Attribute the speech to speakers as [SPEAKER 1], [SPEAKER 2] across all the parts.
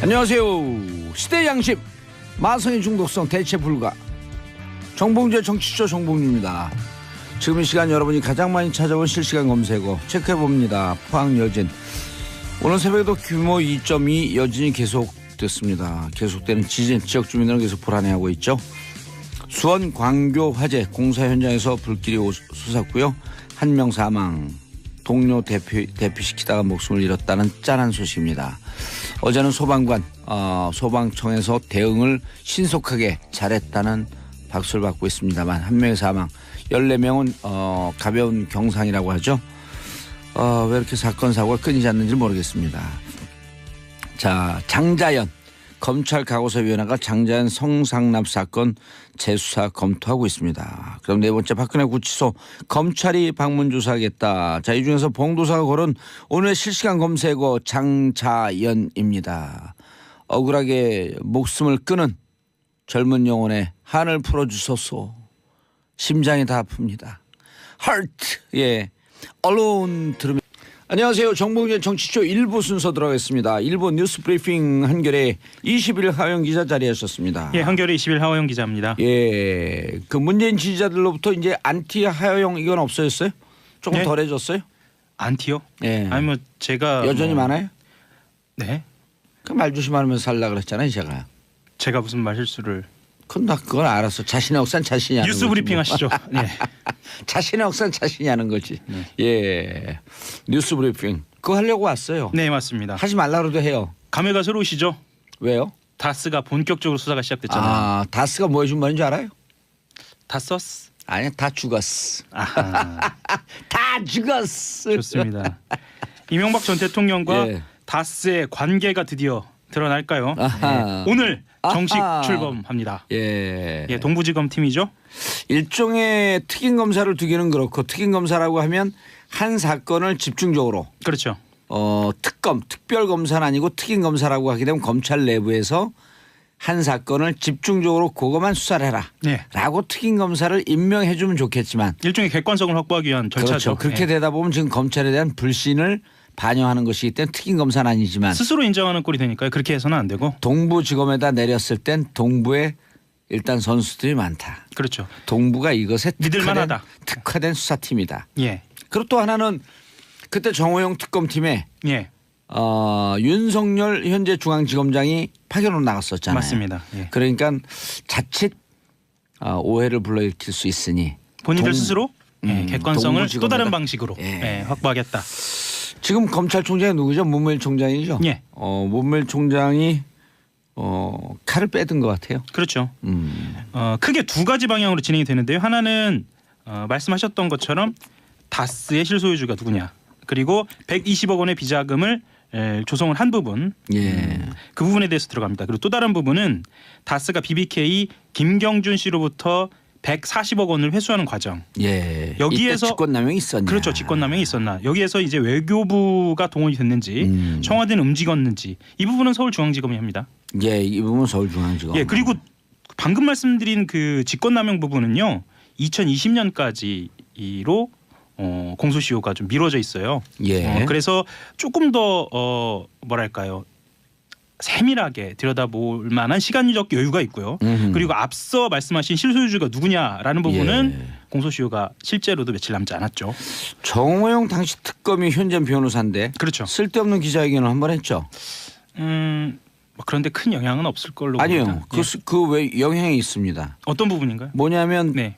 [SPEAKER 1] 안녕하세요. 시대 양심 마성의 중독성 대체 불가 정봉주의 정치쇼 정봉주입니다. 지금 이 시간 여러분이 가장 많이 찾아온 실시간 검색어 체크해봅니다. 포항 여진 오늘 새벽에도 규모 2.2 여진이 계속됐습니다. 계속되는 지진 지역 주민들은 계속 불안해하고 있죠. 수원 광교 화재 공사 현장에서 불길이 솟았고요. 한 명 사망, 동료 대피시키다가 목숨을 잃었다는 짠한 소식입니다. 어제는 소방청에서 대응을 신속하게 잘했다는 박수를 받고 있습니다만 한 명의 사망, 14명은 가벼운 경상이라고 하죠. 왜 이렇게 사건 사고가 끊이지 않는지 모르겠습니다. 자, 장자연 검찰 과거사위원회가 장자연 성상납 사건 재수사 검토하고 있습니다. 그럼 네 번째 박근혜 구치소 검찰이 방문 조사하겠다. 자, 이 중에서 봉도사가 고른 오늘의 실시간 검색어 장자연입니다. 억울하게 목숨을 끊은 젊은 영혼의 한을 풀어주소서. 심장이 다 아픕니다. Heart. 예. Alone 들으면. 안녕하세요. 정봉주의 정치쇼 1부 순서 들어가겠습니다. 1부 뉴스 브리핑 한결의 21일 하영 기자 자리하셨습니다.
[SPEAKER 2] 예, 한결의 21일 하영 기자입니다.
[SPEAKER 1] 예, 그 문재인 지지자들로부터 이제 안티 하영 이건 없어졌어요? 조금
[SPEAKER 2] 네?
[SPEAKER 1] 덜해졌어요?
[SPEAKER 2] 안티요?
[SPEAKER 1] 예.
[SPEAKER 2] 아니 뭐 제가
[SPEAKER 1] 여전히 많아요?
[SPEAKER 2] 네.
[SPEAKER 1] 그 말 조심하면서 살라 그랬잖아요, 제가.
[SPEAKER 2] 제가 무슨 말실수를?
[SPEAKER 1] 그건 알았어. 자신의 억산 자신이 하는
[SPEAKER 2] 뉴스
[SPEAKER 1] 거지.
[SPEAKER 2] 브리핑 하시죠. 네.
[SPEAKER 1] 자신의 억산 자신이 하는 거지.
[SPEAKER 2] 네.
[SPEAKER 1] 예, 뉴스 브리핑 그거 하려고 왔어요.
[SPEAKER 2] 네, 맞습니다.
[SPEAKER 1] 하지 말라고도 해요.
[SPEAKER 2] 감회가 새로우시죠?
[SPEAKER 1] 왜요?
[SPEAKER 2] 다스가 본격적으로 수사가 시작됐잖아요.
[SPEAKER 1] 아, 다스가 뭐 해준 말인 줄 알아요?
[SPEAKER 2] 다스스?
[SPEAKER 1] 아니, 다 죽었어.
[SPEAKER 2] 아하.
[SPEAKER 1] 다 죽었어.
[SPEAKER 2] 좋습니다. 이명박 전 대통령과
[SPEAKER 1] 예.
[SPEAKER 2] 다스의 관계가 드디어 드러날까요?
[SPEAKER 1] 아하.
[SPEAKER 2] 네. 오늘 정식
[SPEAKER 1] 아하.
[SPEAKER 2] 출범합니다.
[SPEAKER 1] 예.
[SPEAKER 2] 예, 동부지검 팀이죠.
[SPEAKER 1] 일종의 특임 검사를 두기는 그렇고 특임 검사라고 하면 한 사건을 집중적으로
[SPEAKER 2] 그렇죠.
[SPEAKER 1] 특별 검사는 아니고 특임 검사라고 하게 되면 검찰 내부에서 한 사건을 집중적으로 그것만 수사를 해라.
[SPEAKER 2] 네.
[SPEAKER 1] 라고 특임 검사를 임명해 주면 좋겠지만
[SPEAKER 2] 일종의 객관성을 확보하기 위한 절차죠.
[SPEAKER 1] 그렇죠. 그렇게
[SPEAKER 2] 예.
[SPEAKER 1] 되다 보면 지금 검찰에 대한 불신을 반영하는 것이기 때문에 특임 검사는 아니지만
[SPEAKER 2] 스스로 인정하는 꼴이 되니까요. 그렇게 해서는 안 되고.
[SPEAKER 1] 동부지검에다 내렸을 땐 동부에 일단 선수들이 많다.
[SPEAKER 2] 그렇죠.
[SPEAKER 1] 동부가 이것에
[SPEAKER 2] 믿을만하다.
[SPEAKER 1] 특화된 수사팀이다.
[SPEAKER 2] 예.
[SPEAKER 1] 그리고 또 하나는 그때 정호영 특검팀에
[SPEAKER 2] 예.
[SPEAKER 1] 윤석열 현재 중앙지검장이 파견으로 나갔었잖아요.
[SPEAKER 2] 맞습니다. 예.
[SPEAKER 1] 그러니까 자칫 오해를 불러일으킬 수 있으니
[SPEAKER 2] 본인들 스스로 객관성을
[SPEAKER 1] 동부지검에다.
[SPEAKER 2] 또 다른 방식으로
[SPEAKER 1] 예.
[SPEAKER 2] 확보하겠다.
[SPEAKER 1] 지금 검찰총장이 누구죠? 문무일 총장이죠.
[SPEAKER 2] 예.
[SPEAKER 1] 문무일 총장이 칼을 빼든 것 같아요.
[SPEAKER 2] 그렇죠. 크게 두 가지 방향으로 진행이 되는데요. 하나는 말씀하셨던 것처럼 다스의 실소유주가 누구냐. 그리고 120억 원의 비자금을 조성을 한 부분.
[SPEAKER 1] 예.
[SPEAKER 2] 그 부분에 대해서 들어갑니다. 그리고 또 다른 부분은 다스가 BBK 김경준 씨로부터 140억 원을 회수하는 과정.
[SPEAKER 1] 예.
[SPEAKER 2] 여기에서
[SPEAKER 1] 이때 직권남용이 있었냐.
[SPEAKER 2] 그렇죠. 직권남용이 있었나. 여기에서 이제 외교부가 동원이 됐는지 청와대는 움직였는지 이 부분은 서울중앙지검이 합니다.
[SPEAKER 1] 예, 이 부분은 서울중앙지검.
[SPEAKER 2] 예, 그리고 방금 말씀드린 그 직권남용 부분은요. 2020년까지로 공소시효가 좀 미뤄져 있어요.
[SPEAKER 1] 예.
[SPEAKER 2] 그래서 조금 더 뭐랄까요. 세밀하게 들여다볼 만한 시간적 여유가 있고요. 그리고 앞서 말씀하신 실소유주가 누구냐라는 부분은
[SPEAKER 1] 예.
[SPEAKER 2] 공소시효가 실제로도 며칠 남지 않았죠.
[SPEAKER 1] 정호영 당시 특검이 현재 변호사인데
[SPEAKER 2] 그렇죠.
[SPEAKER 1] 쓸데없는 기자회견을 한 번 했죠.
[SPEAKER 2] 뭐 그런데 큰 영향은 없을 걸로
[SPEAKER 1] 아니요.
[SPEAKER 2] 봅니다.
[SPEAKER 1] 그 왜 영향이 있습니다.
[SPEAKER 2] 어떤 부분인가요?
[SPEAKER 1] 뭐냐면
[SPEAKER 2] 네.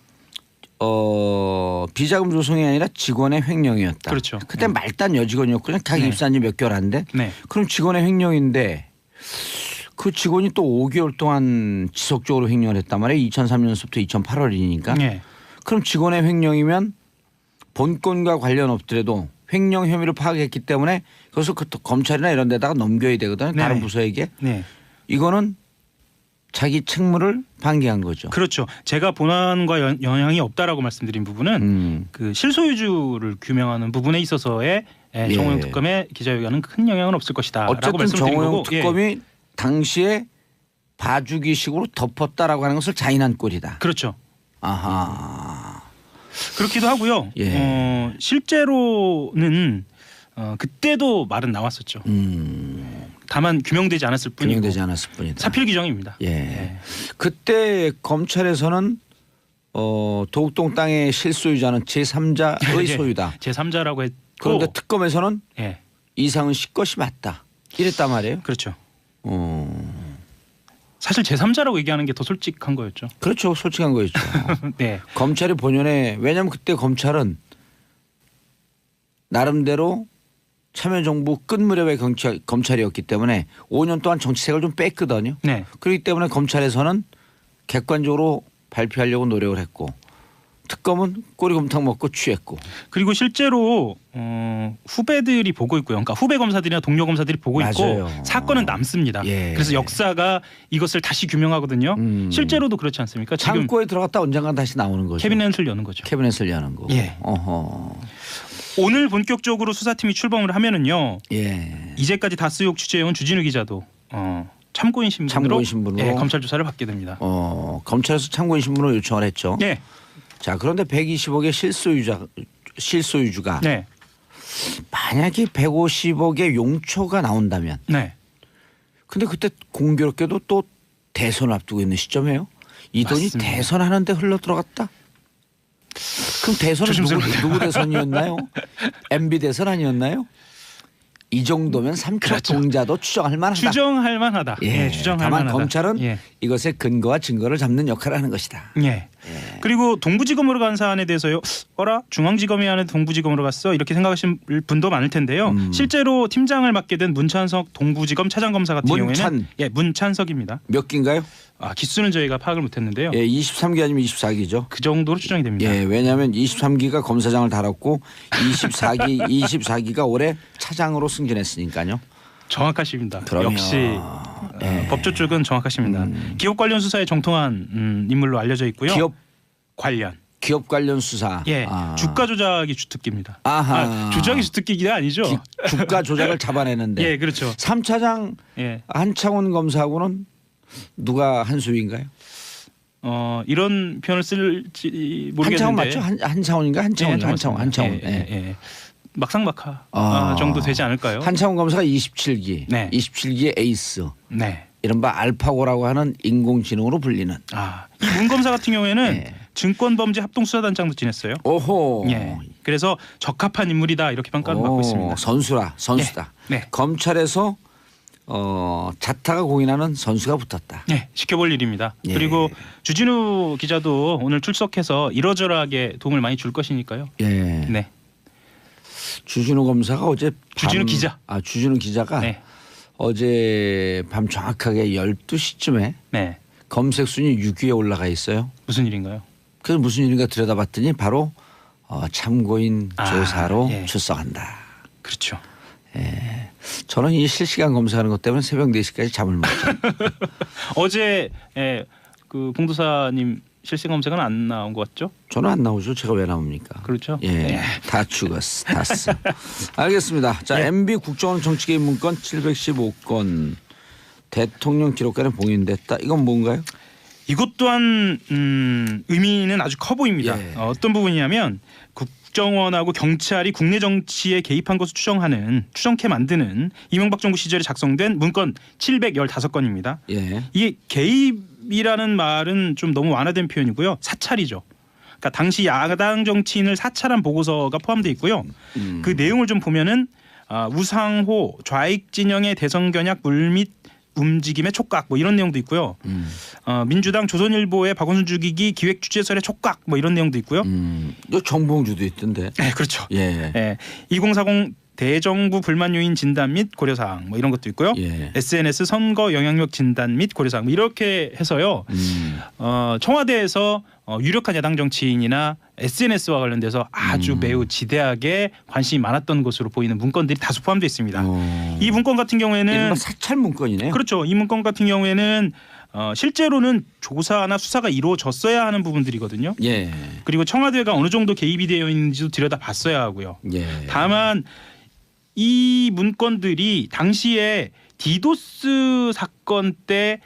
[SPEAKER 1] 비자금 조성이 아니라 직원의 횡령이었다.
[SPEAKER 2] 그렇죠.
[SPEAKER 1] 그때 말단 여직원이었거든요. 각
[SPEAKER 2] 네.
[SPEAKER 1] 입사한 지 몇 개월 안 돼.
[SPEAKER 2] 네.
[SPEAKER 1] 그럼 직원의 횡령인데 그 직원이 또 5개월 동안 지속적으로 횡령을 했단 말이에요. 2003년서부터 2008월이니까.
[SPEAKER 2] 네.
[SPEAKER 1] 그럼 직원의 횡령이면 본건과 관련 없더라도 횡령 혐의를 파악했기 때문에 그래서 그 검찰이나 이런 데다가 넘겨야 되거든요.
[SPEAKER 2] 네.
[SPEAKER 1] 다른 부서에게.
[SPEAKER 2] 네.
[SPEAKER 1] 이거는 자기 책무를 방기한 거죠.
[SPEAKER 2] 그렇죠. 제가 본안과 영향이 없다라고 말씀드린 부분은 그 실소유주를 규명하는 부분에 있어서의 정호영 특검의 기자회견은 큰 영향은 없을 것이다라고
[SPEAKER 1] 어쨌든
[SPEAKER 2] 말씀드린 거고.
[SPEAKER 1] 정호영 특검이 당시에 봐주기식으로 덮었다라고 하는 것을 자인한 꼴이다.
[SPEAKER 2] 그렇죠.
[SPEAKER 1] 아하.
[SPEAKER 2] 그렇기도 하고요. 실제로는 그때도 말은 나왔었죠. 다만 규명되지 않았을 뿐이고
[SPEAKER 1] 규명되지 않았을 뿐이다.
[SPEAKER 2] 사필 규정입니다.
[SPEAKER 1] 예.
[SPEAKER 2] 예.
[SPEAKER 1] 그때 검찰에서는 도곡동 땅의 실소유자는 제3자의
[SPEAKER 2] 예.
[SPEAKER 1] 소유다.
[SPEAKER 2] 제3자라고 했고
[SPEAKER 1] 그런데 특검에서는
[SPEAKER 2] 예.
[SPEAKER 1] 이상은 씨 것이 맞다. 이랬단 말이에요.
[SPEAKER 2] 그렇죠.
[SPEAKER 1] 어.
[SPEAKER 2] 사실 제3자라고 얘기하는 게 더 솔직한 거였죠.
[SPEAKER 1] 그렇죠. 솔직한 거였죠.
[SPEAKER 2] 네.
[SPEAKER 1] 검찰이 본연에 왜냐하면 그때 검찰은 나름대로 참여정부 끝 무렵의 검찰이었기 때문에 5년 동안 정치색을 좀 뺐거든요.
[SPEAKER 2] 네.
[SPEAKER 1] 그렇기 때문에 검찰에서는 객관적으로 발표하려고 노력을 했고 특검은 꼬리곰탕 먹고 취했고.
[SPEAKER 2] 그리고 실제로 후배들이 보고 있고요. 그러니까 후배 검사들이나 동료 검사들이 보고
[SPEAKER 1] 맞아요.
[SPEAKER 2] 있고 사건은 남습니다.
[SPEAKER 1] 예.
[SPEAKER 2] 그래서 역사가 이것을 다시 규명하거든요. 실제로도 그렇지 않습니까? 지금
[SPEAKER 1] 창고에 들어갔다 언젠간 다시 나오는 거죠.
[SPEAKER 2] 캐비넷을 여는 거죠.
[SPEAKER 1] 캐비넷을 여는 거.
[SPEAKER 2] 예.
[SPEAKER 1] 어허.
[SPEAKER 2] 오늘 본격적으로 수사팀이 출범을 하면은요.
[SPEAKER 1] 예.
[SPEAKER 2] 이제까지 다스 의혹 취재해온 주진우 기자도 참고인 신분으로 예, 검찰 조사를 받게 됩니다.
[SPEAKER 1] 검찰에서 참고인 신분을 요청을 했죠.
[SPEAKER 2] 네.
[SPEAKER 1] 자, 그런데 120억의 실소유주가
[SPEAKER 2] 네.
[SPEAKER 1] 만약에 150억의 용처가 나온다면
[SPEAKER 2] 네.
[SPEAKER 1] 근데 그때 공교롭게도 또 대선을 앞두고 있는 시점이에요. 이 돈이
[SPEAKER 2] 맞습니다.
[SPEAKER 1] 대선하는데 흘러 들어갔다. 그럼 대선은 누구 대선이었나요? MB 대선 아니었나요? 이 정도면 삼척
[SPEAKER 2] 그렇죠.
[SPEAKER 1] 동자도 추정할 만하다.
[SPEAKER 2] 추정할 만하다.
[SPEAKER 1] 예,
[SPEAKER 2] 예, 추정할
[SPEAKER 1] 다만
[SPEAKER 2] 만하다.
[SPEAKER 1] 검찰은
[SPEAKER 2] 예.
[SPEAKER 1] 이것의 근거와 증거를 잡는 역할을 하는 것이다.
[SPEAKER 2] 예. 그리고 동부지검으로 간 사안에 대해서요. 어라 중앙지검이 하는 동부지검으로 갔어 이렇게 생각하시는 분도 많을 텐데요. 실제로 팀장을 맡게 된 문찬석 동부지검 차장검사 같은 경우에는 문찬석입니다.
[SPEAKER 1] 몇 기인가요?
[SPEAKER 2] 기수는 저희가 파악을 못했는데요.
[SPEAKER 1] 예, 23기 아니면 24기죠.
[SPEAKER 2] 그 정도로 추정이 됩니다.
[SPEAKER 1] 예, 왜냐하면 23기가 검사장을 달았고 24기가 올해 차장으로 승진했으니까요.
[SPEAKER 2] 정확하십니다.
[SPEAKER 1] 그럼요.
[SPEAKER 2] 역시
[SPEAKER 1] 예.
[SPEAKER 2] 법조 쪽은 정확하십니다. 기업 관련 수사에 정통한 인물로 알려져 있고요.
[SPEAKER 1] 기업 관련 수사.
[SPEAKER 2] 예, 주가 조작이 주특기입니다.
[SPEAKER 1] 아하.
[SPEAKER 2] 조작이 주특기가 아니죠.
[SPEAKER 1] 주가 조작을 잡아내는데.
[SPEAKER 2] 예, 그렇죠.
[SPEAKER 1] 3차장
[SPEAKER 2] 예.
[SPEAKER 1] 한창훈 검사하고는 누가 한 수위인가요?
[SPEAKER 2] 이런 표현을 쓸지 모르겠는데.
[SPEAKER 1] 한창훈 맞죠? 한창훈인가? 한창훈.
[SPEAKER 2] 예. 막상막하
[SPEAKER 1] 아.
[SPEAKER 2] 정도 되지 않을까요?
[SPEAKER 1] 한창훈 검사가 27기.
[SPEAKER 2] 네.
[SPEAKER 1] 27기의 에이스.
[SPEAKER 2] 네.
[SPEAKER 1] 이른바 알파고라고 하는 인공지능으로 불리는.
[SPEAKER 2] 이 문 검사 같은 경우에는
[SPEAKER 1] 네.
[SPEAKER 2] 증권범죄합동수사단장도 지냈어요.
[SPEAKER 1] 오호.
[SPEAKER 2] 예. 그래서 적합한 인물이다 이렇게 평가를 받고 있습니다.
[SPEAKER 1] 선수다.
[SPEAKER 2] 네.
[SPEAKER 1] 검찰에서 자타가 공인하는 선수가 붙었다.
[SPEAKER 2] 네, 지켜볼 일입니다.
[SPEAKER 1] 예.
[SPEAKER 2] 그리고 주진우 기자도 오늘 출석해서 이러저러하게 도움을 많이 줄 것이니까요.
[SPEAKER 1] 예.
[SPEAKER 2] 네.
[SPEAKER 1] 주진우 검사가 어제
[SPEAKER 2] 주진우 기자.
[SPEAKER 1] 주진우 기자가
[SPEAKER 2] 네.
[SPEAKER 1] 어제 밤 정확하게 12시쯤에
[SPEAKER 2] 네.
[SPEAKER 1] 검색 순위 6위에 올라가 있어요.
[SPEAKER 2] 무슨 일인가요?
[SPEAKER 1] 그래서 무슨 일인가 들여다봤더니 바로 참고인 조사로
[SPEAKER 2] 예.
[SPEAKER 1] 출석한다.
[SPEAKER 2] 그렇죠.
[SPEAKER 1] 예. 저는 이 실시간 검사하는 것 때문에 새벽 4시까지 잠을 못 자.
[SPEAKER 2] 어제 그 봉도사님 실시간 검색은 안 나온 것 같죠?
[SPEAKER 1] 저는 안 나오죠. 제가 왜 나옵니까?
[SPEAKER 2] 그렇죠.
[SPEAKER 1] 예,
[SPEAKER 2] 네.
[SPEAKER 1] 다 죽었어. 다 써. 알겠습니다. 자,
[SPEAKER 2] 예.
[SPEAKER 1] MB 국정원 정치개입 문건 715건 대통령 기록관에 봉인됐다. 이건 뭔가요?
[SPEAKER 2] 이것 또한 의미는 아주 커 보입니다.
[SPEAKER 1] 예.
[SPEAKER 2] 어떤 부분이냐면 국정원하고 경찰이 국내 정치에 개입한 것을 추정케 만드는 이명박 정부 시절에 작성된 문건 715건입니다.
[SPEAKER 1] 예.
[SPEAKER 2] 이게 개입이라는 말은 좀 너무 완화된 표현이고요. 사찰이죠. 그러니까 당시 야당 정치인을 사찰한 보고서가 포함되어 있고요. 그 내용을 좀 보면은 우상호 좌익 진영의 대선 견약 물밑 움직임의 촉각 뭐 이런 내용도 있고요. 민주당 조선일보의 박원순 죽이기 기획 주재설의 촉각 뭐 이런 내용도 있고요.
[SPEAKER 1] 이 정봉주도 있던데.
[SPEAKER 2] 네, 그렇죠.
[SPEAKER 1] 예.
[SPEAKER 2] 2040 대정부 불만 요인 진단 및 고려 사항 뭐 이런 것도 있고요.
[SPEAKER 1] 예.
[SPEAKER 2] SNS 선거 영향력 진단 및 고려 사항 뭐 이렇게 해서요. 청와대에서 유력한 야당 정치인이나 SNS와 관련돼서 아주 매우 지대하게 관심이 많았던 것으로 보이는 문건들이 다수 포함되어 있습니다. 이 문건 같은 경우에는
[SPEAKER 1] 이른바 사찰 문건이네요.
[SPEAKER 2] 그렇죠. 이 문건 같은 경우에는 실제로는 조사나 수사가 이루어졌어야 하는 부분들이거든요.
[SPEAKER 1] 예.
[SPEAKER 2] 그리고 청와대가 어느 정도 개입이 되어 있는지도 들여다봤어야 하고요.
[SPEAKER 1] 예.
[SPEAKER 2] 다만 이 문건들이 당시에 디도스 사건 때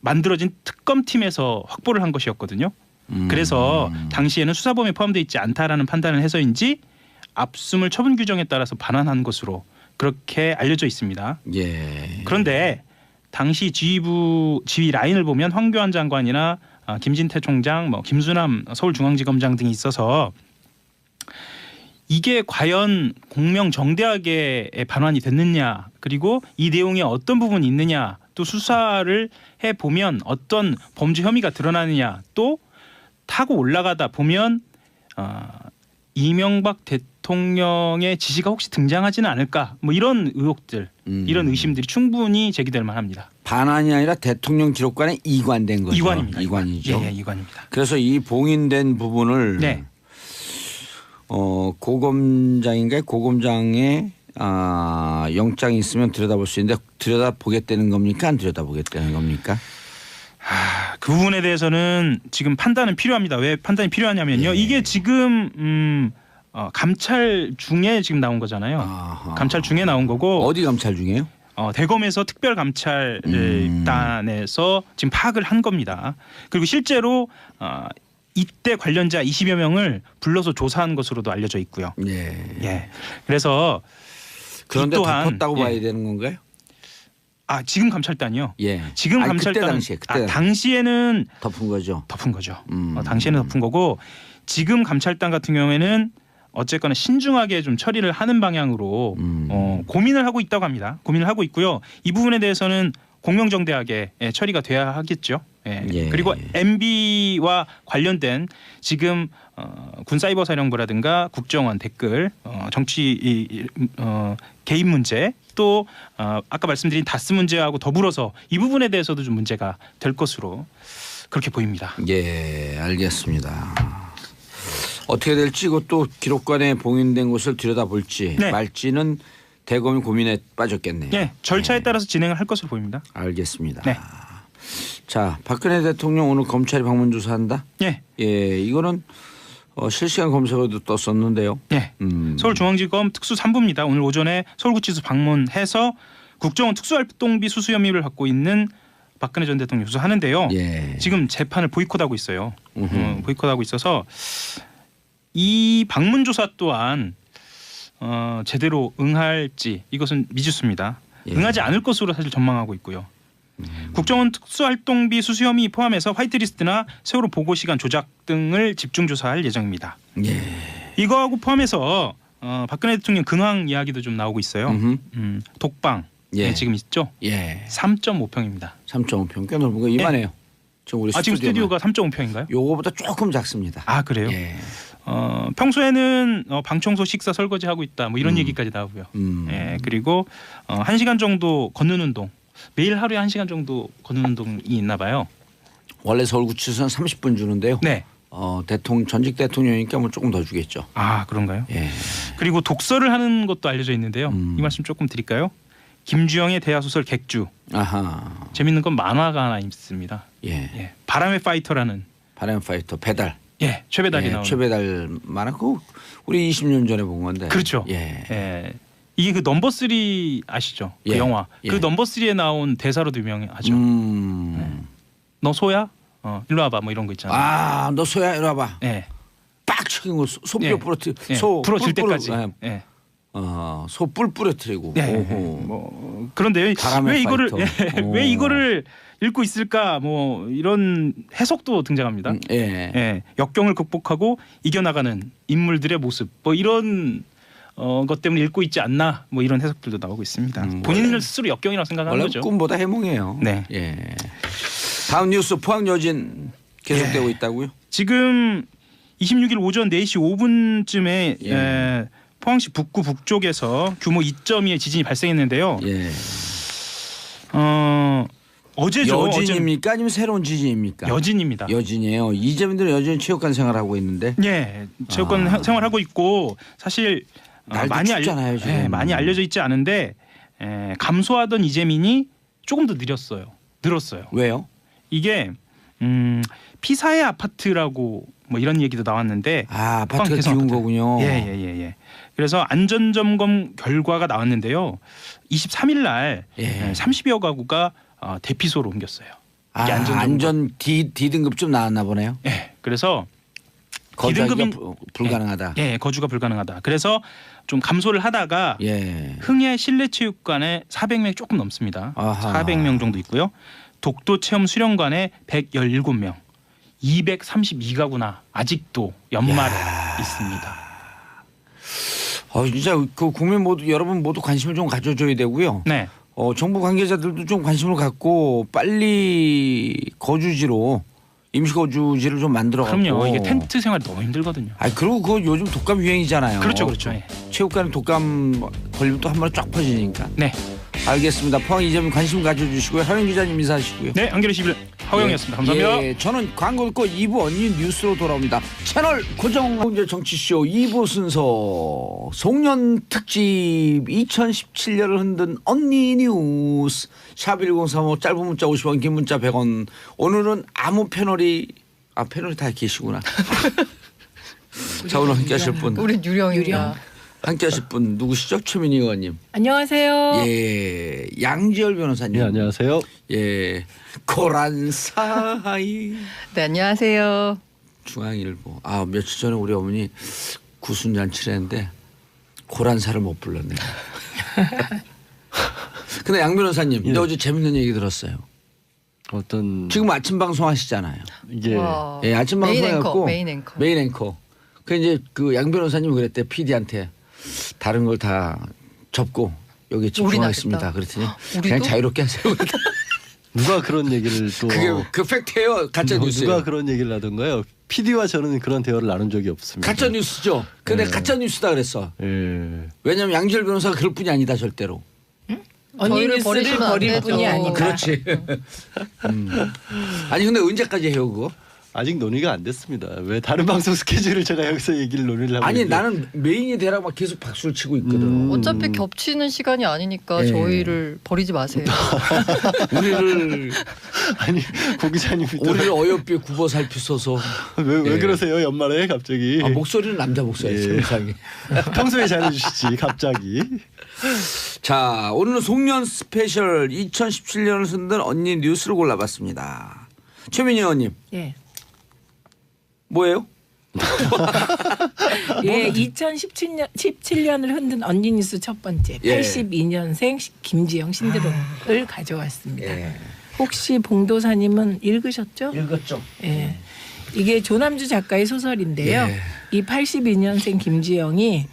[SPEAKER 2] 만들어진 특검팀에서 확보를 한 것이었거든요. 그래서 당시에는 수사범위에 포함되어 있지 않다라는 판단을 해서인지 압수물 처분 규정에 따라서 반환한 것으로 그렇게 알려져 있습니다.
[SPEAKER 1] 예.
[SPEAKER 2] 그런데 당시 지휘 라인을 보면 황교안 장관이나 김진태 총장, 뭐 김수남 서울중앙지검장 등이 있어서 이게 과연 공명정대하게 반환이 됐느냐, 그리고 이 내용에 어떤 부분이 있느냐, 또 수사를 해 보면 어떤 범죄 혐의가 드러나느냐, 또 타고 올라가다 보면 이명박 대통령의 지시가 혹시 등장하지는 않을까, 뭐 이런 의혹들, 이런 의심들이 충분히 제기될 만합니다.
[SPEAKER 1] 반환이 아니라 대통령 기록관에 이관된 거죠.
[SPEAKER 2] 이관입니다.
[SPEAKER 1] 이관이죠.
[SPEAKER 2] 예, 이관입니다.
[SPEAKER 1] 그래서 이 봉인된 부분을
[SPEAKER 2] 네.
[SPEAKER 1] 고검장인가요? 고검장의 영장이 있으면 들여다볼 수 있는데 들여다보겠다는 겁니까? 안 들여다보겠다는 겁니까?
[SPEAKER 2] 그 부분에 대해서는 지금 판단은 필요합니다. 왜 판단이 필요하냐면요.
[SPEAKER 1] 예.
[SPEAKER 2] 이게 지금 감찰 중에 지금 나온 거잖아요.
[SPEAKER 1] 아하.
[SPEAKER 2] 감찰 중에 나온 거고
[SPEAKER 1] 어디 감찰 중이에요?
[SPEAKER 2] 대검에서 특별감찰단에서 지금 파악을 한 겁니다. 그리고 실제로 이때 관련자 20여 명을 불러서 조사한 것으로도 알려져 있고요.
[SPEAKER 1] 예.
[SPEAKER 2] 예. 그래서
[SPEAKER 1] 그런데
[SPEAKER 2] 이 또한,
[SPEAKER 1] 덮었다고
[SPEAKER 2] 예.
[SPEAKER 1] 봐야 되는 건가요?
[SPEAKER 2] 지금 감찰단이요.
[SPEAKER 1] 예.
[SPEAKER 2] 지금
[SPEAKER 1] 아니,
[SPEAKER 2] 감찰단
[SPEAKER 1] 그때 당시에
[SPEAKER 2] 당시에는
[SPEAKER 1] 덮은 거죠.
[SPEAKER 2] 덮은 거죠. 당시에는 덮은 거고, 지금 감찰단 같은 경우에는 어쨌거나 신중하게 좀 처리를 하는 방향으로 고민을 하고 있다고 합니다. 고민을 하고 있고요. 이 부분에 대해서는 공명정대하게 처리가 돼야 하겠죠. 예.
[SPEAKER 1] 예.
[SPEAKER 2] 그리고 MB와 관련된 지금 군사이버사령부라든가 국정원 댓글, 정치 개입 문제, 또 아까 말씀드린 다스 문제하고 더불어서 이 부분에 대해서도 좀 문제가 될 것으로 그렇게 보입니다.
[SPEAKER 1] 예, 알겠습니다. 어떻게 될지, 이것도 기록관에 봉인된 것을 들여다볼지
[SPEAKER 2] 네.
[SPEAKER 1] 말지는 대검이 고민에 빠졌겠네요.
[SPEAKER 2] 예, 절차에 따라서 진행을 할 것으로 보입니다.
[SPEAKER 1] 알겠습니다.
[SPEAKER 2] 네.
[SPEAKER 1] 자, 박근혜 대통령 오늘 검찰이 방문 조사한다.
[SPEAKER 2] 예,
[SPEAKER 1] 예, 이거는 실시간 검색어도 떴었는데요.
[SPEAKER 2] 예. 서울중앙지검 특수 3부입니다. 오늘 오전에 서울구치소 방문해서 국정원 특수활동비 수수 혐의를 받고 있는 박근혜 전 대통령 조사하는데요.
[SPEAKER 1] 예.
[SPEAKER 2] 지금 재판을 보이콧하고 있어요. 보이콧하고 있어서 이 방문 조사 또한 제대로 응할지 이것은 미지수입니다.
[SPEAKER 1] 예.
[SPEAKER 2] 응하지 않을 것으로 사실 전망하고 있고요. 국정원 특수활동비 수수 혐의 포함해서 화이트리스트나 세월호 보고 시간 조작 등을 집중 조사할 예정입니다.
[SPEAKER 1] 예.
[SPEAKER 2] 이거하고 포함해서 박근혜 대통령 근황 이야기도 좀 나오고 있어요. 독방
[SPEAKER 1] 예.
[SPEAKER 2] 지금 있죠.
[SPEAKER 1] 예.
[SPEAKER 2] 3.5평입니다.
[SPEAKER 1] 3.5평 꽤 넓은 거 이만해요. 지금 우리
[SPEAKER 2] 지금 스튜디오가 3.5평인가요?
[SPEAKER 1] 요거보다 조금 작습니다.
[SPEAKER 2] 아, 그래요?
[SPEAKER 1] 예.
[SPEAKER 2] 평소에는 방 청소 식사 설거지 하고 있다 뭐 이런 얘기까지 나오고요. 예, 그리고 1시간 정도 걷는 운동, 매일 하루에 1시간 정도 걷는 운동이 있나 봐요.
[SPEAKER 1] 원래 서울구치소는 30분 주는데요.
[SPEAKER 2] 네.
[SPEAKER 1] 전직 대통령이니까 뭐 조금 더 주겠죠.
[SPEAKER 2] 아, 그런가요?
[SPEAKER 1] 예.
[SPEAKER 2] 그리고 독서를 하는 것도 알려져 있는데요. 이 말씀 조금 드릴까요? 김주영의 대하소설 객주.
[SPEAKER 1] 아하.
[SPEAKER 2] 재밌는 건 만화가 하나 있습니다.
[SPEAKER 1] 예.
[SPEAKER 2] 예, 바람의 파이터라는
[SPEAKER 1] 바람파이터 배달.
[SPEAKER 2] 최배달이
[SPEAKER 1] 예,
[SPEAKER 2] 나오는.
[SPEAKER 1] 최배달 만화 그 우리 20년 전에 본 건데.
[SPEAKER 2] 그렇죠.
[SPEAKER 1] 예.
[SPEAKER 2] 예. 이게 그 넘버 3 아시죠? 그
[SPEAKER 1] 예.
[SPEAKER 2] 영화.
[SPEAKER 1] 예.
[SPEAKER 2] 그 넘버 3에 나온 대사로도 유명하죠. 너 소야? 일로 와봐. 뭐 이런 거 있잖아요.
[SPEAKER 1] 아, 너 소야 이리 와봐.
[SPEAKER 2] 예.
[SPEAKER 1] 빡 치킨 거 소뼈
[SPEAKER 2] 예.
[SPEAKER 1] 부러뜨.
[SPEAKER 2] 예.
[SPEAKER 1] 소
[SPEAKER 2] 부러질
[SPEAKER 1] 뿔
[SPEAKER 2] 때까지.
[SPEAKER 1] 부러-
[SPEAKER 2] 예.
[SPEAKER 1] 소 뿔 부러뜨리고.
[SPEAKER 2] 예.
[SPEAKER 1] 오호.
[SPEAKER 2] 뭐 그런데
[SPEAKER 1] 바람의
[SPEAKER 2] 왜 이거를
[SPEAKER 1] 파이터. 오.
[SPEAKER 2] 왜 이거를 읽고 있을까? 뭐 이런 해석도 등장합니다.
[SPEAKER 1] 예.
[SPEAKER 2] 예. 역경을 극복하고 이겨나가는 인물들의 모습. 뭐 이런 것 때문에 읽고 있지 않나? 뭐 이런 해석들도 나오고 있습니다. 본인을 스스로 역경이라고 생각하는
[SPEAKER 1] 원래
[SPEAKER 2] 거죠.
[SPEAKER 1] 꿈보다 해몽이에요.
[SPEAKER 2] 네.
[SPEAKER 1] 예. 다음 뉴스 포항 여진 계속되고 있다고요?
[SPEAKER 2] 지금 26일 오전 4시 5분쯤에
[SPEAKER 1] 예.
[SPEAKER 2] 포항시 북구 북쪽에서 규모 2.2의 지진이 발생했는데요.
[SPEAKER 1] 예.
[SPEAKER 2] 어제죠.
[SPEAKER 1] 여진입니까? 아니면 새로운 지진입니까?
[SPEAKER 2] 여진입니다.
[SPEAKER 1] 여진이에요. 이재민들은 여전히 체육관 생활하고 있는데.
[SPEAKER 2] 예, 체육관 생활하고 있고 사실
[SPEAKER 1] 날도 춥잖아요, 지금.
[SPEAKER 2] 많이 알려져 있지 않은데 감소하던 이재민이 조금 더 늘었어요.
[SPEAKER 1] 왜요?
[SPEAKER 2] 이게 피사의 아파트라고 뭐 이런 얘기도 나왔는데
[SPEAKER 1] 아파트가
[SPEAKER 2] 개성
[SPEAKER 1] 기운
[SPEAKER 2] 아파트.
[SPEAKER 1] 거군요.
[SPEAKER 2] 예. 그래서 안전 점검 결과가 나왔는데요. 23일 날
[SPEAKER 1] 예.
[SPEAKER 2] 30여 가구가 대피소로 옮겼어요. 이게
[SPEAKER 1] 안전 D 등급 좀 나왔나 보네요.
[SPEAKER 2] 예. 그래서
[SPEAKER 1] 거주하기가 불가능하다.
[SPEAKER 2] 예, 거주가 불가능하다. 그래서 좀 감소를 하다가
[SPEAKER 1] 예.
[SPEAKER 2] 흥해 실내체육관에 400명 조금 넘습니다.
[SPEAKER 1] 아하.
[SPEAKER 2] 400명 정도 있고요. 독도 체험 수련관에 117명, 232가구나 아직도 연말에 있습니다.
[SPEAKER 1] 진짜 그 국민 모두 여러분 모두 관심을 좀 가져줘야 되고요.
[SPEAKER 2] 네,
[SPEAKER 1] 정부 관계자들도 좀 관심을 갖고 빨리 거주지로 임시 거주지를 좀 만들어갖고.
[SPEAKER 2] 그럼요. 이게 텐트 생활이 너무 힘들거든요.
[SPEAKER 1] 그리고 그 요즘 독감 유행이잖아요.
[SPEAKER 2] 그렇죠, 그렇죠. 예.
[SPEAKER 1] 체육관에 독감 걸리면 또 한 번에 쫙 퍼지니까.
[SPEAKER 2] 네,
[SPEAKER 1] 알겠습니다. 포항 이재명 관심 가져주시고요. 하영 기자님 인사하시고요.
[SPEAKER 2] 네, 한겨레 11 하우영이었습니다. 감사합니다.
[SPEAKER 1] 예, 저는 광고 듣고 2부 언니 뉴스로 돌아옵니다. 채널 고정 홍제 정치쇼 2부 순서 송년 특집 2017년을 흔든 언니 뉴스 샵1035 짧은 문자 50원 긴 문자 100원. 오늘은 아무 패널이 다 계시구나. 자, 오늘 함께 하실 분
[SPEAKER 3] 우리 유령입니다.
[SPEAKER 1] 함께 하실 분 누구시죠? 최민희 의원님.
[SPEAKER 4] 안녕하세요.
[SPEAKER 1] 예, 양지열 변호사님.
[SPEAKER 5] 네, 안녕하세요.
[SPEAKER 1] 예, 고란 사이.
[SPEAKER 3] 네, 안녕하세요.
[SPEAKER 1] 중앙일보. 며칠 전에 우리 어머니 구순잔치를 했는데 고란사를 못 불렀네요. 근데 양 변호사님, 근데 어제 재밌는 얘기 들었어요.
[SPEAKER 5] 어떤
[SPEAKER 1] 지금 아침 방송 하시잖아요.
[SPEAKER 5] 이게
[SPEAKER 3] 와.
[SPEAKER 1] 예, 아침 방송
[SPEAKER 3] 메인
[SPEAKER 1] 해갖고
[SPEAKER 3] 앵커, 메인 앵커.
[SPEAKER 1] 메인 앵커. 그 이제 그 양 변호사님이 그랬대 PD한테 다른 걸 다 접고 여기 집중하겠습니다.
[SPEAKER 3] 올인하겠다.
[SPEAKER 1] 그랬더니
[SPEAKER 3] 우리도?
[SPEAKER 1] 그냥 자유롭게 하세요.
[SPEAKER 5] 누가 그런 얘기를 또
[SPEAKER 1] 그게 그 팩트예요. 가짜 뉴스예요.
[SPEAKER 5] 누가 그런 얘기를 하던가요? PD와 저는 그런 대화를 나눈 적이 없습니다.
[SPEAKER 1] 가짜 뉴스죠. 근데 가짜 뉴스다 그랬어.
[SPEAKER 5] 예.
[SPEAKER 1] 왜냐면 양지열 변호사가 그럴 뿐이 아니다 절대로.
[SPEAKER 4] 언니
[SPEAKER 3] 저희를
[SPEAKER 4] 뉴스를
[SPEAKER 3] 버리시면 안
[SPEAKER 4] 버릴
[SPEAKER 3] 되죠.
[SPEAKER 4] 뿐이 아니다.
[SPEAKER 1] 그렇지. 아니 근데 언제까지 해요 그거?
[SPEAKER 5] 아직 논의가 안 됐습니다. 왜 다른 방송 스케줄을 제가 여기서 얘기를 논의를 하고
[SPEAKER 1] 아니
[SPEAKER 5] 있는데.
[SPEAKER 1] 나는 메인이 되라고 막 계속 박수를 치고 있거든.
[SPEAKER 3] 어차피 겹치는 시간이 아니니까
[SPEAKER 1] 예.
[SPEAKER 3] 저희를 버리지 마세요.
[SPEAKER 1] 우리를
[SPEAKER 5] 아니 고 기자님이 또
[SPEAKER 1] 우리를 어여삐 굽어 살피소서.
[SPEAKER 5] 왜
[SPEAKER 1] 예.
[SPEAKER 5] 그러세요 연말에 갑자기?
[SPEAKER 1] 목소리는 남자 목소리
[SPEAKER 5] 예.
[SPEAKER 1] 세상에.
[SPEAKER 5] 평소에 잘해주시지 갑자기.
[SPEAKER 1] 자 오늘은 송년 스페셜 2017년을 흔든 언니 뉴스를 골라봤습니다. 최민희 의원님
[SPEAKER 4] 예.
[SPEAKER 1] 뭐예요?
[SPEAKER 4] 예, 2017년을 흔든 언니 뉴스 첫 번째
[SPEAKER 1] 예.
[SPEAKER 4] 82년생 김지영 신드롬을 가져왔습니다.
[SPEAKER 1] 예.
[SPEAKER 4] 혹시 봉도사님은 읽으셨죠?
[SPEAKER 1] 읽었죠.
[SPEAKER 4] 예. 이게 조남주 작가의 소설인데요.
[SPEAKER 1] 예.
[SPEAKER 4] 이 82년생 김지영이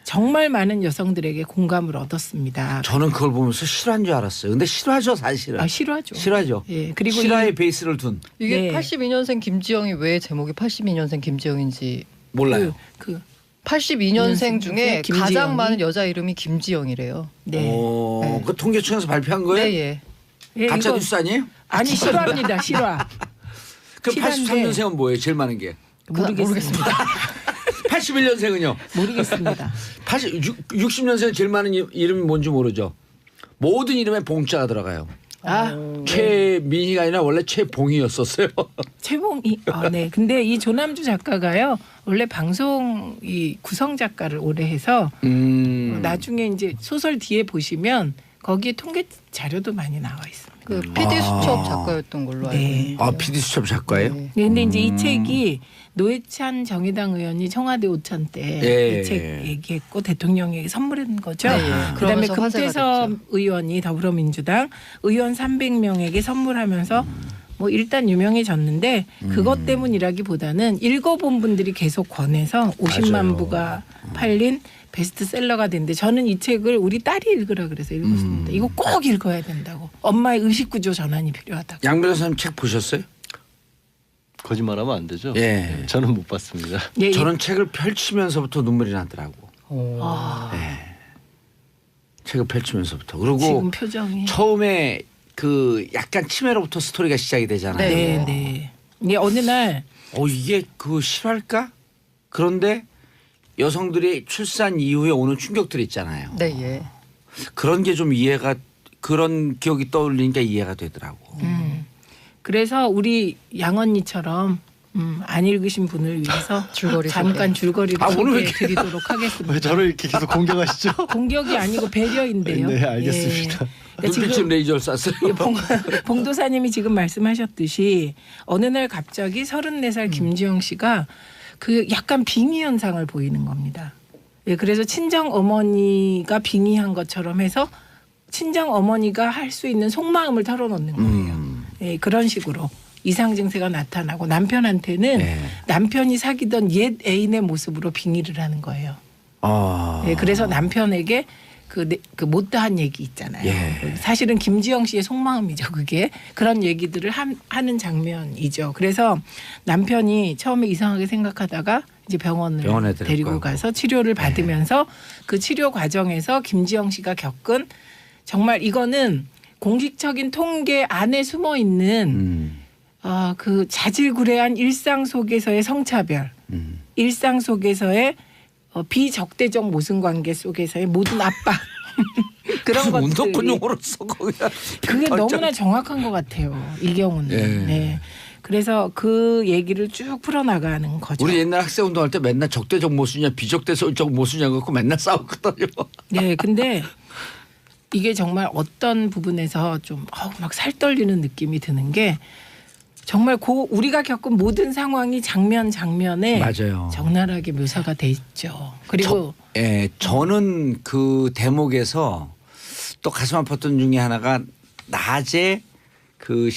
[SPEAKER 4] 정말 많은 여성들에게 공감을 얻었습니다.
[SPEAKER 1] 저는 그걸 보면서 실화인 줄 알았어요. 근데 실화죠 사실은.
[SPEAKER 4] 실화죠.
[SPEAKER 1] 실화죠.
[SPEAKER 4] 예. 그리고
[SPEAKER 1] 실화의 베이스를 둔.
[SPEAKER 3] 이게
[SPEAKER 4] 네.
[SPEAKER 3] 82년생 김지영이 왜 제목이 82년생 김지영인지
[SPEAKER 1] 몰라요.
[SPEAKER 4] 그
[SPEAKER 3] 82년생 중에
[SPEAKER 4] 김지영이?
[SPEAKER 3] 가장 많은 여자 이름이 김지영이래요.
[SPEAKER 4] 네.
[SPEAKER 3] 네.
[SPEAKER 1] 그 통계청에서 발표한 거예요?
[SPEAKER 3] 네, 예.
[SPEAKER 4] 예,
[SPEAKER 1] 가짜
[SPEAKER 4] 이거-
[SPEAKER 1] 뉴스 아니에요?
[SPEAKER 4] 아니 실화입니다. 실화.
[SPEAKER 1] 그
[SPEAKER 4] 실화인데
[SPEAKER 1] 83년생은 뭐예요? 제일 많은 게.
[SPEAKER 4] 모르겠습니다.
[SPEAKER 1] 81년생은요?
[SPEAKER 4] 모르겠습니다.
[SPEAKER 1] 60년생은 제일 많은 이름이 뭔지 모르죠. 모든 이름에 봉자가 들어가요. 최민희가 아니라 원래 최봉이었었어요.
[SPEAKER 4] 최봉이 네. 근데 이 조남주 작가가요. 원래 방송 이 구성 작가를 오래 해서 나중에 이제 소설 뒤에 보시면 거기에 통계 자료도 많이 나와 있습니다.
[SPEAKER 3] 그 PD 수첩 작가였던 걸로 알고
[SPEAKER 4] 네.
[SPEAKER 3] 있는데.
[SPEAKER 1] PD 수첩 작가예요?
[SPEAKER 3] 네.
[SPEAKER 4] 근데 이제 이 책이 노회찬 정의당 의원이 청와대 오찬 때
[SPEAKER 1] 예.
[SPEAKER 4] 이 책 얘기했고 대통령에게 선물한 거죠.
[SPEAKER 3] 네.
[SPEAKER 4] 그다음에
[SPEAKER 3] 그러면서 화제가
[SPEAKER 4] 금태섭
[SPEAKER 3] 됐죠.
[SPEAKER 4] 의원이 더불어민주당 의원 300명에게 선물하면서 뭐 일단 유명해졌는데 그것 때문이라기보다는 읽어본 분들이 계속 권해서 50만
[SPEAKER 1] 맞아요.
[SPEAKER 4] 부가 팔린 베스트셀러가 됐는데 저는 이 책을 우리 딸이 읽으라 그래서 읽었습니다. 이거 꼭 읽어야 된다고. 엄마의 의식구조 전환이 필요하다고.
[SPEAKER 1] 양 변호사님 책 보셨어요?
[SPEAKER 5] 거짓말하면 안 되죠.
[SPEAKER 1] 예.
[SPEAKER 5] 저는 못 봤습니다.
[SPEAKER 4] 예,
[SPEAKER 1] 저는 책을 펼치면서부터 눈물이 나더라고. 책을 펼치면서부터. 그리고
[SPEAKER 4] 지금 표정이
[SPEAKER 1] 처음에 그 약간 치매로부터 스토리가 시작이 되잖아요.
[SPEAKER 4] 네, 네. 이게 어느 날
[SPEAKER 1] 이게 그 실화일까? 그런데 여성들이 출산 이후에 오는 충격들이 있잖아요.
[SPEAKER 3] 네, 예.
[SPEAKER 1] 그런 게 좀 그런 기억이 떠올리니까 이해가 되더라고.
[SPEAKER 4] 그래서 우리 양 언니처럼 안 읽으신 분을 위해서
[SPEAKER 3] 줄거리
[SPEAKER 4] 잠깐 줄거리를
[SPEAKER 1] 오늘 왜
[SPEAKER 4] 소개해 드리도록 하겠습니다.
[SPEAKER 5] 왜 저를 이렇게 계속 공격하시죠?
[SPEAKER 4] 공격이 아니고 배려인데요.
[SPEAKER 5] 네, 알겠습니다.
[SPEAKER 4] 예.
[SPEAKER 1] 눈빛쯤
[SPEAKER 4] 지금
[SPEAKER 1] 레이저를 쐈어요.
[SPEAKER 4] 봉도사님이 지금 말씀하셨듯이 어느 날 갑자기 34살 김지영 씨가 그 약간 빙의 현상을 보이는 겁니다. 예, 그래서 친정 어머니가 빙의한 것처럼 해서 친정 어머니가 할 수 있는 속마음을 털어놓는 거예요. 예, 그런 식으로 이상 증세가 나타나고 남편한테는
[SPEAKER 1] 네.
[SPEAKER 4] 남편이 사귀던 옛 애인의 모습으로 빙의를 하는 거예요.
[SPEAKER 1] 아.
[SPEAKER 4] 예, 그래서 남편에게 그 못다한 얘기 있잖아요.
[SPEAKER 1] 예.
[SPEAKER 4] 사실은 김지영 씨의 속마음이죠. 그게 그런 얘기들을 하는 장면이죠. 그래서 남편이 처음에 이상하게 생각하다가 이제
[SPEAKER 1] 병원에
[SPEAKER 4] 병원을
[SPEAKER 1] 데리고
[SPEAKER 4] 데리고
[SPEAKER 1] 가고.
[SPEAKER 4] 가서 치료를 받으면서 그 치료 과정에서 김지영 씨가 겪은 정말 이거는 공식적인 통계 안에 숨어 있는 그 자질구레한 일상 속에서의 성차별, 일상 속에서의 비적대적 모순관계 속에서의 모든 압박 그런 것들이
[SPEAKER 1] 운동권 용어로 써 거기다.
[SPEAKER 4] 그게 너무나 정확한 것 같아요. 이 경우는.
[SPEAKER 1] 예.
[SPEAKER 4] 네. 그래서 그 얘기를 쭉 풀어나가는 거죠.
[SPEAKER 1] 우리 옛날 학생 운동할 때 맨날 적대적 모순이냐 비적대적 모순이냐 갖고 맨날 싸웠거든요.
[SPEAKER 4] 네, 근데 이게 정말 어떤 부분에서 좀 막 살떨리는 느낌이 드는 게 정말 우리가 겪은 모든 상황이 장면에
[SPEAKER 1] 맞아요.
[SPEAKER 4] 적나라하게 묘사가 돼 있죠. 그리고
[SPEAKER 1] 저는 그 대목에서 또 가슴 아팠던 중에 하나가 낮에 그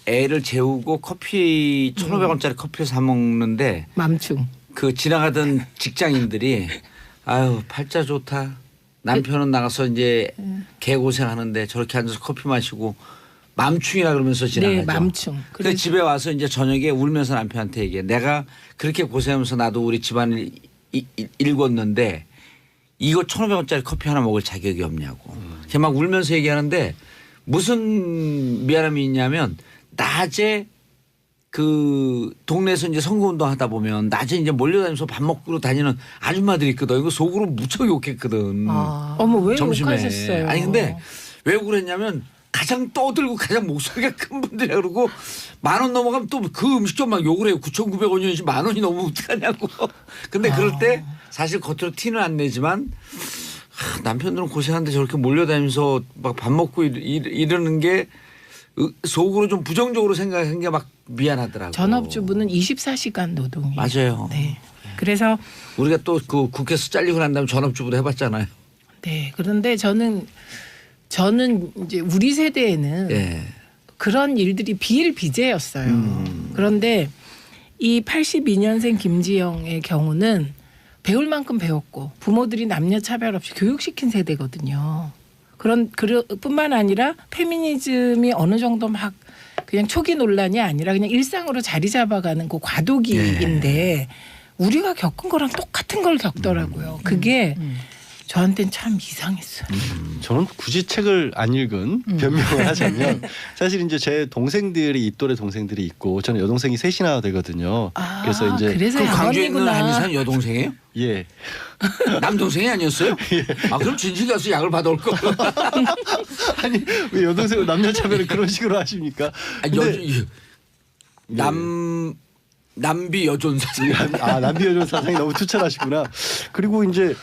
[SPEAKER 1] 애를 재우고 커피 1,500원짜리 커피를 사 먹는데
[SPEAKER 4] 맘충.
[SPEAKER 1] 그 지나가던 직장인들이 아유 팔자 좋다. 남편은 나가서 이제 개고생하는데 저렇게 앉아서 커피 마시고 맘충이라 그러면서 지나가죠.
[SPEAKER 4] 네, 맘충.
[SPEAKER 1] 그래서 집에 와서 이제 저녁에 울면서 남편한테 얘기해. 내가 그렇게 고생하면서 나도 우리 집안을 일궜는데 이거 1,500원짜리 커피 하나 먹을 자격이 없냐고. 걔 막 울면서 얘기하는데 무슨 미안함이 있냐면 낮에 그 동네에서 이제 선거운동 하다 보면 낮에 이제 몰려다니면서 밥 먹고 다니는 아줌마들이 있거든. 이거 속으로 무척 욕했거든.
[SPEAKER 4] 어머 왜
[SPEAKER 1] 점심에.
[SPEAKER 4] 욕하셨어요?
[SPEAKER 1] 아니 근데 왜 그랬냐면 가장 떠들고 가장 목소리가 큰 분들이라 그러고 10,000원 넘어가면 또 그 음식점 막 욕을 해요. 9,900원이지 10,000원이 넘으면 어떡하냐고. 근데 그럴 때 사실 겉으로 티는 안 내지만 남편들은 고생하는데 저렇게 몰려다니면서 막 밥 먹고 이러는 게 속으로 좀 부정적으로 생각한 게 막 미안하더라고요.
[SPEAKER 4] 전업주부는 24시간 노동이에요.
[SPEAKER 1] 맞아요.
[SPEAKER 4] 네. 그래서
[SPEAKER 1] 우리가 또 그 국회에서 잘리고 난 다음에 전업주부도 해봤잖아요.
[SPEAKER 4] 네. 그런데 저는 이제 우리 세대에는
[SPEAKER 1] 예.
[SPEAKER 4] 그런 일들이 비일비재였어요. 그런데 이 82년생 김지영의 경우는 배울 만큼 배웠고 부모들이 남녀 차별 없이 교육시킨 세대거든요. 뿐만 아니라 페미니즘이 어느 정도 막 그냥 초기 논란이 아니라 그냥 일상으로 자리 잡아가는 그 과도기인데 우리가 겪은 거랑 똑같은 걸 겪더라고요. 그게 저한테는 참 이상했어요.
[SPEAKER 5] 저는 굳이 책을 안 읽은 변명을 하자면 사실 이제 제 동생들이 입 또래 동생들이 있고 저는 여동생이 셋이나 되거든요. 그래서 이제
[SPEAKER 4] 그래서
[SPEAKER 1] 그럼 광주에 있는
[SPEAKER 4] 양언니구나.
[SPEAKER 1] 한의사는 여동생이에요?
[SPEAKER 5] 예.
[SPEAKER 1] 남동생이 아니었어요? 아 그럼 진실 가서 약을 받아올 거.
[SPEAKER 5] 아니 왜 여동생을 남녀 차별을 그런 식으로 하십니까?
[SPEAKER 1] 남비 여존사.
[SPEAKER 5] 남비 여존 사상이 너무 투철하시구나. 그리고 이제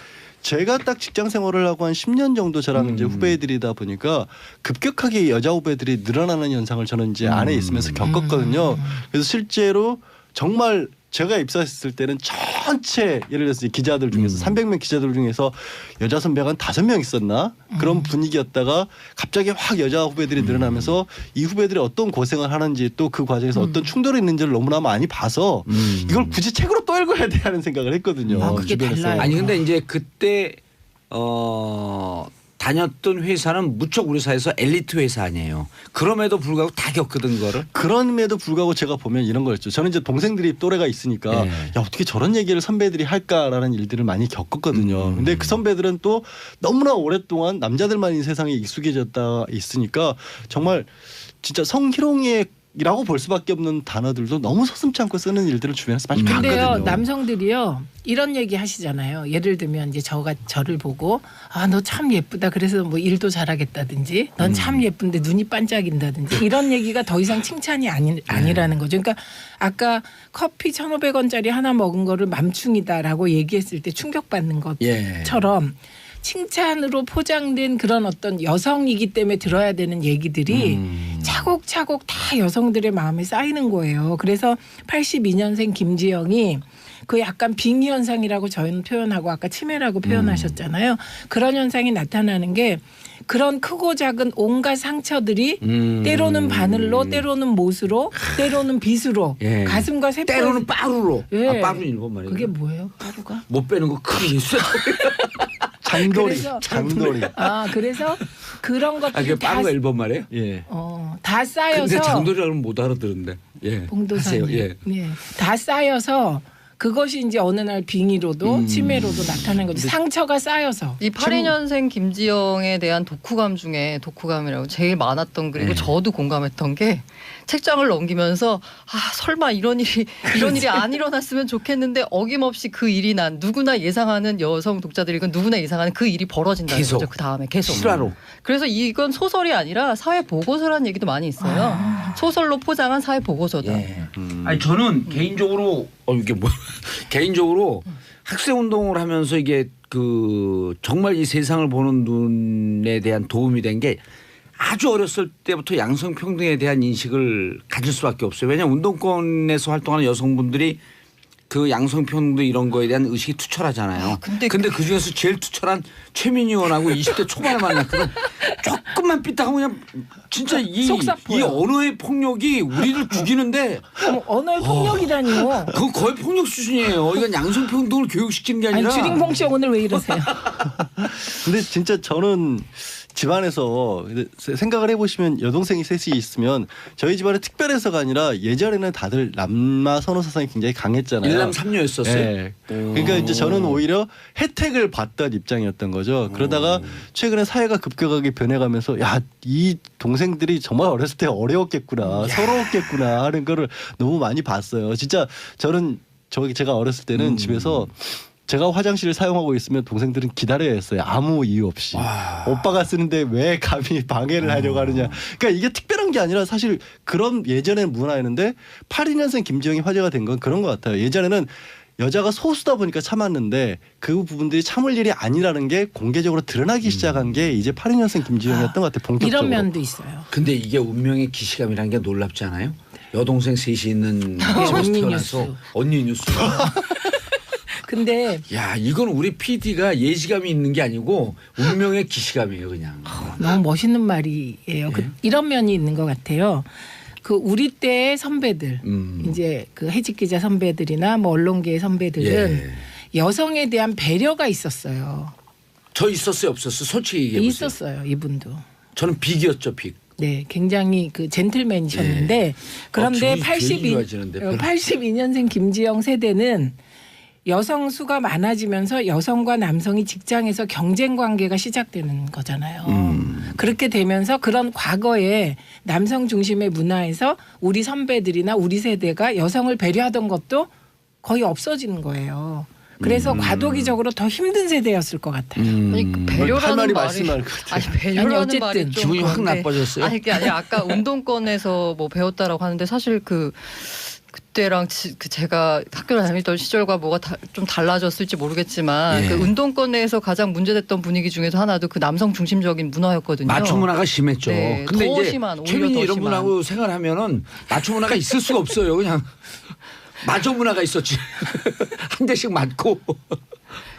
[SPEAKER 5] 제가 딱 직장 생활을 하고 한 10년 정도 저랑 이제 후배들이다 보니까 급격하게 여자 후배들이 늘어나는 현상을 저는 이제 안에 있으면서 겪었거든요. 그래서 실제로 정말 제가 입사했을 때는 전체 예를 들어서 기자들 중에서 300명 기자들 중에서 여자 선배가 한 5명 있었나 그런 분위기였다가 갑자기 확 여자 후배들이 늘어나면서 이 후배들이 어떤 고생을 하는지 또 그 과정에서 어떤 충돌이 있는지를 너무나 많이 봐서 이걸 굳이 책으로 또 읽어야 돼 하는 생각을 했거든요.
[SPEAKER 4] 그게
[SPEAKER 5] 주변에서.
[SPEAKER 4] 달라요.
[SPEAKER 1] 아니 근데 이제 그때 다녔던 회사는 무척 우리 사회에서 엘리트 회사 아니에요. 그럼에도 불구하고 다 겪거든 거를.
[SPEAKER 5] 그럼에도 불구하고 제가 보면 이런 거였죠. 저는 이제 동생들이 또래가 있으니까
[SPEAKER 1] 네.
[SPEAKER 5] 야 어떻게 저런 얘기를 선배들이 할까라는 일들을 많이 겪었거든요. 근데 그 선배들은 또 너무나 오랫동안 남자들만 이 세상에 익숙해졌다 있으니까 정말 진짜 성희롱이라고 볼 수밖에 없는 단어들도 너무 서슴지 않고 쓰는 일들을 주변에서 많이
[SPEAKER 4] 근데요
[SPEAKER 5] 봤거든요.
[SPEAKER 4] 남성들이요 이런 얘기 하시잖아요. 예를 들면 이제 저를 보고 너 참 예쁘다 그래서 뭐 일도 잘하겠다든지 넌 참 예쁜데 눈이 반짝인다든지 이런 얘기가 더 이상 칭찬이 아니라는 거죠. 그러니까 아까 커피 1,500원짜리 하나 먹은 거를 맘충이다라고 얘기했을 때 충격받는 것처럼 칭찬으로 포장된 그런 어떤 여성이기 때문에 들어야 되는 얘기들이 차곡차곡 다 여성들의 마음에 쌓이는 거예요. 그래서 82년생 김지영이 그 약간 빙의 현상이라고 저희는 표현하고 아까 치매라고 표현하셨잖아요. 그런 현상이 나타나는 게 그런 크고 작은 온갖 상처들이 때로는 바늘로, 때로는 못으로, 때로는 빗으로
[SPEAKER 1] 예.
[SPEAKER 4] 가슴과 세포
[SPEAKER 1] 때로는 빠루로.
[SPEAKER 4] 예.
[SPEAKER 1] 아, 빠루는 일본 말이에요.
[SPEAKER 4] 그게 뭐예요? 빠루가?
[SPEAKER 1] 못 빼는 거 크게 있어요.
[SPEAKER 5] 장돌이,
[SPEAKER 4] 그래서-
[SPEAKER 5] 장돌이.
[SPEAKER 4] 아 그래서 그런
[SPEAKER 1] 아, 그게
[SPEAKER 4] 것들이 다,
[SPEAKER 1] 빠루가 일본 말이에요?
[SPEAKER 5] 예.
[SPEAKER 4] 다 쌓여서
[SPEAKER 1] 근데 장돌이라면 못 알아들은데. 예.
[SPEAKER 4] 봉도사님,
[SPEAKER 1] 하세요. 예.
[SPEAKER 4] 예. 다 쌓여서 그것이 이제 어느 날 빙의로도 치매로도 나타나는 거죠. 상처가 쌓여서.
[SPEAKER 3] 이 82년생 김지영에 대한 독후감 중에 독후감이라고 제일 많았던 그리고
[SPEAKER 1] 네.
[SPEAKER 3] 저도 공감했던 게 책장을 넘기면서 설마 이런 일이 안 일어났으면 좋겠는데 어김없이 그 일이 난 누구나 예상하는 여성 독자들이건 누구나 예상하는 그 일이 벌어진다는
[SPEAKER 1] 계속.
[SPEAKER 3] 거죠. 그 다음에 계속.
[SPEAKER 1] 실화로.
[SPEAKER 3] 그래서 이건 소설이 아니라 사회 보고서라는 얘기도 많이 있어요. 소설로 포장한 사회 보고서다.
[SPEAKER 1] 예. 아니 저는 개인적으로 이게 뭐 개인적으로 학생 운동을 하면서 이게 그 정말 이 세상을 보는 눈에 대한 도움이 된 게 아주 어렸을 때부터 양성평등에 대한 인식을 가질 수밖에 없어요. 왜냐하면 운동권에서 활동하는 여성분들이 그 양성평등 이런 거에 대한 의식이 투철하잖아요. 근데 그 중에서 제일 투철한 최민희 의원하고 20대 초반에 만났거든. 조금만 삐딱하면 그냥 진짜 이
[SPEAKER 4] 속삭여요.
[SPEAKER 1] 언어의 폭력이 우리를 죽이는데
[SPEAKER 4] 언어의 폭력이라니요.
[SPEAKER 1] 그건 거의 폭력 수준이에요. 이건 양성평등을 교육시키는 게 아니라.
[SPEAKER 4] 아니 주링봉 씨 오늘 왜 이러세요?
[SPEAKER 5] 근데 진짜 저는 집안에서 생각을 해보시면 여동생이 셋이 있으면 저희 집안은 특별해서가 아니라 예전에는 다들 남마 선호 사상이 굉장히 강했잖아요.
[SPEAKER 1] 일남 삼녀였었어요.
[SPEAKER 5] 네. 그러니까 이제 저는 오히려 혜택을 받던 입장이었던 거죠. 그러다가 최근에 사회가 급격하게 변해가면서 야, 이 동생들이 정말 어렸을 때 어려웠겠구나, 서러웠겠구나 하는 거를 너무 많이 봤어요. 진짜 저는 제가 어렸을 때는 집에서 제가 화장실을 사용하고 있으면 동생들은 기다려야 했어요. 아무 이유 없이. 오빠가 쓰는데 왜 감히 방해를 하려고 하느냐. 그러니까 이게 특별한 게 아니라 사실 그런 예전에는 문화였는데 82년생 김지영이 화제가 된 건 그런 것 같아요. 예전에는 여자가 소수다 보니까 참았는데 그 부분들이 참을 일이 아니라는 게 공개적으로 드러나기 시작한 게 이제 82년생 김지영이었던 것 같아요. 본격적으로.
[SPEAKER 4] 이런 면도 있어요.
[SPEAKER 1] 근데 이게 운명의 기시감이라는 게 놀랍지 않아요? 여동생 셋이 있는 집에서
[SPEAKER 4] 언니
[SPEAKER 1] 태어나서
[SPEAKER 4] 뉴스.
[SPEAKER 1] 언니 뉴스.
[SPEAKER 4] 근데
[SPEAKER 1] 야 이건 우리 PD가 예지감이 있는 게 아니고 운명의 기시감이에요 그냥.
[SPEAKER 4] 너무 멋있는 말이에요. 이런 면이 있는 것 같아요. 그 우리 때의 선배들, 이제 그 해직 기자 선배들이나 뭐 언론계의 선배들은 여성에 대한 배려가 있었어요.
[SPEAKER 1] 저 있었어요 없었어요? 솔직히 얘기해 보세요.
[SPEAKER 4] 있었어요 이분도.
[SPEAKER 1] 저는 빅이었죠 빅.
[SPEAKER 4] 네, 굉장히 그 젠틀맨이셨는데 그런데
[SPEAKER 1] 기분이 좋아지는데 별로.
[SPEAKER 4] 82년생 김지영 세대는 여성 수가 많아지면서 여성과 남성이 직장에서 경쟁 관계가 시작되는 거잖아요. 그렇게 되면서 그런 과거에 남성 중심의 문화에서 우리 선배들이나 우리 세대가 여성을 배려하던 것도 거의 없어지는 거예요. 그래서 과도기적으로 더 힘든 세대였을 것 같아요.
[SPEAKER 3] 아니 그 배려라는
[SPEAKER 5] 할 말이
[SPEAKER 3] 말이
[SPEAKER 5] 말씀할 것 같아요.
[SPEAKER 3] 아니 배려라는
[SPEAKER 4] 아니, 어쨌든
[SPEAKER 3] 말이 좀
[SPEAKER 1] 기분이 확
[SPEAKER 3] 그런데
[SPEAKER 1] 나빠졌어요?
[SPEAKER 3] 아니 그게 아니라 아까 운동권에서 뭐 배웠다라고 하는데 사실 그때랑 제가 학교를 다니던 시절과 뭐가 좀 달라졌을지 모르겠지만 그 운동권 내에서 가장 문제됐던 분위기 중에서 하나도 그 남성 중심적인 문화였거든요.
[SPEAKER 1] 마초 문화가 심했죠.
[SPEAKER 3] 네,
[SPEAKER 1] 근데
[SPEAKER 3] 더
[SPEAKER 1] 이제
[SPEAKER 3] 심한, 오히려
[SPEAKER 1] 최민희
[SPEAKER 3] 더
[SPEAKER 1] 이런
[SPEAKER 3] 심한.
[SPEAKER 1] 분하고 생활하면은 마초 문화가 있을 수가 없어요. 그냥 마초 문화가 있었지. 한 대씩 맞고.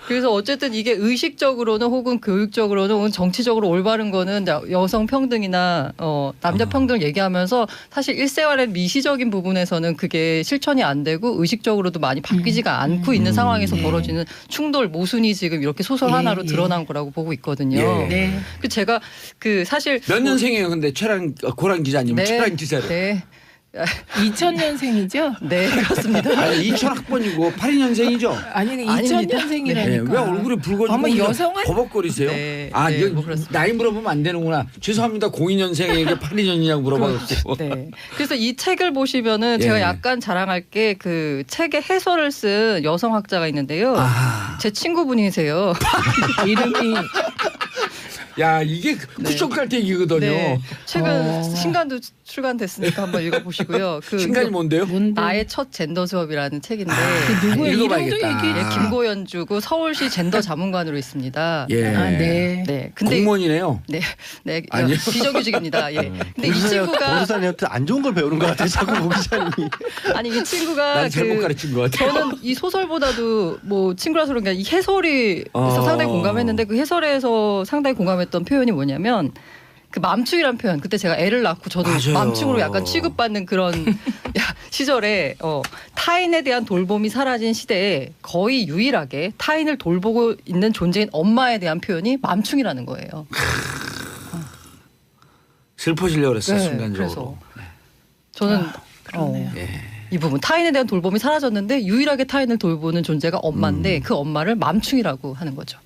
[SPEAKER 3] 그래서 어쨌든 이게 의식적으로는 혹은 교육적으로는 혹은 정치적으로 올바른 거는 여성 평등이나 남자 평등을 얘기하면서 사실 일생활의 미시적인 부분에서는 그게 실천이 안 되고 의식적으로도 많이 바뀌지가 않고 있는 상황에서 벌어지는 충돌 모순이 지금 이렇게 소설 하나로 드러난 거라고 보고 있거든요.
[SPEAKER 1] 예.
[SPEAKER 4] 네.
[SPEAKER 3] 그 제가 그 사실
[SPEAKER 1] 몇 년생이에요? 근데 고란 기자님 최란 기자를.
[SPEAKER 3] 네.
[SPEAKER 4] 2000년생이죠?
[SPEAKER 3] 네, 그렇습니다.
[SPEAKER 1] 아니 2000학번이고 82년생이죠.
[SPEAKER 4] 아니
[SPEAKER 3] 아닙니다.
[SPEAKER 4] 2000년생이라니까.
[SPEAKER 1] 왜 얼굴이 붉어지고
[SPEAKER 4] 어머,
[SPEAKER 1] 그냥
[SPEAKER 4] 여성은
[SPEAKER 1] 버벅거리세요?
[SPEAKER 3] 네,
[SPEAKER 1] 아,
[SPEAKER 3] 네,
[SPEAKER 1] 이거
[SPEAKER 3] 뭐 그렇습니다.
[SPEAKER 1] 나이 물어보면 안 되는구나. 죄송합니다. 02년생에게 82년이냐고 물어봐갖고.
[SPEAKER 3] 네. 그래서 이 책을 보시면은
[SPEAKER 1] 예.
[SPEAKER 3] 제가 약간 자랑할 게 그 책의 해설을 쓴 여성학자가 있는데요.
[SPEAKER 1] 아.
[SPEAKER 3] 제 친구분이세요.
[SPEAKER 4] 이름이
[SPEAKER 1] 야 이게 쿠션 깔때기거든요.
[SPEAKER 3] 네. 최근
[SPEAKER 4] 어.
[SPEAKER 3] 신간도 출간됐으니까 한번 읽어보시고요. 그
[SPEAKER 1] 신간이 뭔데요?
[SPEAKER 4] 뭔데?
[SPEAKER 3] 나의 첫 젠더 수업이라는 책인데
[SPEAKER 4] 그 누구의 이름도
[SPEAKER 1] 읽어봐야겠다.
[SPEAKER 4] 얘기해.
[SPEAKER 3] 예, 김고연주고 서울시 젠더 자문관으로 있습니다.
[SPEAKER 1] 예.
[SPEAKER 4] 아, 네.
[SPEAKER 3] 네, 근데
[SPEAKER 1] 공무원이네요.
[SPEAKER 3] 네, 네,
[SPEAKER 1] 아니요.
[SPEAKER 3] 비정규직입니다. 예. 근데 이 친구가
[SPEAKER 5] 보도사님한테 안 좋은 걸 배우는 것 같아요. 자꾸 고 기자님이.
[SPEAKER 3] 아니 이 친구가
[SPEAKER 1] 난 잘못 가르친 것 같아요.
[SPEAKER 3] 저는 이 소설보다도 뭐 친구라서 그런 게 아니라 이 해설에서 상당히 공감했는데 그 해설에서 상당히 공감했던 표현이 뭐냐면 그 맘충이라는 표현. 그때 제가 애를 낳고 저도
[SPEAKER 1] 맞아요.
[SPEAKER 3] 맘충으로 약간 취급받는 그런 시절에 타인에 대한 돌봄이 사라진 시대에 거의 유일하게 타인을 돌보고 있는 존재인 엄마에 대한 표현이 맘충이라는 거예요.
[SPEAKER 1] 슬퍼지려고 그랬어
[SPEAKER 3] 네,
[SPEAKER 1] 순간적으로.
[SPEAKER 3] 그래서 저는
[SPEAKER 4] 그러네요.
[SPEAKER 3] 이 부분 타인에 대한 돌봄이 사라졌는데 유일하게 타인을 돌보는 존재가 엄마인데 그 엄마를 맘충이라고 하는 거죠.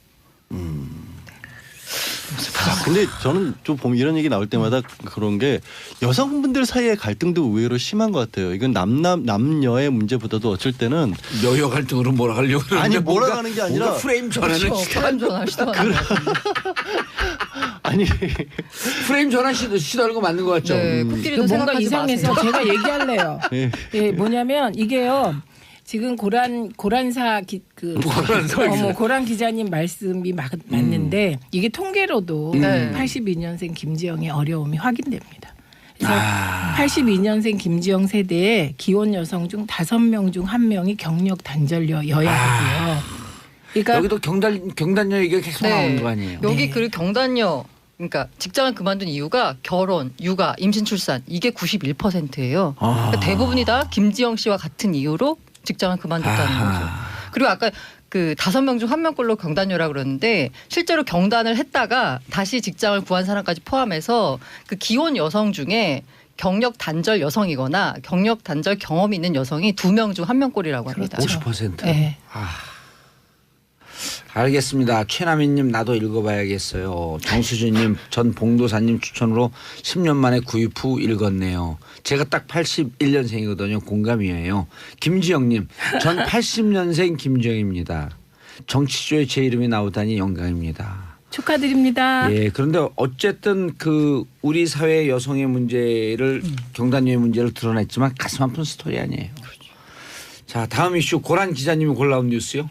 [SPEAKER 5] 근데 저는 좀 보면 이런 얘기 나올 때마다 그런 게 여성분들 사이의 갈등도 의외로 심한 것 같아요. 이건 남녀의 문제보다도 어쩔 때는
[SPEAKER 1] 여여 갈등으로 몰아가려고 그러는데
[SPEAKER 5] 아니,
[SPEAKER 1] 뭔가-
[SPEAKER 5] 몰아가는 게 아니라
[SPEAKER 1] 뭔가 프레임 전환을
[SPEAKER 3] 그렇죠. 프레임 전환 시도하는 거.
[SPEAKER 5] 아니
[SPEAKER 1] 프레임 전환 시도하는 거 맞는 것 같죠?
[SPEAKER 3] 네,
[SPEAKER 4] 이거
[SPEAKER 3] 코끼리도
[SPEAKER 4] 뭔가
[SPEAKER 3] 생각하지
[SPEAKER 4] 이상해서
[SPEAKER 3] 마세요.
[SPEAKER 4] 제가 얘기할래요.
[SPEAKER 5] 예.
[SPEAKER 4] 예, 뭐냐면 이게요. 지금 고란사 고란 기자님 말씀이 맞는데 이게 통계로도
[SPEAKER 3] 네.
[SPEAKER 4] 82년생 김지영의 어려움이 확인됩니다. 그래서
[SPEAKER 1] 아.
[SPEAKER 4] 82년생 김지영 세대에 기혼 여성 중 5명 중 1명이 경력 단절 여야고요. 그러니까
[SPEAKER 1] 여기도 경단녀 얘기가 계속 나오는 거 아니에요?
[SPEAKER 3] 여기
[SPEAKER 4] 네.
[SPEAKER 3] 그 경단녀 그러니까 직장을 그만둔 이유가 결혼, 육아, 임신, 출산 이게 91%예요.
[SPEAKER 1] 아.
[SPEAKER 3] 그러니까 대부분이 다 김지영 씨와 같은 이유로 직장을 그만뒀다는 거죠. 그리고 아까 그 5명 중 1명꼴로 경단녀라 그러는데 실제로 경단을 했다가 다시 직장을 구한 사람까지 포함해서 그 기혼 여성 중에 경력 단절 여성이거나 경력 단절 경험이 있는 여성이 2명 중 1명꼴이라고 합니다.
[SPEAKER 1] 50%.
[SPEAKER 4] 네.
[SPEAKER 1] 알겠습니다. 최남희님 나도 읽어봐야겠어요. 정수진님 전 봉도사님 추천으로 10년 만에 구입 후 읽었네요. 제가 딱 81년생이거든요. 공감이에요. 김지영님 전 80년생 김지영입니다. 정치쇼에 제 이름이 나오다니 영광입니다.
[SPEAKER 4] 축하드립니다.
[SPEAKER 1] 예, 그런데 어쨌든 그 우리 사회 여성의 문제를 경단녀의 문제를 드러냈지만 가슴 아픈 스토리 아니에요. 자, 다음 이슈 고란 기자님이 골라온 뉴스요.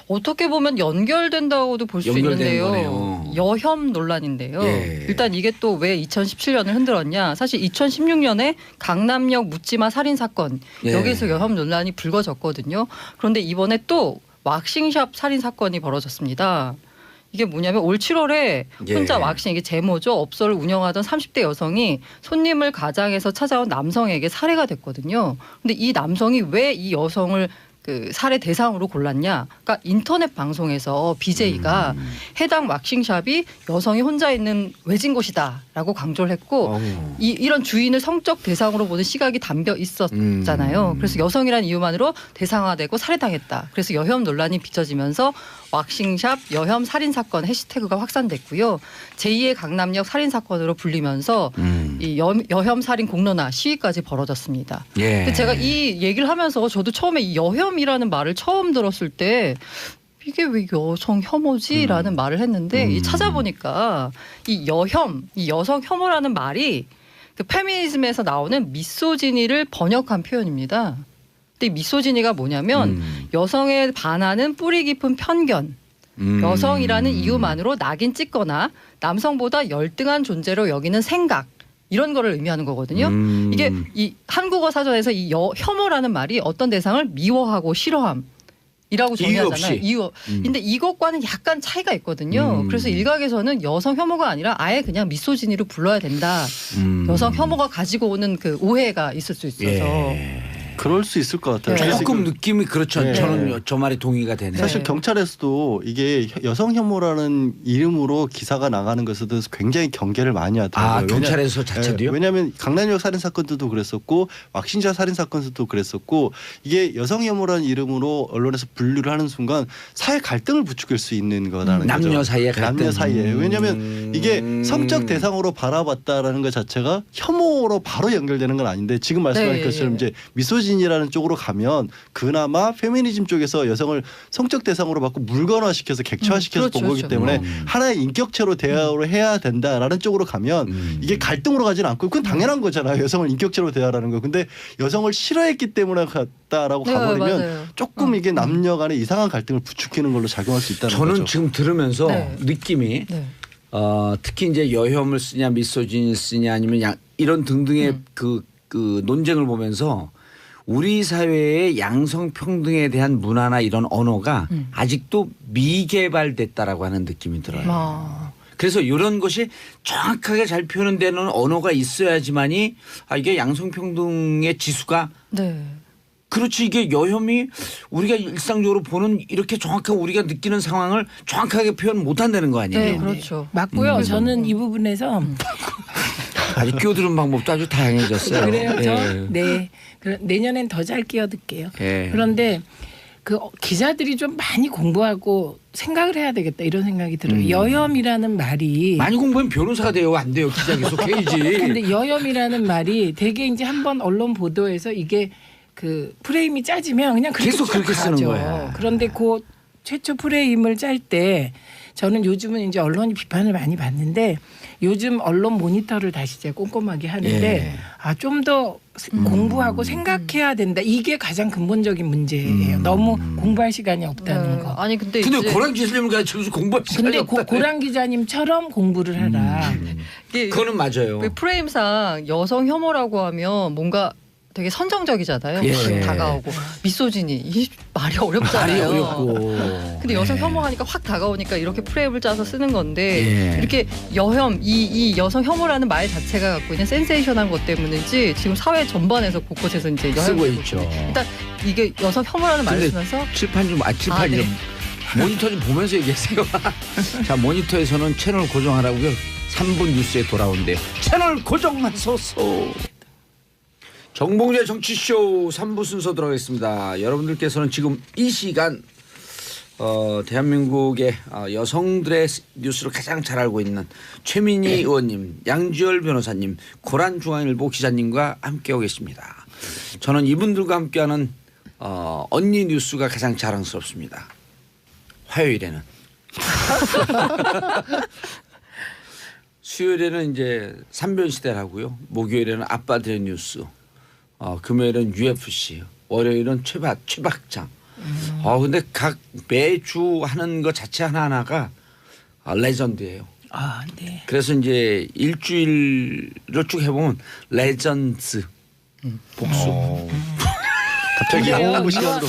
[SPEAKER 3] 어떻게 보면 연결된다고도 볼 수
[SPEAKER 1] 연결되는
[SPEAKER 3] 있는데요.
[SPEAKER 1] 거네요.
[SPEAKER 3] 여혐 논란인데요.
[SPEAKER 1] 예.
[SPEAKER 3] 일단 이게 또 왜 2017년을 흔들었냐. 사실 2016년에 강남역 묻지마 살인 사건
[SPEAKER 1] 예.
[SPEAKER 3] 여기서 여혐 논란이 불거졌거든요. 그런데 이번에 또 왁싱샵 살인 사건이 벌어졌습니다. 이게 뭐냐면 올 7월에 혼자
[SPEAKER 1] 예.
[SPEAKER 3] 왁싱 이게 제모죠. 업소를 운영하던 30대 여성이 손님을 가장해서 찾아온 남성에게 살해가 됐거든요. 근데 이 남성이 왜 이 여성을 그 살해 대상으로 골랐냐? 그러니까 인터넷 방송에서 BJ가 해당 왁싱샵이 여성이 혼자 있는 외진 곳이다라고 강조를 했고 이런 주인을 성적 대상으로 보는 시각이 담겨 있었잖아요. 그래서 여성이라는 이유만으로 대상화되고 살해당했다. 그래서 여혐 논란이 빚어지면서 왁싱샵 여혐 살인 사건 해시태그가 확산됐고요. 제2의 강남역 살인 사건으로 불리면서 이 여혐 살인 공론화 시위까지 벌어졌습니다.
[SPEAKER 1] 예.
[SPEAKER 3] 근데 제가 이 얘기를 하면서 저도 처음에 이 여혐이라는 말을 처음 들었을 때 이게 왜 여성 혐오지라는 말을 했는데 이 찾아보니까 이 여혐, 이 여성 혐오라는 말이 그 페미니즘에서 나오는 미소지니를 번역한 표현입니다. 근데 이 미소지니가 뭐냐면 여성에 반하는 뿌리 깊은 편견, 여성이라는 이유만으로 낙인 찍거나 남성보다 열등한 존재로 여기는 생각 이런 거를 의미하는 거거든요. 이게 이 한국어 사전에서 이 혐오라는 말이 어떤 대상을 미워하고 싫어함. 이라고 정의하잖아요. 이유. 근데 이것과는 약간 차이가 있거든요. 그래서 일각에서는 여성 혐오가 아니라 아예 그냥 미소지니로 불러야 된다. 여성 혐오가 가지고 오는 그 오해가 있을 수 있어서.
[SPEAKER 1] 예.
[SPEAKER 5] 그럴 수 있을 것 같아요.
[SPEAKER 3] 네.
[SPEAKER 1] 조금 느낌이 그렇죠.
[SPEAKER 5] 네.
[SPEAKER 1] 저는 저 말이 동의가 되네요.
[SPEAKER 5] 사실
[SPEAKER 3] 네.
[SPEAKER 5] 경찰에서도 이게 여성 혐오라는 이름으로 기사가 나가는 것에도 굉장히 경계를 많이 하더라고요.
[SPEAKER 1] 경찰에서 자체도요?
[SPEAKER 5] 왜냐하면 강남역 살인 사건도 그랬었고 왁싱샵 살인 사건도 그랬었고 이게 여성 혐오라는 이름으로 언론에서 분류를 하는 순간 사회 갈등을 부추길 수 있는 거라는 거죠.
[SPEAKER 1] 남녀 사이의 갈등.
[SPEAKER 5] 남녀 사이에. 왜냐하면 이게 성적 대상으로 바라봤다라는 것 자체가 혐오로 바로 연결되는 건 아닌데 지금 말씀하신
[SPEAKER 3] 네.
[SPEAKER 5] 것처럼 이제 미소진이 미소진이라는 쪽으로 가면 그나마 페미니즘 쪽에서 여성을 성적 대상으로 받고 물건화시켜서 객체화시켜서
[SPEAKER 3] 그렇죠,
[SPEAKER 5] 본 거기
[SPEAKER 3] 그렇죠.
[SPEAKER 5] 때문에 하나의 인격체로 대화를 해야 된다라는 쪽으로 가면 이게 갈등으로 가지는 않고 그건 당연한 거잖아요. 여성을 인격체로 대하라는 거. 근데 여성을 싫어했기 때문에 갔다라고
[SPEAKER 3] 네,
[SPEAKER 5] 가버리면
[SPEAKER 3] 맞아요.
[SPEAKER 5] 조금 이게 남녀 간의 이상한 갈등을 부추기는 걸로 작용할 수 있다는
[SPEAKER 1] 저는
[SPEAKER 5] 거죠.
[SPEAKER 1] 지금 들으면서
[SPEAKER 3] 네.
[SPEAKER 1] 느낌이
[SPEAKER 3] 네.
[SPEAKER 1] 특히 이제 여혐을 쓰냐 미소진을 쓰냐 아니면 이런 등등의 그 논쟁을 보면서 우리 사회의 양성 평등에 대한 문화나 이런 언어가 아직도 미개발됐다라고 하는 느낌이 들어요.
[SPEAKER 3] 아.
[SPEAKER 1] 그래서 이런 것이 정확하게 잘 표현되는 언어가 있어야지만이 이게 양성 평등의 지수가
[SPEAKER 3] 네.
[SPEAKER 1] 그렇지 이게 여혐이 우리가 일상적으로 보는 이렇게 정확하게 우리가 느끼는 상황을 정확하게 표현 못 한다는 거 아니에요.
[SPEAKER 3] 네, 그렇죠.
[SPEAKER 4] 맞고요. 저는 이 부분에서
[SPEAKER 1] 아주 끼어드는 방법도 아주 다양해졌어요.
[SPEAKER 4] 그래요. 저
[SPEAKER 1] 예.
[SPEAKER 4] 네. 내년엔 더 잘 끼어들게요.
[SPEAKER 1] 예.
[SPEAKER 4] 그런데 그 기자들이 좀 많이 공부하고 생각을 해야 되겠다 이런 생각이 들어요. 여혐이라는 말이
[SPEAKER 1] 많이 공부하면 변호사가 돼요. 안 돼요. 기자 계속 해야지.
[SPEAKER 4] 근데 여혐이라는 말이 되게 이제 한번 언론 보도에서 이게 그 프레임이 짜지면 그냥 그렇게
[SPEAKER 1] 계속
[SPEAKER 4] 쭉
[SPEAKER 1] 그렇게 쓰는
[SPEAKER 4] 가죠.
[SPEAKER 1] 거야.
[SPEAKER 4] 그런데 그 최초 프레임을 짤 때 저는 요즘은 이제 언론이 비판을 많이 받는데 요즘 언론 모니터를 다시 제가 꼼꼼하게 하는데
[SPEAKER 1] 예.
[SPEAKER 4] 좀 더 공부하고 생각해야 된다. 이게 가장 근본적인 문제예요. 너무 공부할 시간이 없다는
[SPEAKER 3] 네.
[SPEAKER 4] 거.
[SPEAKER 3] 아니 근데
[SPEAKER 1] 근데
[SPEAKER 3] 이제
[SPEAKER 1] 고랑 기자님을 가르쳐서 공부할 시간이
[SPEAKER 4] 근데
[SPEAKER 1] 없다.
[SPEAKER 4] 고랑 기자님처럼 공부를 하라.
[SPEAKER 3] 이게
[SPEAKER 1] 그거는 맞아요.
[SPEAKER 3] 그 프레임상 여성 혐오라고 하면 뭔가 되게 선정적이잖아요.
[SPEAKER 1] 예.
[SPEAKER 3] 확 다가오고 미소진이 이 말이 어렵잖아요.
[SPEAKER 1] 말이 어렵고.
[SPEAKER 3] 근데 여성
[SPEAKER 1] 예.
[SPEAKER 3] 혐오하니까 확 다가오니까 이렇게 프레임을 짜서 쓰는 건데
[SPEAKER 1] 예.
[SPEAKER 3] 이렇게 여혐 이 여성 혐오라는 말 자체가 갖고 있는 센세이션한 것 때문인지 지금 사회 전반에서 곳곳에서 이제 여혐
[SPEAKER 1] 쓰고 있죠.
[SPEAKER 3] 일단 이게 여성 혐오라는 말을
[SPEAKER 1] 근데
[SPEAKER 3] 쓰면서
[SPEAKER 1] 칠판 칠판
[SPEAKER 3] 네.
[SPEAKER 1] 좀 모니터 좀 보면서 얘기하세요. 자 모니터에서는 채널 고정하라고요. 3분 뉴스에 돌아온대요. 채널 고정하소서. 정봉재 정치쇼 3부 순서 들어가겠습니다. 여러분들께서는 지금 이 시간 대한민국의 여성들의 뉴스를 가장 잘 알고 있는 최민희 의원님, 양지열 변호사님, 고란중앙일보 기자님과 함께하고 계십니다. 저는 이분들과 함께하는 언니 뉴스가 가장 자랑스럽습니다. 화요일에는. 수요일에는 이제 삼변시대를 하고요. 목요일에는 아빠들의 뉴스. 금요일은 UFC, 월요일은 최박장. 근데 각 매주 하는 것 자체 하나하나가 레전드예요.
[SPEAKER 4] 아, 네.
[SPEAKER 1] 그래서 이제 일주일을 쭉 해보면 레전드 복수.
[SPEAKER 5] 갑자기
[SPEAKER 4] 그래요.
[SPEAKER 5] 영어 시간으로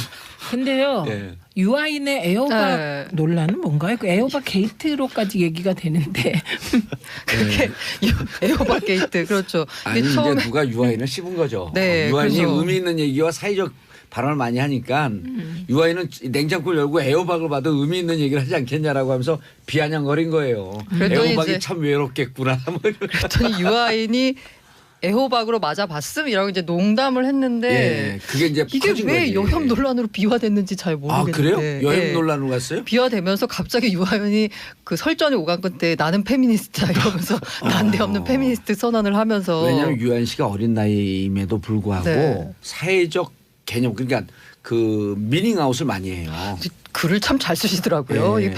[SPEAKER 4] 근데요.
[SPEAKER 1] 예.
[SPEAKER 4] 유아인의 에어박
[SPEAKER 3] 네.
[SPEAKER 4] 논란은 뭔가요? 그 에어박 게이트로까지 얘기가 되는데
[SPEAKER 3] 그렇게 에어박 게이트 그렇죠.
[SPEAKER 1] 아니
[SPEAKER 3] 이게
[SPEAKER 1] 이제
[SPEAKER 3] 처음에
[SPEAKER 1] 누가 유아인을 씹은 거죠.
[SPEAKER 3] 네,
[SPEAKER 1] 유아인이
[SPEAKER 3] 그래서-
[SPEAKER 1] 의미 있는 얘기와 사회적 발언을 많이 하니까 유아인은 냉장고를 열고 에어박을 봐도 의미 있는 얘기를 하지 않겠냐라고 하면서 비아냥거린 거예요.
[SPEAKER 3] 그랬더니
[SPEAKER 1] 에어박이
[SPEAKER 3] 이제-
[SPEAKER 1] 참 외롭겠구나.
[SPEAKER 3] 그랬더니 유아인이 에어박으로 맞아봤음이라고 이제 농담을 했는데
[SPEAKER 1] 예, 그게 이제
[SPEAKER 3] 이게
[SPEAKER 1] 커진
[SPEAKER 3] 왜
[SPEAKER 1] 거지.
[SPEAKER 3] 여혐 논란으로 비화됐는지 잘
[SPEAKER 1] 아
[SPEAKER 3] 모르겠는데.
[SPEAKER 1] 그래요? 여혐
[SPEAKER 3] 예.
[SPEAKER 1] 논란으로 갔어요?
[SPEAKER 3] 비화되면서 갑자기 유아인이 그 설전의 오간권 때 나는 페미니스트다 이러면서 난데없는 페미니스트 선언을 하면서
[SPEAKER 1] 왜냐하면 유아인 씨가 어린 나이임에도 불구하고
[SPEAKER 3] 네.
[SPEAKER 1] 사회적 개념 그러니까 그 미닝아웃을 많이 해요.
[SPEAKER 3] 글을 참 잘 쓰시더라고요.
[SPEAKER 1] 예.
[SPEAKER 3] 이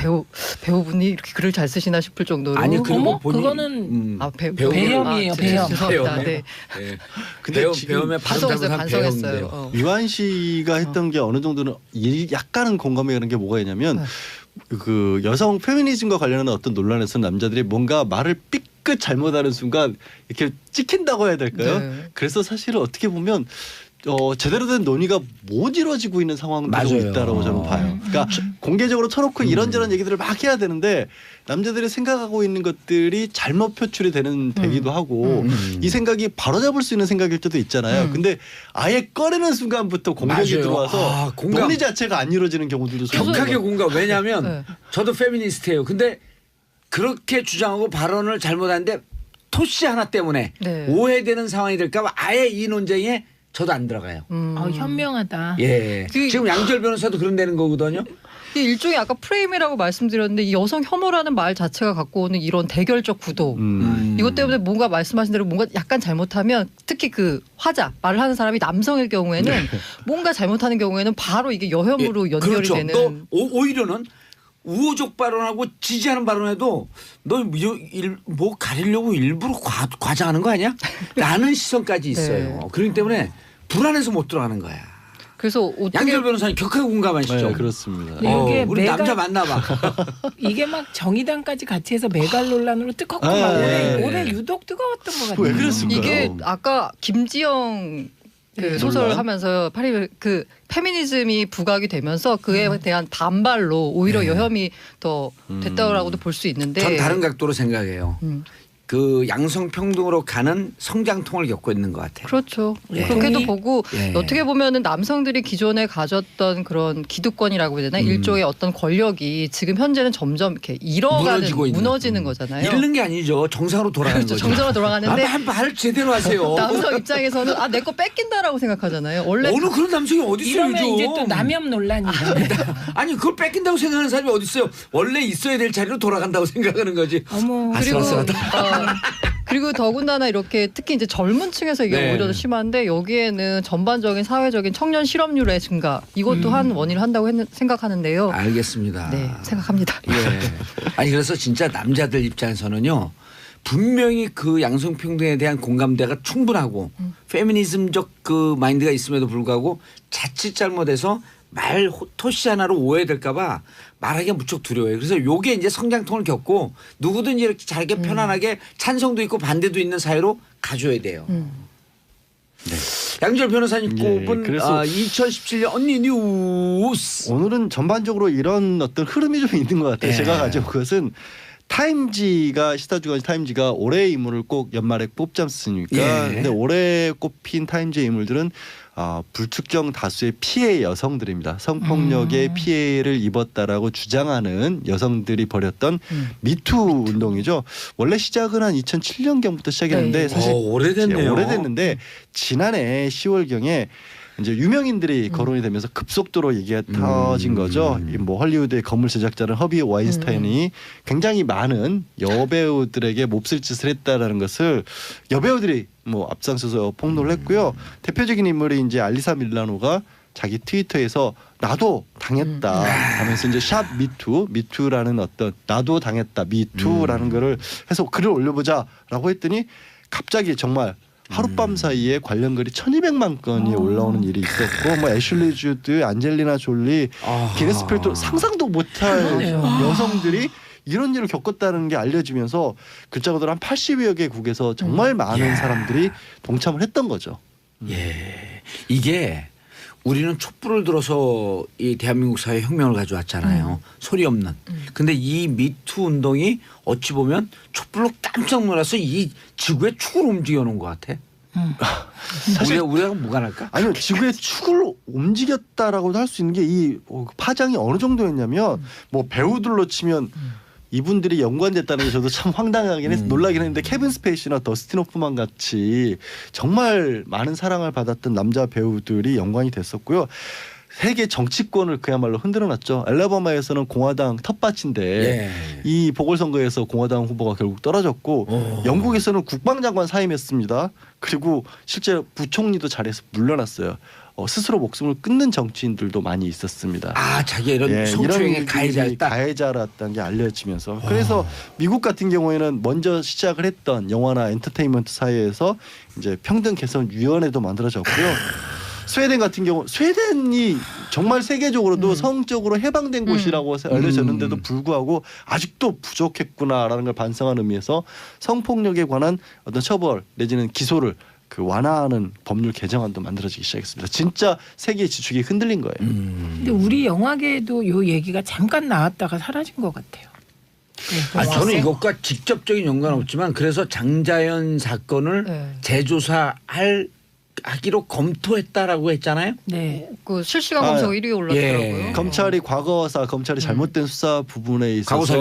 [SPEAKER 3] 배우분이 이렇게 글을 잘 쓰시나 싶을 정도로.
[SPEAKER 1] 아니 그리고
[SPEAKER 4] 어머?
[SPEAKER 1] 본인
[SPEAKER 4] 그거는
[SPEAKER 3] 아,
[SPEAKER 4] 배움이에요, 배움.
[SPEAKER 3] 죄송합니다. 네.
[SPEAKER 1] 네.
[SPEAKER 5] 근데
[SPEAKER 1] 배움,
[SPEAKER 5] 지금
[SPEAKER 1] 배움에
[SPEAKER 3] 반성했어요.
[SPEAKER 1] 발음한
[SPEAKER 3] 반성했어요.
[SPEAKER 1] 배움인데요.
[SPEAKER 5] 유한 씨가 했던 게 어느 정도는 약간은 공감이 가는 게 뭐가 있냐면 그 여성 페미니즘과 관련한 어떤 논란에서 남자들이 뭔가 말을 삐끗 잘못하는 순간 이렇게 찍힌다고 해야 될까요?
[SPEAKER 3] 네.
[SPEAKER 5] 그래서 사실은 어떻게 보면 제대로 된 논의가 못 이루어지고 있는 상황도 좀
[SPEAKER 1] 맞아요.
[SPEAKER 5] 있다라고 저는 봐요. 그러니까 공개적으로 터놓고 이런저런 얘기들을 막 해야 되는데 남자들이 생각하고 있는 것들이 잘못 표출이 되기도 하고 이 생각이 바로잡을 수 있는 생각일 때도 있잖아요. 근데 아예 꺼내는 순간부터 공격이
[SPEAKER 1] 맞아요.
[SPEAKER 5] 들어와서
[SPEAKER 1] 공감.
[SPEAKER 5] 논의 자체가 안 이루어지는 경우들도
[SPEAKER 1] 격하게 공감. 왜냐하면
[SPEAKER 3] 네.
[SPEAKER 1] 저도 페미니스트예요. 근데 그렇게 주장하고 발언을 잘못하는데 토시 하나 때문에
[SPEAKER 3] 네.
[SPEAKER 1] 오해되는 상황이 될까봐 아예 이 논쟁에 저도 안 들어가요.
[SPEAKER 3] 음.
[SPEAKER 4] 현명하다.
[SPEAKER 1] 예.
[SPEAKER 3] 그-
[SPEAKER 1] 지금 양지열 변호사도 그런다는 거거든요.
[SPEAKER 3] 이게 일종의 아까 프레임이라고 말씀드렸는데 이 여성 혐오라는 말 자체가 갖고 오는 이런 대결적 구도. 이것 때문에 뭔가 말씀하신 대로 뭔가 약간 잘못하면 특히 그 화자 말을 하는 사람이 남성일 경우에는 뭔가 잘못하는 경우에는 바로 이게 여혐으로 연결이
[SPEAKER 1] 그렇죠.
[SPEAKER 3] 되는.
[SPEAKER 1] 너 오히려는 우호적 발언하고 지지하는 발언해도 너 뭐 가리려고 일부러 과장하는 거 아니야? 라는 시선까지 있어요.
[SPEAKER 3] 네.
[SPEAKER 1] 그렇기 때문에 불안해서 못 들어가는 거야.
[SPEAKER 3] 그래서 어떻게
[SPEAKER 1] 양절 변호사님 격하게 공감하시죠?
[SPEAKER 5] 네, 그렇습니다.
[SPEAKER 4] 네. 이게
[SPEAKER 1] 우리 남자 만나봐.
[SPEAKER 4] 이게 막 정의당까지 같이 해서 메갈 논란으로 뜨겁고
[SPEAKER 5] 아,
[SPEAKER 4] 막
[SPEAKER 5] 예.
[SPEAKER 4] 올해 유독 뜨거웠던 것 같아요.
[SPEAKER 5] 왜 그랬을까요?
[SPEAKER 3] 이게 아까 김지영 그 소설
[SPEAKER 5] 논란?
[SPEAKER 3] 하면서 그 페미니즘이 부각이 되면서 그에 대한 반발로 오히려 여혐이 더 됐다고도 볼 수 있는데
[SPEAKER 1] 전 다른 각도로 생각해요. 그 양성평등으로 가는 성장통을 겪고 있는 것 같아요.
[SPEAKER 3] 그렇죠.
[SPEAKER 1] 예.
[SPEAKER 3] 그렇게도 보고
[SPEAKER 1] 예.
[SPEAKER 3] 어떻게 보면은 남성들이 기존에 가졌던 그런 기득권이라고 해야 되나 일종의 어떤 권력이 지금 현재는 점점 이렇게 잃어가는 무너지는 거잖아요.
[SPEAKER 1] 잃는 게 아니죠. 정상으로 돌아가는
[SPEAKER 3] 그렇죠.
[SPEAKER 1] 거죠.
[SPEAKER 3] 정상으로 돌아가는데
[SPEAKER 1] 말 제대로 하세요.
[SPEAKER 3] 남성 입장에서는 내 거 뺏긴다라고 생각하잖아요. 원래
[SPEAKER 1] 어느 그런 남성이 어디 있어요
[SPEAKER 4] 이러면
[SPEAKER 1] 요즘.
[SPEAKER 4] 이제 또 남혐 논란이
[SPEAKER 1] 아니 그걸 뺏긴다고 생각하는 사람이 어디 있어요. 원래 있어야 될 자리로 돌아간다고 생각하는 거지.
[SPEAKER 4] 어머.
[SPEAKER 3] 그리고
[SPEAKER 1] 아슬아슬하다.
[SPEAKER 3] 그리고 더군다나 이렇게 특히 이제 젊은 층에서 이게
[SPEAKER 1] 네.
[SPEAKER 3] 오히려 더 심한데 여기에는 전반적인 사회적인 청년 실업률의 증가 이것도 한 원인을 한다고 생각하는데요.
[SPEAKER 1] 알겠습니다.
[SPEAKER 3] 네, 생각합니다.
[SPEAKER 1] 예. 아니 그래서 진짜 남자들 입장에서는요. 분명히 그 양성평등에 대한 공감대가 충분하고 페미니즘적 그 마인드가 있음에도 불구하고 자칫 잘못해서 말 토시 하나로 오해될까 봐 말하기가 무척 두려워요. 그래서 요게 이제 성장통을 겪고 누구든지 이렇게 자기 편안하게 찬성도 있고 반대도 있는 사회로 가줘야 돼요. 네. 양절 변호사님
[SPEAKER 5] 예,
[SPEAKER 1] 꼽은
[SPEAKER 5] 그래서
[SPEAKER 1] 2017년 언니 뉴스.
[SPEAKER 5] 오늘은 전반적으로 이런 어떤 흐름이 좀 있는 것 같아요.
[SPEAKER 1] 예.
[SPEAKER 5] 제가 가져온 것은 타임지가 시사주간 타임지가 올해의 인물을 꼭 연말에 뽑지 않습니까?
[SPEAKER 1] 예.
[SPEAKER 5] 근데 올해 꼽힌 타임지의 인물들은 불특정 다수의 피해 여성들입니다. 성폭력의 피해를 입었다라고 주장하는 여성들이 벌였던 미투 운동이죠. 원래 시작은 한 2007년경부터 시작했는데
[SPEAKER 3] 네.
[SPEAKER 5] 사실
[SPEAKER 1] 오래됐네요.
[SPEAKER 5] 오래됐는데 지난해 10월경에 이제 유명인들이 거론이 되면서 급속도로 얘기가 터진 거죠. 이 뭐 헐리우드의 건물 제작자는 허비 와인스타인이 굉장히 많은 여배우들에게 몹쓸 짓을 했다라는 것을 여배우들이 뭐 앞장서서 폭로를 했고요. 대표적인 인물이 이제 알리사 밀라노가 자기 트위터에서 나도 당했다 하면서 이제 샵 미투라는 어떤 나도 당했다 미투라는 거를 해서 글을 올려보자라고 했더니 갑자기 정말 하룻밤 사이에 관련 글이 1200만 건이 올라오는 일이 있었고 뭐 애슐리 주드, 안젤리나 졸리, 기네스 펠도 상상도 못할
[SPEAKER 4] 그러네요.
[SPEAKER 5] 여성들이 이런 일을 겪었다는 게 알려지면서 글자 그대로 한 80여 개국에서 정말 많은 사람들이 동참을 했던 거죠.
[SPEAKER 1] 예. 이게 우리는 촛불을 들어서 이 대한민국 사회 혁명을 가져왔잖아요. 소리 없는. 근데 이 미투 운동이 어찌 보면 촛불로 깜짝 놀라서 이 지구의 축을 움직여 놓은 것 같아. 우리가 무관할까?
[SPEAKER 5] 아니요, 지구의 축을 움직였다라고도 할 수 있는 게 이 파장이 어느 정도였냐면 뭐 배우들로 치면 이분들이 연관됐다는 게 저도 참 황당하긴 놀라긴 했는데 케빈 스페이시나 더스틴 호프만 같이 정말 많은 사랑을 받았던 남자 배우들이 연관이 됐었고요. 세계 정치권을 그야말로 흔들어놨죠. 알라바마에서는 공화당 텃밭인데
[SPEAKER 1] 예.
[SPEAKER 5] 이 보궐선거에서 공화당 후보가 결국 떨어졌고 영국에서는 국방장관 사임했습니다. 그리고 실제 부총리도 잘해서 물러났어요. 스스로 목숨을 끊는 정치인들도 많이 있었습니다.
[SPEAKER 1] 자기가 이런 성추행의 가해자였다.
[SPEAKER 5] 가해자였다는 게 알려지면서 그래서 미국 같은 경우에는 먼저 시작을 했던 영화나 엔터테인먼트 사회에서 이제 평등 개선 위원회도 만들어졌고요. 스웨덴 같은 경우 스웨덴이 정말 세계적으로도 성적으로 해방된 곳이라고 알려졌는데도 불구하고 아직도 부족했구나라는 걸 반성하는 의미에서 성폭력에 관한 어떤 처벌 내지는 기소를 완화하는 법률 개정안도 만들어지기 시작했습니다. 진짜 세계의 지축이 흔들린 거예요.
[SPEAKER 4] 근데 우리 영화계에도 요 얘기가 잠깐 나왔다가 사라진 것 같아요. 네,
[SPEAKER 1] 저는 이것과 직접적인 연관은 없지만 그래서 장자연 사건을 재조사하기로 검토했다라고 했잖아요.
[SPEAKER 4] 네.
[SPEAKER 3] 그 실시간 검색 1위에 올랐더라고요.
[SPEAKER 1] 예.
[SPEAKER 5] 검찰이 검찰이 잘못된 수사 부분에 있어서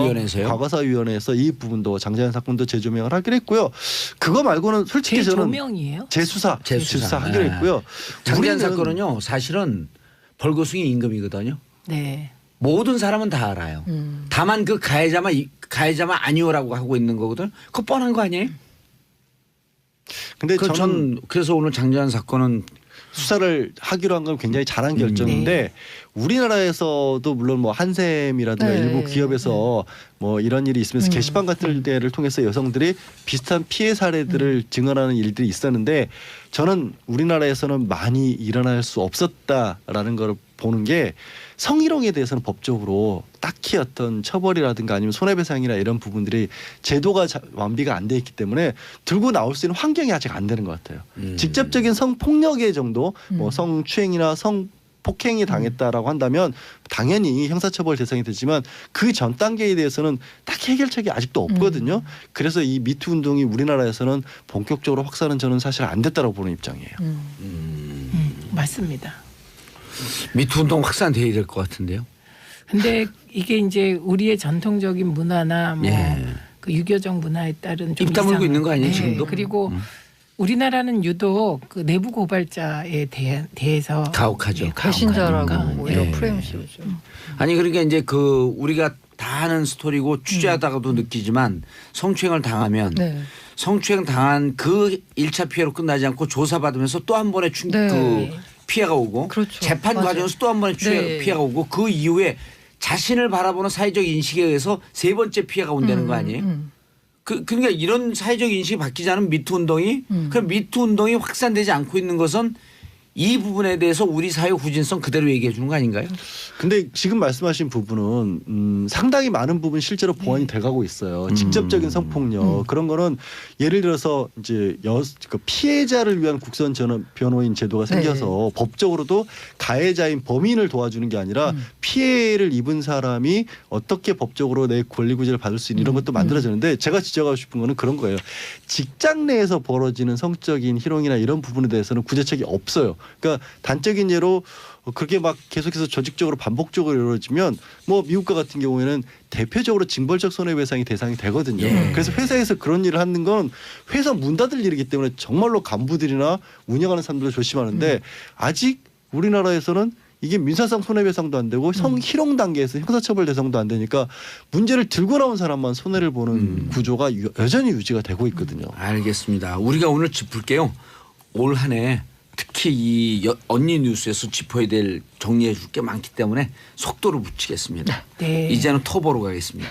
[SPEAKER 5] 과거사위원회에서 이 부분도 장자연 사건도 재조명을 하기로 했고요. 그거 말고는 솔직히 저는
[SPEAKER 4] 재조명이에요?
[SPEAKER 5] 재수사 하기로 했고요.
[SPEAKER 1] 장자연 사건은요 사실은 벌거숭이 임금이거든요.
[SPEAKER 4] 네.
[SPEAKER 1] 모든 사람은 다 알아요. 다만 그 가해자만 아니오라고 하고 있는 거거든. 그거 뻔한 거 아니에요?
[SPEAKER 5] 근데
[SPEAKER 1] 전 그래서 오늘 장재환 사건은
[SPEAKER 5] 수사를 하기로 한 건 굉장히 잘한 결정인데 우리나라에서도 물론 뭐 한샘이라든가
[SPEAKER 3] 네.
[SPEAKER 5] 일부 기업에서 뭐 이런 일이 있으면서 게시판 같은 데를 통해서 여성들이 비슷한 피해 사례들을 증언하는 일들이 있었는데 저는 우리나라에서는 많이 일어날 수 없었다라는 걸 보는 게 성희롱에 대해서는 법적으로 딱히 어떤 처벌이라든가 아니면 손해배상이나 이런 부분들이 제도가 완비가 안 돼 있기 때문에 들고 나올 수 있는 환경이 아직 안 되는 것 같아요. 직접적인 성폭력의 정도 뭐 성추행이나 성폭행이 당했다라고 한다면 당연히 형사처벌 대상이 되지만 그 전 단계에 대해서는 딱히 해결책이 아직도 없거든요. 그래서 이 미투 운동이 우리나라에서는 본격적으로 확산은 저는 사실 안 됐다고 보는 입장이에요.
[SPEAKER 4] 맞습니다.
[SPEAKER 1] 미투 운동 확산돼야 될 것 같은데요.
[SPEAKER 4] 근데 이게 이제 우리의 전통적인 문화나 뭐
[SPEAKER 1] 예.
[SPEAKER 4] 그 유교적 문화에 따른 좀
[SPEAKER 1] 입 다물고
[SPEAKER 4] 이상한-
[SPEAKER 1] 있는 거 아니에요,
[SPEAKER 4] 네.
[SPEAKER 1] 지금도?
[SPEAKER 4] 그리고 우리나라는 유독 그 내부 고발자에 대해서
[SPEAKER 1] 가혹하죠.
[SPEAKER 3] 배신자라고
[SPEAKER 4] 가혹하니까.
[SPEAKER 3] 오히려
[SPEAKER 1] 예.
[SPEAKER 3] 프레임 씌우죠.
[SPEAKER 1] 아니 그러니까 이제 그 우리가 다 아는 스토리고 취재하다가도 느끼지만 성추행을 당하면
[SPEAKER 3] 네.
[SPEAKER 1] 성추행 당한 그 1차 피해로 끝나지 않고 조사받으면서 또 한 번의
[SPEAKER 3] 네.
[SPEAKER 1] 그 피해가 오고
[SPEAKER 3] 그렇죠.
[SPEAKER 1] 재판
[SPEAKER 3] 맞아요.
[SPEAKER 1] 과정에서 또 한 번의
[SPEAKER 3] 네.
[SPEAKER 1] 피해가 오고 그 이후에 자신을 바라보는 사회적 인식에 의해서 세 번째 피해가 온다는 거 아니에요? 그러니까 이런 사회적 인식이 바뀌지 않은 미투 운동이 그럼 미투 운동이 확산되지 않고 있는 것은 이 부분에 대해서 우리 사회 후진성 그대로 얘기해 주는 거 아닌가요?
[SPEAKER 5] 근데 지금 말씀하신 부분은 상당히 많은 부분 실제로 보완이 돼가고 있어요. 직접적인 성폭력 그런 거는 예를 들어서 이제 그 피해자를 위한 국선 변호인 제도가 생겨서 법적으로도 가해자인 범인을 도와주는 게 아니라 피해를 입은 사람이 어떻게 법적으로 내 권리 구제를 받을 수 있는 이런 것도 만들어지는데 제가 지적하고 싶은 거는 그런 거예요. 직장 내에서 벌어지는 성적인 희롱이나 이런 부분에 대해서는 구제책이 없어요. 그러니까 단적인 예로 그렇게 막 계속해서 조직적으로 반복적으로 이루어지면 뭐 미국과 같은 경우에는 대표적으로 징벌적 손해배상이 대상이 되거든요.
[SPEAKER 1] 예.
[SPEAKER 5] 그래서 회사에서 그런 일을 하는 건 회사 문 닫을 일이기 때문에 정말로 간부들이나 운영하는 사람들도 조심하는데 아직 우리나라에서는 이게 민사상 손해배상도 안 되고 성희롱 단계에서 형사처벌 대상도 안 되니까 문제를 들고 나온 사람만 손해를 보는 구조가 여전히 유지가 되고 있거든요.
[SPEAKER 1] 알겠습니다. 우리가 오늘 짚을게요. 올 한 해 특히 이 언니 뉴스에서 짚어야 될 정리해 줄 게 많기 때문에 속도를 붙이겠습니다.
[SPEAKER 4] 네.
[SPEAKER 1] 이제는 터보로 가겠습니다.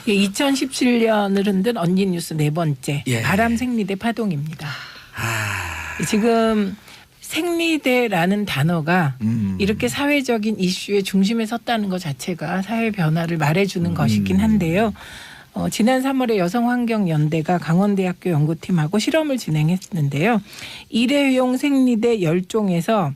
[SPEAKER 4] 2017년을 흔든 언니 뉴스 네 번째
[SPEAKER 1] 예.
[SPEAKER 4] 바람 생리대 파동입니다.
[SPEAKER 1] 아,
[SPEAKER 4] 지금 생리대라는 단어가
[SPEAKER 1] 음.
[SPEAKER 4] 이렇게 사회적인 이슈의 중심에 섰다는 것 자체가 사회 변화를 말해주는 것이긴 한데요. 지난 3월에 여성환경연대가 강원대학교 연구팀하고 실험을 진행했는데요. 일회용 생리대 10종에서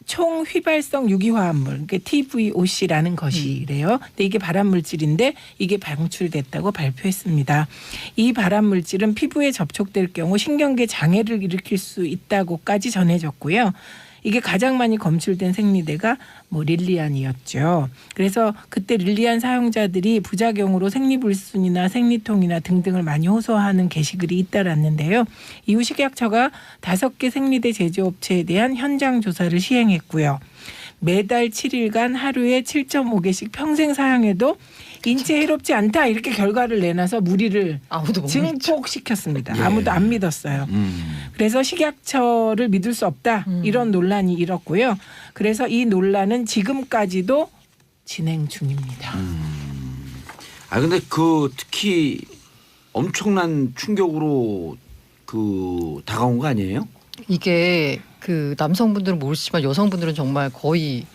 [SPEAKER 4] 총 휘발성 유기화합물, 그러니까 TVOC라는 것이래요. 근데 이게 발암물질인데 이게 방출됐다고 발표했습니다. 이 발암물질은 피부에 접촉될 경우 신경계 장애를 일으킬 수 있다고까지 전해졌고요. 이게 가장 많이 검출된 생리대가 뭐 릴리안이었죠. 그래서 그때 릴리안 사용자들이 부작용으로 생리불순이나 생리통이나 등등을 많이 호소하는 게시글이 잇따랐는데요. 이후 식약처가 5개 생리대 제조업체에 대한 현장 조사를 시행했고요. 매달 7일간 하루에 7.5개씩 평생 사용해도 인체 해롭지 않다 이렇게 결과를 내놔서 무리를
[SPEAKER 3] 아무도 못 믿죠.
[SPEAKER 4] 증폭시켰습니다.
[SPEAKER 1] 예.
[SPEAKER 4] 아무도 안 믿었어요. 그래서 식약처를 믿을 수 없다 이런 논란이 일었고요. 그래서 이 논란은 지금까지도 진행 중입니다.
[SPEAKER 1] 아 근데 그 특히 엄청난 충격으로 그 다가온 거 아니에요?
[SPEAKER 3] 이게 그 남성분들은 모르시지만 여성분들은 정말 거의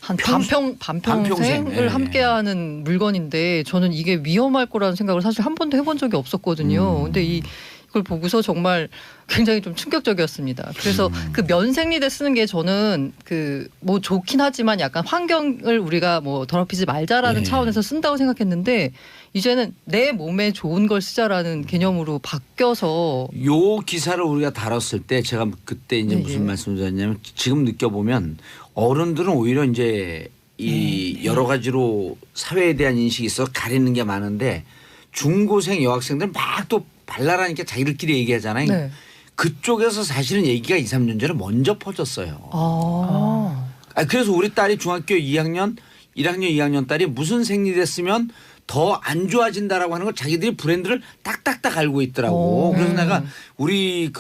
[SPEAKER 3] 한
[SPEAKER 1] 반평생.
[SPEAKER 3] 반평생을
[SPEAKER 1] 예.
[SPEAKER 3] 함께하는 물건인데 저는 이게 위험할 거라는 생각을 사실 한 번도 해본 적이 없었거든요. 근데 이걸 보고서 정말 굉장히 좀 충격적이었습니다. 그래서 그 면생리대 쓰는 게 저는 그 뭐 좋긴 하지만 약간 환경을 우리가 뭐 더럽히지 말자라는
[SPEAKER 1] 예.
[SPEAKER 3] 차원에서 쓴다고 생각했는데 이제는 내 몸에 좋은 걸 쓰자라는 개념으로 바뀌어서
[SPEAKER 1] 요 기사를 우리가 다뤘을 때 제가 그때 이제
[SPEAKER 3] 네,
[SPEAKER 1] 무슨
[SPEAKER 3] 예.
[SPEAKER 1] 말씀을 드렸냐면 지금 느껴보면 어른들은 오히려 이제 이 여러 가지로 사회에 대한 인식이 있어서 가리는 게 많은데 중고생 여학생들은 막 또 발랄하니까 자기들끼리 얘기하잖아요.
[SPEAKER 3] 네.
[SPEAKER 1] 그쪽에서 사실은 얘기가 2, 3년 전에 먼저 퍼졌어요.
[SPEAKER 3] 아.
[SPEAKER 1] 그래서 우리 딸이 중학교 2학년, 1학년, 2학년 딸이 무슨 생리됐으면 더 안 좋아진다라고 하는 걸 자기들이 브랜드를 딱딱딱 알고 있더라고. 그래서 내가 우리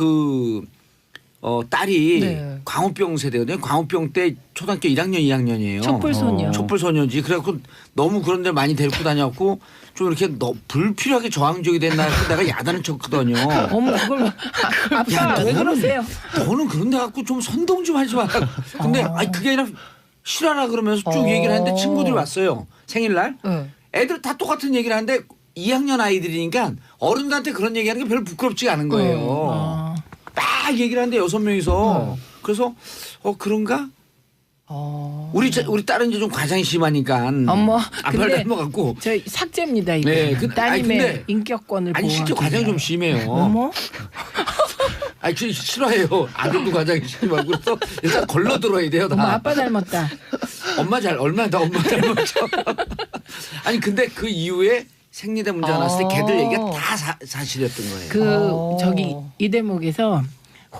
[SPEAKER 1] 딸이
[SPEAKER 3] 네.
[SPEAKER 1] 광우병 세대거든요. 광우병 때 초등학교 1학년, 2학년이에요.
[SPEAKER 4] 촛불소녀.
[SPEAKER 1] 촛불소녀지. 그래갖고 너무 그런 데 많이 데리고 다녔고 좀 이렇게 불필요하게 저항적이 됐나 해서 내가 야단을 쳤거든요.
[SPEAKER 4] 어머 그걸 아빠 왜 그러세요?
[SPEAKER 1] 너는 그런 데 갖고 좀 선동 좀 하지 마. 근데 아니 그게 아니라 싫어라 그러면서 쭉 얘기를 하는데 친구들이 왔어요. 생일날.
[SPEAKER 3] 네.
[SPEAKER 1] 애들 다 똑같은 얘기를 하는데 2학년 아이들이니까 어른들한테 그런 얘기하는 게 별로 부끄럽지가 않은 거예요. 막 얘기를 하는데 6명이서 그래서 그런가? 우리 딸은 이제 좀 과장이 심하니까
[SPEAKER 4] 어머,
[SPEAKER 1] 아빠를
[SPEAKER 4] 근데
[SPEAKER 1] 닮아갖고
[SPEAKER 4] 저 삭제입니다 이거.
[SPEAKER 1] 네,
[SPEAKER 4] 따님의
[SPEAKER 1] 아니, 근데
[SPEAKER 4] 인격권을
[SPEAKER 1] 아니 실제
[SPEAKER 4] 보호하기
[SPEAKER 1] 과장이 좀
[SPEAKER 4] 위하여.
[SPEAKER 1] 심해요.
[SPEAKER 4] 어머.
[SPEAKER 1] 아니 저 싫어해요. 아들도 과장이 심하고 그래서 일단 걸러 들어야 돼요. 다.
[SPEAKER 4] 어머 아빠 닮았다.
[SPEAKER 1] 얼마나 더 엄마 닮았죠. 아니 근데 그 이후에 생리대 문제가 났을 때 걔들 얘기가 다 사실이었던 거예요.
[SPEAKER 4] 그 저기 이 대목에서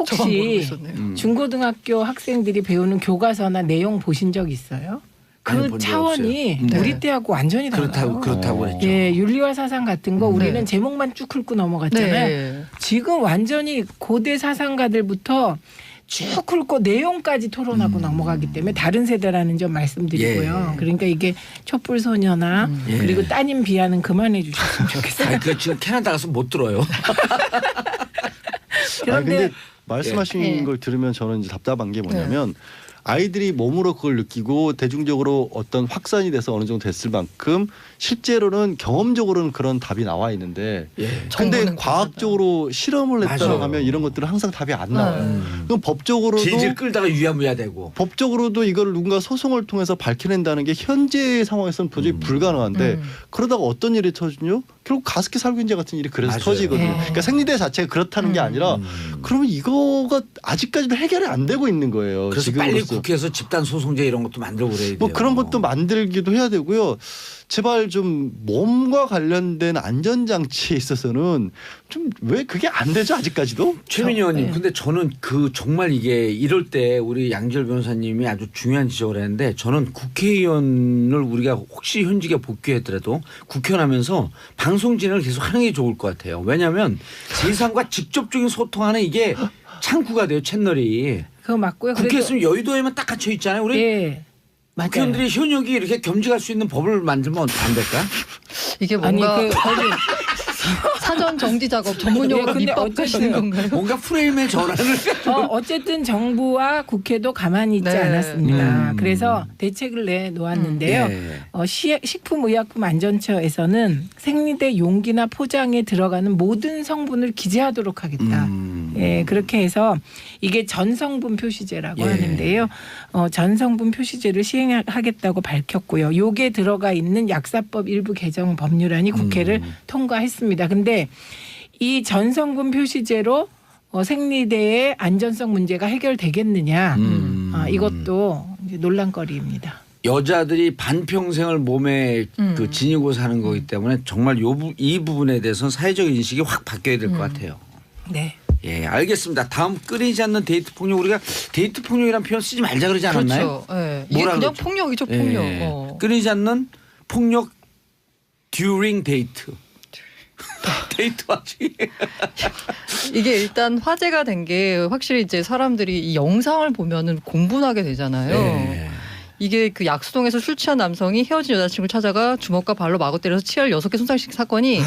[SPEAKER 3] 저만 모르고
[SPEAKER 4] 혹시
[SPEAKER 3] 있었네요.
[SPEAKER 4] 중고등학교 학생들이 배우는 교과서나 내용 보신 적 있어요?
[SPEAKER 1] 아니,
[SPEAKER 4] 그
[SPEAKER 1] 본적
[SPEAKER 4] 차원이
[SPEAKER 1] 없어요.
[SPEAKER 4] 우리
[SPEAKER 3] 네.
[SPEAKER 4] 때하고 완전히 달라요.
[SPEAKER 1] 그렇다고 그랬죠.
[SPEAKER 4] 예, 윤리와 사상 같은 거 우리는
[SPEAKER 3] 네.
[SPEAKER 4] 제목만 쭉 훑고 넘어갔잖아요.
[SPEAKER 3] 네.
[SPEAKER 4] 지금 완전히 고대 사상가들부터 쭉 훑고 내용까지 토론하고 넘어가기 때문에 다른 세대라는 점 말씀드리고요.
[SPEAKER 1] 예.
[SPEAKER 4] 그러니까 이게 촛불소녀나
[SPEAKER 1] 예.
[SPEAKER 4] 그리고 따님 비하는 그만해 주셨으면 좋겠어요.
[SPEAKER 1] 아니 그 지금 캐나다 가서 못 들어요.
[SPEAKER 4] 그런데
[SPEAKER 5] 근데 말씀하신
[SPEAKER 4] 예.
[SPEAKER 5] 걸 들으면 저는 이제 답답한 게 뭐냐면 아이들이 몸으로 그걸 느끼고 대중적으로 어떤 확산이 돼서 어느 정도 됐을 만큼 실제로는 경험적으로는 그런 답이 나와 있는데 근데
[SPEAKER 3] 정보는
[SPEAKER 5] 과학적으로 실험을 했다고
[SPEAKER 1] 맞아요.
[SPEAKER 5] 하면 이런 것들은 항상 답이 안 나와요. 그럼 법적으로도
[SPEAKER 1] 질질 끌다가 유야무야 되고.
[SPEAKER 5] 법적으로도 이걸 누군가 소송을 통해서 밝혀낸다는 게 현재 상황에서는 도저히 불가능한데 그러다가 어떤 일이 터지죠? 결국 가습기 살균제 같은 일이 그래서
[SPEAKER 1] 맞아요.
[SPEAKER 5] 터지거든요.
[SPEAKER 4] 예.
[SPEAKER 5] 그러니까 생리대 자체가 그렇다는 게 아니라 그러면 이거가 아직까지도 해결이 안 되고 있는 거예요.
[SPEAKER 1] 그래서 빨리
[SPEAKER 5] 지금으로서.
[SPEAKER 1] 국회에서 집단 소송제 이런 것도 만들고 그래야 돼요.
[SPEAKER 5] 뭐 그런 것도 만들기도 해야 되고요. 제발 좀 몸과 관련된 안전장치에 있어서는 좀 왜 그게 안 되죠 아직까지도?
[SPEAKER 1] 최민희 의원님,
[SPEAKER 4] 네.
[SPEAKER 1] 근데 저는 그 정말 이게 이럴 때 우리 양지열 변호사님이 아주 중요한 지적을 했는데 저는 국회의원을 우리가 혹시 현직에 복귀했더라도 국회의원 하면서 방송 진행을 계속 하는 게 좋을 것 같아요. 왜냐하면 세상과 직접적인 소통하는 이게 창구가 돼요 채널이.
[SPEAKER 4] 그거 맞고요.
[SPEAKER 1] 국회에
[SPEAKER 4] 그래도
[SPEAKER 1] 있으면 여의도에만 딱 갇혀 있잖아요. 우리
[SPEAKER 4] 예. 맞아요.
[SPEAKER 1] 국회의원들이 현역이 이렇게 겸직할 수 있는 법을 만들면 안 될까?
[SPEAKER 3] 이게
[SPEAKER 4] 아니
[SPEAKER 3] 뭔가
[SPEAKER 4] 그 거기
[SPEAKER 3] 사전 정지 작업 전문 용어로
[SPEAKER 4] 근데
[SPEAKER 3] 밑밥하시는
[SPEAKER 4] 어쨌든
[SPEAKER 3] 건가요?
[SPEAKER 1] 뭔가 프레임의 전환을
[SPEAKER 4] 어쨌든 정부와 국회도 가만히 있지
[SPEAKER 3] 네.
[SPEAKER 4] 않았습니다. 그래서 대책을 내놓았는데요.
[SPEAKER 1] 네.
[SPEAKER 4] 식품의약품안전처에서는 생리대 용기나 포장에 들어가는 모든 성분을 기재하도록 하겠다. 예, 그렇게 해서 이게 전성분 표시제라고
[SPEAKER 1] 예.
[SPEAKER 4] 하는데요. 전성분 표시제를 시행하겠다고 밝혔고요. 요게 들어가 있는 약사법 일부 개정 법률안이 국회를 통과했습니다. 근데 이 전성분 표시제로 생리대의 안전성 문제가 해결되겠느냐? 이것도 이제 논란거리입니다.
[SPEAKER 1] 여자들이 반평생을 몸에 그 지니고 사는 거기 때문에 정말 이 부분에 대해서는 사회적 인식이 확 바뀌어야 될 것 같아요.
[SPEAKER 4] 네.
[SPEAKER 1] 예, 알겠습니다. 다음 끊이지 않는 데이트 폭력 우리가 데이트 폭력이라는 표현 쓰지 말자 그러지 않았나요?
[SPEAKER 3] 그렇죠. 예. 이게
[SPEAKER 1] 뭐라
[SPEAKER 3] 그냥
[SPEAKER 1] 그러죠?
[SPEAKER 3] 폭력이죠,
[SPEAKER 1] 예,
[SPEAKER 3] 폭력.
[SPEAKER 1] 끊이지 않는 폭력 during 데이트. 데이트 와중에.
[SPEAKER 3] 이게 일단 화제가 된 게 확실히 이제 사람들이 이 영상을 보면은 공분하게 되잖아요.
[SPEAKER 1] 예.
[SPEAKER 3] 이게 그 약수동에서 술 취한 남성이 헤어진 여자친구를 찾아가 주먹과 발로 마구 때려서 치아를 6개 손상시킨 사건이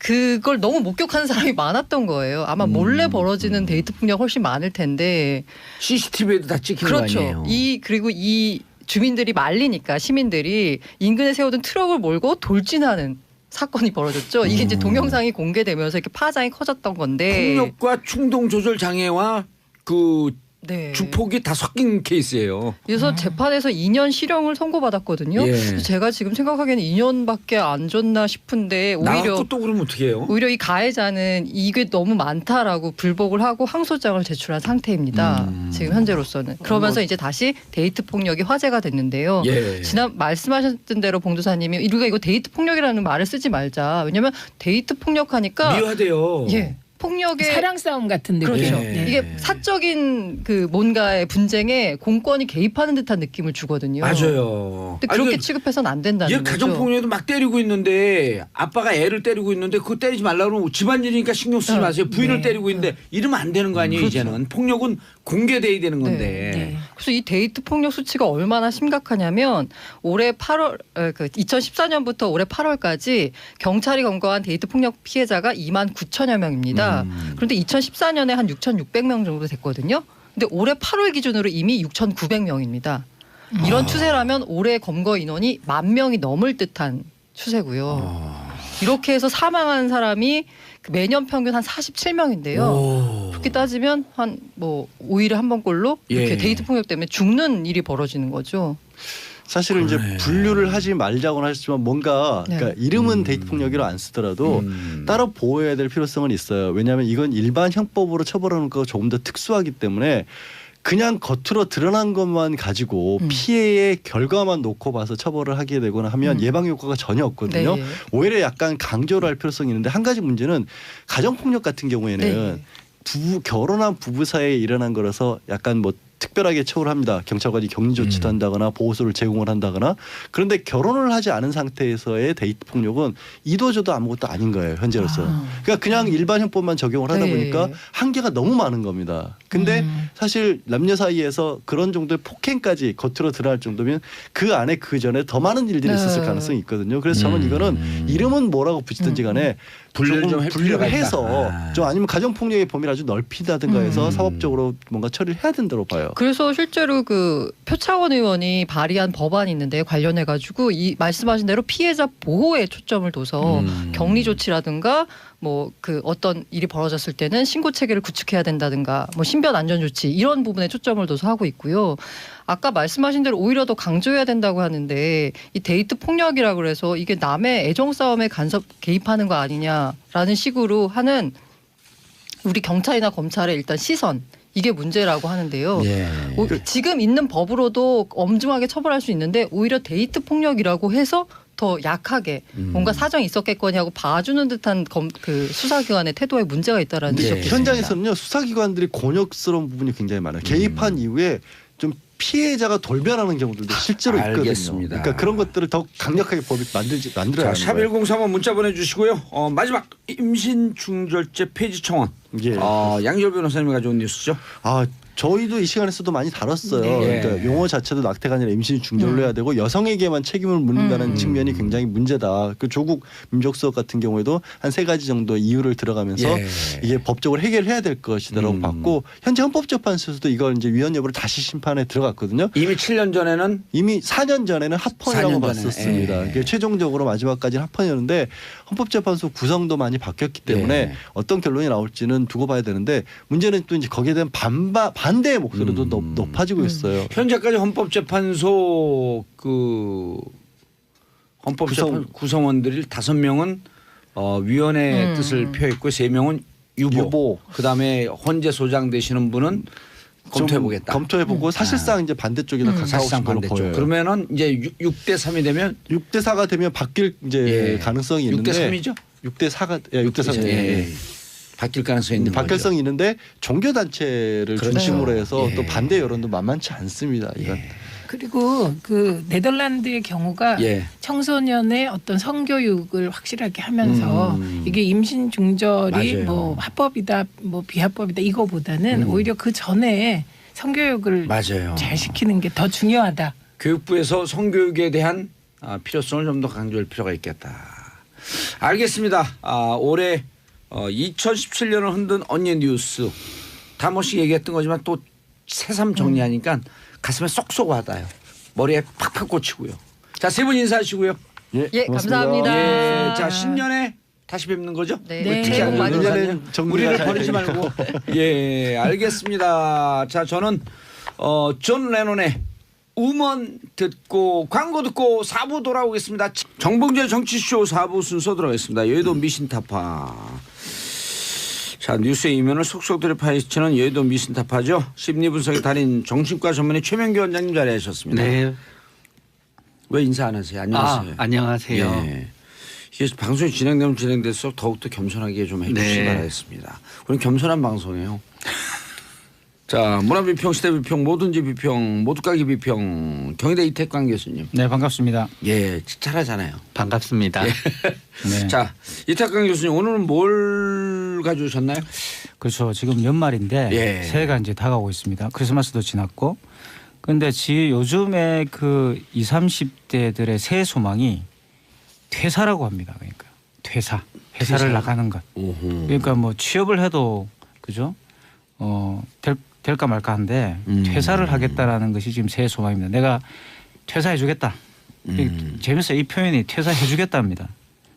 [SPEAKER 3] 그걸 너무 목격하는 사람이 많았던 거예요. 아마 몰래 벌어지는 데이트 폭력 훨씬 많을 텐데.
[SPEAKER 1] CCTV에도 다 찍히는
[SPEAKER 3] 그렇죠.
[SPEAKER 1] 거 아니에요?
[SPEAKER 3] 그리고 이 주민들이 말리니까 시민들이 인근에 세우던 트럭을 몰고 돌진하는 사건이 벌어졌죠. 이게 이제 동영상이 공개되면서 이렇게 파장이 커졌던 건데.
[SPEAKER 1] 폭력과 충동 조절 장애와 그
[SPEAKER 3] 네.
[SPEAKER 1] 주폭이 다 섞인 케이스예요.
[SPEAKER 3] 그래서 재판에서 2년 실형을 선고받았거든요.
[SPEAKER 1] 예.
[SPEAKER 3] 그래서 제가 지금 생각하기에는 2년밖에 안 줬나 싶은데 오히려
[SPEAKER 1] 나갖고 또 그러면 어떻게 해요?
[SPEAKER 3] 오히려 이 가해자는 이게 너무 많다라고 불복을 하고 항소장을 제출한 상태입니다. 지금 현재로서는. 그러면서 이제 다시 데이트 폭력이 화제가 됐는데요.
[SPEAKER 1] 예.
[SPEAKER 3] 지난 말씀하셨던 대로 봉도사님이 우리가 이거 데이트 폭력이라는 말을 쓰지 말자. 왜냐하면 데이트 폭력하니까
[SPEAKER 1] 미화돼요.
[SPEAKER 3] 예. 폭력의
[SPEAKER 4] 사랑 싸움 같은 느낌.
[SPEAKER 3] 그렇죠.
[SPEAKER 1] 네.
[SPEAKER 3] 이게 사적인 그 뭔가의 분쟁에 공권이 개입하는 듯한 느낌을 주거든요.
[SPEAKER 1] 맞아요.
[SPEAKER 3] 근데 그렇게 취급해서는 안 된다는
[SPEAKER 1] 얘
[SPEAKER 3] 거죠.
[SPEAKER 1] 가정폭력도 막 때리고 있는데 아빠가 애를 때리고 있는데 그거 때리지 말라고 그러면 집안일이니까 신경 쓰지 마세요. 부인을
[SPEAKER 4] 네.
[SPEAKER 1] 때리고 있는데 이러면 안 되는 거 아니에요. 이제는 폭력은 공개돼야 되는 건데.
[SPEAKER 4] 네.
[SPEAKER 3] 그래서 이 데이트 폭력 수치가 얼마나 심각하냐면 올해 8월 그 2014년부터 올해 8월까지 경찰이 검거한 데이트 폭력 피해자가 2만 9천여 명입니다. 그런데 2014년에 한 6,600명 정도 됐거든요. 근데 올해 8월 기준으로 이미 6,900명입니다. 이런 추세라면 올해 검거 인원이 10,000명이 넘을 듯한 추세고요. 이렇게 해서 사망한 사람이 매년 평균 한 47명인데요. 그렇게 따지면 한 뭐 5일에 한 번꼴로 이렇게
[SPEAKER 1] 예.
[SPEAKER 3] 데이트 폭력 때문에 죽는 일이 벌어지는 거죠.
[SPEAKER 5] 사실은
[SPEAKER 1] 그래.
[SPEAKER 5] 이제 분류를 하지 말자고는 하지만 뭔가
[SPEAKER 3] 네.
[SPEAKER 5] 그러니까 이름은 데이트 폭력이라 안 쓰더라도 따로 보호해야 될 필요성은 있어요. 왜냐하면 이건 일반 형법으로 처벌하는 거가 조금 더 특수하기 때문에 그냥 겉으로 드러난 것만 가지고 피해의 결과만 놓고 봐서 처벌을 하게 되거나 하면 예방 효과가 전혀 없거든요.
[SPEAKER 3] 네.
[SPEAKER 5] 오히려 약간 강조를 할 필요성이 있는데 한 가지 문제는 가정폭력 같은 경우에는
[SPEAKER 3] 네.
[SPEAKER 5] 결혼한 부부 사이에 일어난 거라서 약간 뭐 특별하게 처우를 합니다. 경찰관이 격리 조치도 한다거나 보호소를 제공을 한다거나. 그런데 결혼을 하지 않은 상태에서의 데이트 폭력은 이도저도 아무것도 아닌 거예요. 현재로서. 그러니까 그냥 일반 형법만 적용을 하다
[SPEAKER 3] 네.
[SPEAKER 5] 보니까 한계가 너무 많은 겁니다. 근데 사실 남녀 사이에서 그런 정도의 폭행까지 겉으로 드러날 정도면 그 안에 그 전에 더 많은 일들이 있었을
[SPEAKER 3] 네.
[SPEAKER 5] 가능성이 있거든요. 그래서 저는 이거는 이름은 뭐라고 붙이든지 간에
[SPEAKER 1] 분류를
[SPEAKER 5] 조금
[SPEAKER 1] 좀할 필요가
[SPEAKER 5] 분류를
[SPEAKER 1] 있다.
[SPEAKER 5] 해서
[SPEAKER 1] 아.
[SPEAKER 5] 좀 아니면 가정폭력의 범위를 아주 넓히다든가 해서 사법적으로 뭔가 처리를 해야 된다고 봐요.
[SPEAKER 3] 그래서 실제로 그 표창원 의원이 발의한 법안이 있는데 관련해 가지고 이 말씀하신 대로 피해자 보호에 초점을 둬서 격리 조치라든가 뭐 그 어떤 일이 벌어졌을 때는 신고 체계를 구축해야 된다든가 뭐 신변 안전 조치 이런 부분에 초점을 둬서 하고 있고요. 아까 말씀하신 대로 오히려 더 강조해야 된다고 하는데 이 데이트 폭력이라 그래서 이게 남의 애정 싸움에 간섭 개입하는 거 아니냐라는 식으로 하는 우리 경찰이나 검찰의 일단 시선 이게 문제라고 하는데요.
[SPEAKER 1] 예.
[SPEAKER 3] 지금 있는 법으로도 엄중하게 처벌할 수 있는데 오히려 데이트 폭력이라고 해서 더 약하게 뭔가 사정이 있었겠거니 하고 봐주는 듯한 그 수사기관의 태도에 문제가 있다라는
[SPEAKER 1] 네.
[SPEAKER 3] 지적이 있습니다.
[SPEAKER 5] 현장에서는요 수사기관들이 곤욕스러운 부분이 굉장히 많아요. 개입한 이후에 좀 피해자가 돌변하는 경우들도 실제로 있거든요.
[SPEAKER 1] 알겠습니다.
[SPEAKER 5] 그러니까 그런 것들을 더 강력하게 법이 만들어야
[SPEAKER 1] 자,
[SPEAKER 5] 하는 거예요.
[SPEAKER 1] 샵1035 문자 보내주시고요. 마지막 임신 중절제 폐지 청원.
[SPEAKER 5] 예.
[SPEAKER 1] 양지열 변호사님이 가져온 뉴스죠.
[SPEAKER 5] 저희도 이 시간에서도 많이 다뤘어요.
[SPEAKER 1] 네.
[SPEAKER 5] 그러니까 용어 자체도 낙태가 아니라 임신이 중절로 해야 되고 여성에게만 책임을 묻는다는 측면이 굉장히 문제다. 그 조국 민족수업 같은 경우에도 한 3가지 정도 이유를 들어가면서
[SPEAKER 1] 예.
[SPEAKER 5] 이게 법적으로 해결해야 될 것이다라고 봤고 현재 헌법재판소에서도 이걸 이제 위헌 여부를 다시 심판에 들어갔거든요.
[SPEAKER 1] 이미 7년 전에는
[SPEAKER 5] 이미 4년 전에는 합헌이라고
[SPEAKER 1] 4년 전에.
[SPEAKER 5] 봤었습니다.
[SPEAKER 1] 예.
[SPEAKER 5] 이게 최종적으로 마지막까지는 합헌이었는데 헌법재판소 구성도 많이 바뀌었기 때문에
[SPEAKER 1] 예.
[SPEAKER 5] 어떤 결론이 나올지는 두고 봐야 되는데 문제는 또 이제 거기에 대한 반대의 목소리도 높아지고 있어요.
[SPEAKER 1] 현재까지 헌법재판소 그 헌법재판 구성원들이 5명은 위원회 뜻을 표했고 3명은 유보. 그다음에 헌재 소장 되시는 분은 검토해보겠다.
[SPEAKER 5] 검토해보고 사실상 이제 반대쪽에다
[SPEAKER 1] 사실상
[SPEAKER 5] 가까우신 걸로
[SPEAKER 1] 반대쪽.
[SPEAKER 5] 보여요.
[SPEAKER 1] 그러면은 이제 6대 3이 되면
[SPEAKER 5] 6대 4가 되면 바뀔 이제
[SPEAKER 1] 예.
[SPEAKER 5] 가능성이 있는데
[SPEAKER 1] 6대 3이죠?
[SPEAKER 5] 6대 4가 6대 3.
[SPEAKER 1] 예. 바뀔 가능성이 있는 거죠.
[SPEAKER 5] 바뀔성이 있는데 종교 단체를
[SPEAKER 1] 그렇죠.
[SPEAKER 5] 중심으로 해서
[SPEAKER 1] 예.
[SPEAKER 5] 또 반대 여론도 만만치 않습니다. 이건.
[SPEAKER 4] 그리고 그 네덜란드의 경우가
[SPEAKER 1] 예.
[SPEAKER 4] 청소년의 어떤 성교육을 확실하게 하면서 이게 임신 중절이
[SPEAKER 1] 맞아요.
[SPEAKER 4] 뭐 합법이다 뭐 비합법이다 이거보다는 오히려 그 전에 성교육을
[SPEAKER 1] 맞아요.
[SPEAKER 4] 잘 시키는 게 더 중요하다.
[SPEAKER 1] 교육부에서 성교육에 대한 필요성을 좀 더 강조할 필요가 있겠다. 알겠습니다. 올해 2017년을 흔든 언니 뉴스 다 한 번씩 얘기했던 거지만 또 새삼 정리하니까 가슴에 쏙쏙 와닿아요. 머리에 팍팍 꽂히고요. 자, 3분 인사하시고요.
[SPEAKER 3] 예, 감사합니다.
[SPEAKER 1] 예, 자, 신년에 다시 뵙는 거죠?
[SPEAKER 3] 네.
[SPEAKER 1] 왜 특히
[SPEAKER 3] 새해
[SPEAKER 1] 안
[SPEAKER 3] 복 많이
[SPEAKER 1] 그러죠?
[SPEAKER 5] 받으세요. 정리가
[SPEAKER 1] 우리를
[SPEAKER 5] 잘
[SPEAKER 1] 버리지
[SPEAKER 5] 되니까.
[SPEAKER 1] 말고. 예, 알겠습니다. 자, 저는 존 레논의 우먼 듣고 광고 듣고 4부 돌아오겠습니다. 정봉재 정치쇼 4부 순서 들어가겠습니다. 여의도 미신타파. 자, 뉴스의 이면을 속속들이 파헤치는 여의도 미신타파죠. 심리분석의 달인 정신과 전문의 최명규 원장님 자리하셨습니다.
[SPEAKER 6] 네.
[SPEAKER 1] 왜 인사 안 하세요? 안녕하세요.
[SPEAKER 6] 안녕하세요.
[SPEAKER 1] 예. 이게 방송이 진행되면 진행될수록 더욱더 겸손하게 좀 해주시기
[SPEAKER 6] 네.
[SPEAKER 1] 바라겠습니다. 우리 겸손한 방송이에요. 자, 문화비평, 시대비평, 뭐든지 비평, 모두까기 비평, 경희대 이태광 교수님.
[SPEAKER 7] 네, 반갑습니다.
[SPEAKER 1] 예, 잘하잖아요.
[SPEAKER 6] 반갑습니다.
[SPEAKER 7] 네.
[SPEAKER 1] 자, 이태광 교수님 오늘은 뭘 가져오셨나요?
[SPEAKER 7] 그렇죠. 지금 연말인데
[SPEAKER 1] 예.
[SPEAKER 7] 새해가 이제 다가오고 있습니다. 크리스마스도 지났고. 근데 요즘에 그 20, 30대들의 새해 소망이 퇴사라고 합니다. 그러니까 퇴사. 회사를 나가는 것.
[SPEAKER 1] 오호.
[SPEAKER 7] 그러니까 뭐 취업을 해도 그죠? 될까 말까 한데 퇴사를 하겠다라는 것이 지금 새해 소망입니다. 내가 퇴사해 주겠다. 재밌어요. 이 표현이 퇴사해 주겠다입니다.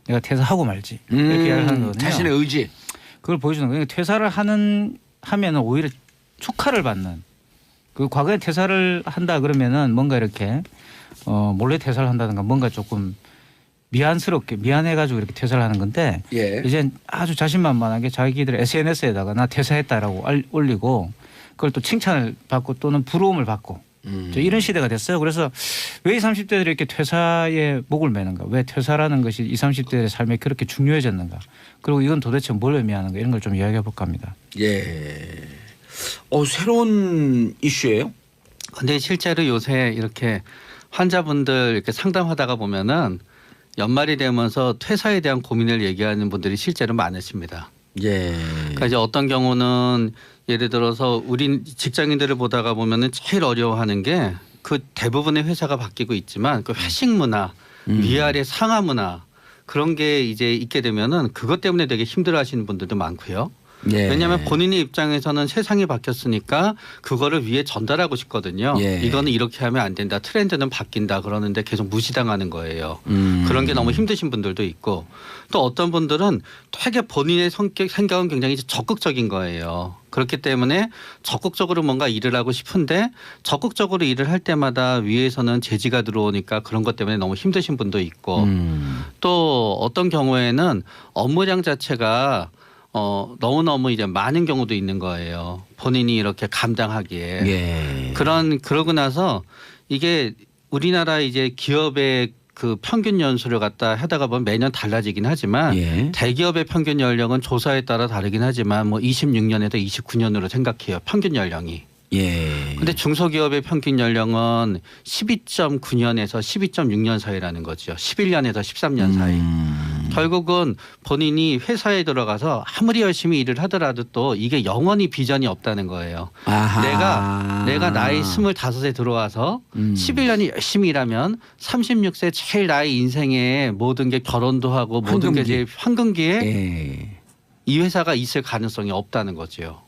[SPEAKER 7] 내가 퇴사하고 말지. 이렇게 이야기하는 거거든요.
[SPEAKER 1] 자신의 의지.
[SPEAKER 7] 그걸 보여주는 거예요. 퇴사를 하면은 오히려 축하를 받는. 그 과거에 퇴사를 한다 그러면은 뭔가 이렇게 몰래 퇴사를 한다든가 뭔가 조금 미안스럽게 미안해가지고 이렇게 퇴사를 하는 건데
[SPEAKER 1] 예.
[SPEAKER 7] 이제 아주 자신만만하게 자기들 SNS에다가 나 퇴사했다라고 올리고 그걸 또 칭찬을 받고 또는 부러움을 받고 이런 시대가 됐어요. 그래서 왜 20, 30대들이 이렇게 퇴사에 목을 매는가? 왜 퇴사라는 것이 20, 30대들의 삶에 그렇게 중요해졌는가? 그리고 이건 도대체 뭘 의미하는가? 이런 걸 좀 이야기해 볼까 합니다.
[SPEAKER 1] 예. 새로운 이슈예요?
[SPEAKER 6] 근데 실제로 요새 이렇게 환자분들 이렇게 상담하다가 보면은 연말이 되면서 퇴사에 대한 고민을 얘기하는 분들이 실제로 많으십니다.
[SPEAKER 1] 예.
[SPEAKER 6] 그러니까 이제 어떤 경우는 예를 들어서 우리 직장인들을 보다가 보면은 제일 어려워하는 게 그 대부분의 회사가 바뀌고 있지만 그 회식 문화, 위아래 상하 문화 그런 게 이제 있게 되면은 그것 때문에 되게 힘들어하시는 분들도 많고요.
[SPEAKER 1] 예.
[SPEAKER 6] 왜냐하면 본인의 입장에서는 세상이 바뀌었으니까 그거를 위에 전달하고 싶거든요.
[SPEAKER 1] 예.
[SPEAKER 6] 이거는 이렇게 하면 안 된다. 트렌드는 바뀐다. 그러는데 계속 무시당하는 거예요.
[SPEAKER 1] 음.
[SPEAKER 6] 그런 게 너무 힘드신 분들도 있고 또 어떤 분들은 되게 본인의 생각은 굉장히 적극적인 거예요. 그렇기 때문에 적극적으로 뭔가 일을 하고 싶은데 적극적으로 일을 할 때마다 위에서는 제지가 들어오니까 그런 것 때문에 너무 힘드신 분도 있고 또 어떤 경우에는 업무량 자체가 너무너무 이제 많은 경우도 있는 거예요. 본인이 이렇게 감당하기에.
[SPEAKER 1] 예.
[SPEAKER 6] 그러고 나서 이게 우리나라 이제 기업의 그 평균 연수를 갖다 하다가 보면 매년 달라지긴 하지만
[SPEAKER 1] 예.
[SPEAKER 6] 대기업의 평균 연령은 조사에 따라 다르긴 하지만 뭐 26년에서 29년으로 생각해요. 평균 연령이.
[SPEAKER 1] 예.
[SPEAKER 6] 근데 중소기업의 평균 연령은 12.9년에서 12.6년 사이라는 거죠. 11년에서 13년 사이. 결국은 본인이 회사에 들어가서 아무리 열심히 일을 하더라도 또 이게 영원히 비전이 없다는 거예요.
[SPEAKER 1] 아하.
[SPEAKER 6] 내가 나이 25에 들어와서 11년이 열심히 일하면 36세 제일 나이 인생에 모든 게 결혼도 하고 모든 게 제일 황금기에
[SPEAKER 1] 예.
[SPEAKER 6] 이 회사가 있을 가능성이 없다는 거죠.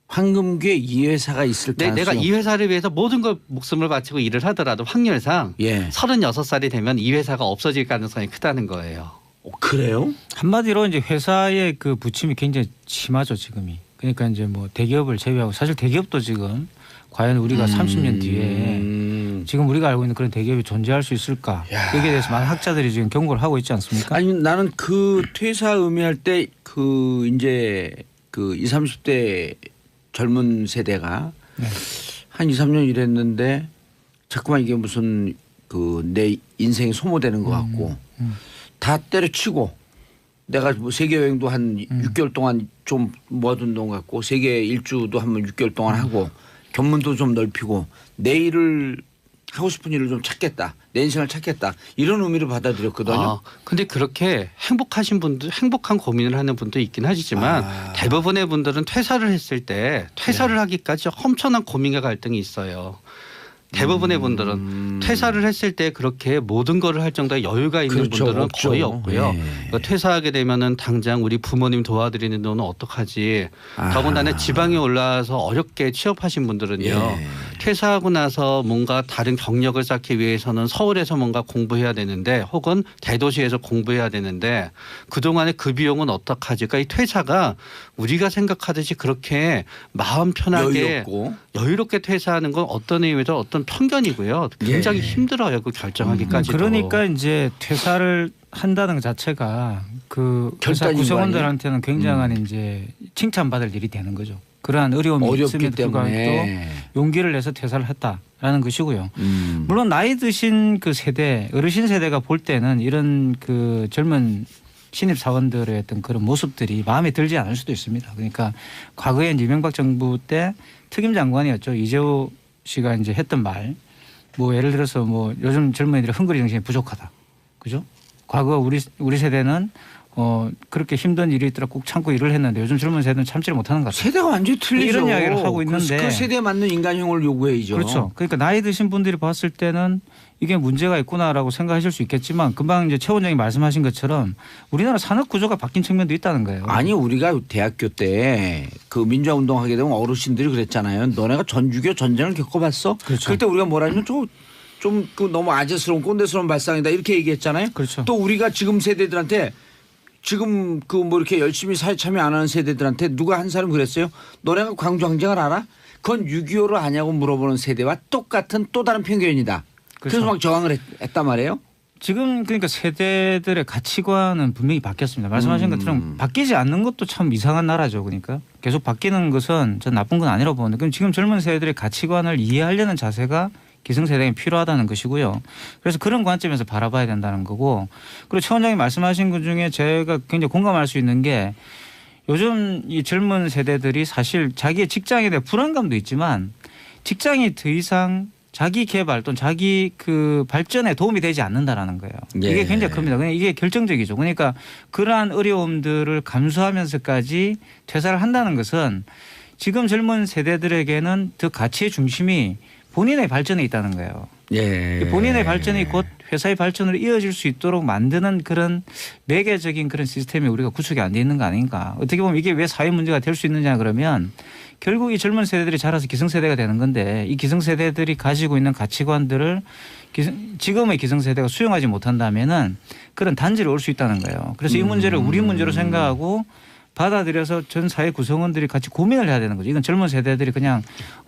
[SPEAKER 1] 황금기에 이 회사가 있을 가능성이
[SPEAKER 6] 내가 이 회사를 위해서 모든 걸 목숨을 바치고 일을 하더라도 확률상
[SPEAKER 1] 예.
[SPEAKER 6] 36살이 되면 이 회사가 없어질 가능성이 크다는 거예요.
[SPEAKER 1] 그래요?
[SPEAKER 7] 한마디로 이제 회사의 그 부침이 굉장히 심하죠 지금이. 그러니까 이제 뭐 대기업을 제외하고 사실 대기업도 지금 과연 우리가 30년 뒤에 지금 우리가 알고 있는 그런 대기업이 존재할 수 있을까? 여기에 대해서 많은 학자들이 지금 경고를 하고 있지 않습니까?
[SPEAKER 1] 아니 나는 그 퇴사 의미할 때 그 이제 그 20, 30대 젊은 세대가
[SPEAKER 7] 네.
[SPEAKER 1] 한 2, 3년 일했는데 자꾸만 이게 무슨 그 내 인생이 소모되는 것 같고 다 때려치고 내가 뭐 세계 여행도 한 6개월 동안 좀 모아둔 돈 같고 세계 일주도 한번 6개월 동안 하고 견문도 좀 넓히고 내 일을 하고 싶은 일을 좀 찾겠다. 내 인생을 찾겠다. 이런 의미로 받아들였거든요.
[SPEAKER 6] 근데 그렇게 행복하신 분들, 행복한 고민을 하는 분도 있긴 하지만 대부분의 분들은 퇴사를 했을 때 퇴사를 하기까지 엄청난 고민과 갈등이 있어요. 대부분의 분들은 퇴사를 했을 때 그렇게 모든 거를 할 정도의 여유가 있는
[SPEAKER 1] 그렇죠.
[SPEAKER 6] 분들은
[SPEAKER 1] 없죠.
[SPEAKER 6] 거의 없고요.
[SPEAKER 1] 네.
[SPEAKER 6] 그러니까 퇴사하게 되면은 당장 우리 부모님 도와드리는 돈은 어떡하지. 더군다나 지방에 올라와서 어렵게 취업하신 분들은요.
[SPEAKER 1] 예.
[SPEAKER 6] 퇴사하고 나서 뭔가 다른 경력을 쌓기 위해서는 서울에서 뭔가 공부해야 되는데 혹은 대도시에서 공부해야 되는데 그동안에 그 비용은 어떡하지. 그러니까 이 퇴사가 우리가 생각하듯이 그렇게 마음 편하게 여유롭게 퇴사하는 건 어떤 의미에서 어떤 편견이고요. 굉장히 힘들어요. 그 결정하기까지도.
[SPEAKER 7] 그러니까 이제 퇴사를 한다는 것 자체가 그 회사
[SPEAKER 1] 결단인 거
[SPEAKER 7] 구성원들한테는 굉장한 이제 칭찬받을 일이 되는 거죠. 그러한 어려움이
[SPEAKER 1] 어렵기
[SPEAKER 7] 있음에도 불구하고
[SPEAKER 1] 때문에.
[SPEAKER 7] 또 용기를 내서 퇴사를 했다라는 것이고요. 물론 나이 드신 그 세대, 어르신 세대가 볼 때는 이런 그 젊은 신입 사원들의 어떤 그런 모습들이 마음에 들지 않을 수도 있습니다. 그러니까 과거에 이명박 정부 때 특임 장관이었죠. 이재호 씨가 이제 했던 말, 뭐 예를 들어서 뭐 요즘 젊은이들의 헝그리 정신이 부족하다, 그죠? 과거 우리 세대는 그렇게 힘든 일이 있더라 꼭 참고 일을 했는데 요즘 젊은 세대는 참지를 못하는 것 같아요.
[SPEAKER 1] 세대가 완전히 틀리죠.
[SPEAKER 7] 이런 이야기를 하고 있는데
[SPEAKER 1] 그 세대에 맞는 인간형을 요구해야죠.
[SPEAKER 7] 그렇죠. 그러니까 나이 드신 분들이 봤을 때는 이게 문제가 있구나라고 생각하실 수 있겠지만 금방 이제 최 원장이 말씀하신 것처럼 우리나라 산업 구조가 바뀐 측면도 있다는 거예요.
[SPEAKER 1] 아니 우리가 대학교 때 그 민주화 운동하게 되면 어르신들이 그랬잖아요. 너네가 전주교 전쟁을 겪어봤어?
[SPEAKER 7] 그렇죠.
[SPEAKER 1] 그때 우리가 뭐라면 좀 그 너무 아재스러운 꼰대스러운 발상이다 이렇게 얘기했잖아요.
[SPEAKER 7] 그렇죠.
[SPEAKER 1] 또 우리가 지금 세대들한테 지금 그 뭐 이렇게 열심히 사회 참여 안 하는 세대들한테 누가 한 사람 그랬어요? 너네가 광주 항쟁을 알아? 그건 6.25를 아냐고 물어보는 세대와 똑같은 또 다른 편견이다. 그래서
[SPEAKER 7] 그렇죠.
[SPEAKER 1] 막 저항을 했단 말이에요.
[SPEAKER 7] 지금 그러니까 세대들의 가치관은 분명히 바뀌었습니다. 말씀하신 것처럼 바뀌지 않는 것도 참 이상한 나라죠. 그러니까 계속 바뀌는 것은 전 나쁜 건 아니라고 보는데 그럼 지금 젊은 세대들의 가치관을 이해하려는 자세가 기성세대에 필요하다는 것이고요. 그래서 그런 관점에서 바라봐야 된다는 거고 그리고 최 원장이 말씀하신 것 중에 제가 굉장히 공감할 수 있는 게 요즘 이 젊은 세대들이 사실 자기의 직장에 대한 불안감도 있지만 직장이 더 이상 자기 개발 또는 자기 그 발전에 도움이 되지 않는다라는 거예요.
[SPEAKER 1] 예.
[SPEAKER 7] 이게 굉장히 큽니다. 그냥 이게 결정적이죠. 그러니까 그러한 어려움들을 감수하면서까지 퇴사를 한다는 것은 지금 젊은 세대들에게는 더 가치의 중심이 본인의 발전에 있다는 거예요.
[SPEAKER 1] 예.
[SPEAKER 7] 본인의 발전이 곧 회사의 발전으로 이어질 수 있도록 만드는 그런 매개적인 그런 시스템이 우리가 구축이 안 돼 있는 거 아닌가. 어떻게 보면 이게 왜 사회 문제가 될 수 있느냐 그러면 결국 이 젊은 세대들이 자라서 기성세대가 되는 건데 이 기성세대들이 가지고 있는 가치관들을 지금의 기성세대가 수용하지 못한다면은 그런 단절이 올 수 있다는 거예요. 그래서 이 문제를 우리 문제로 생각하고 받아들여서 전 사회 구성원들이 같이 고민을 해야 되는 거죠. 이건 젊은 세대들이 그냥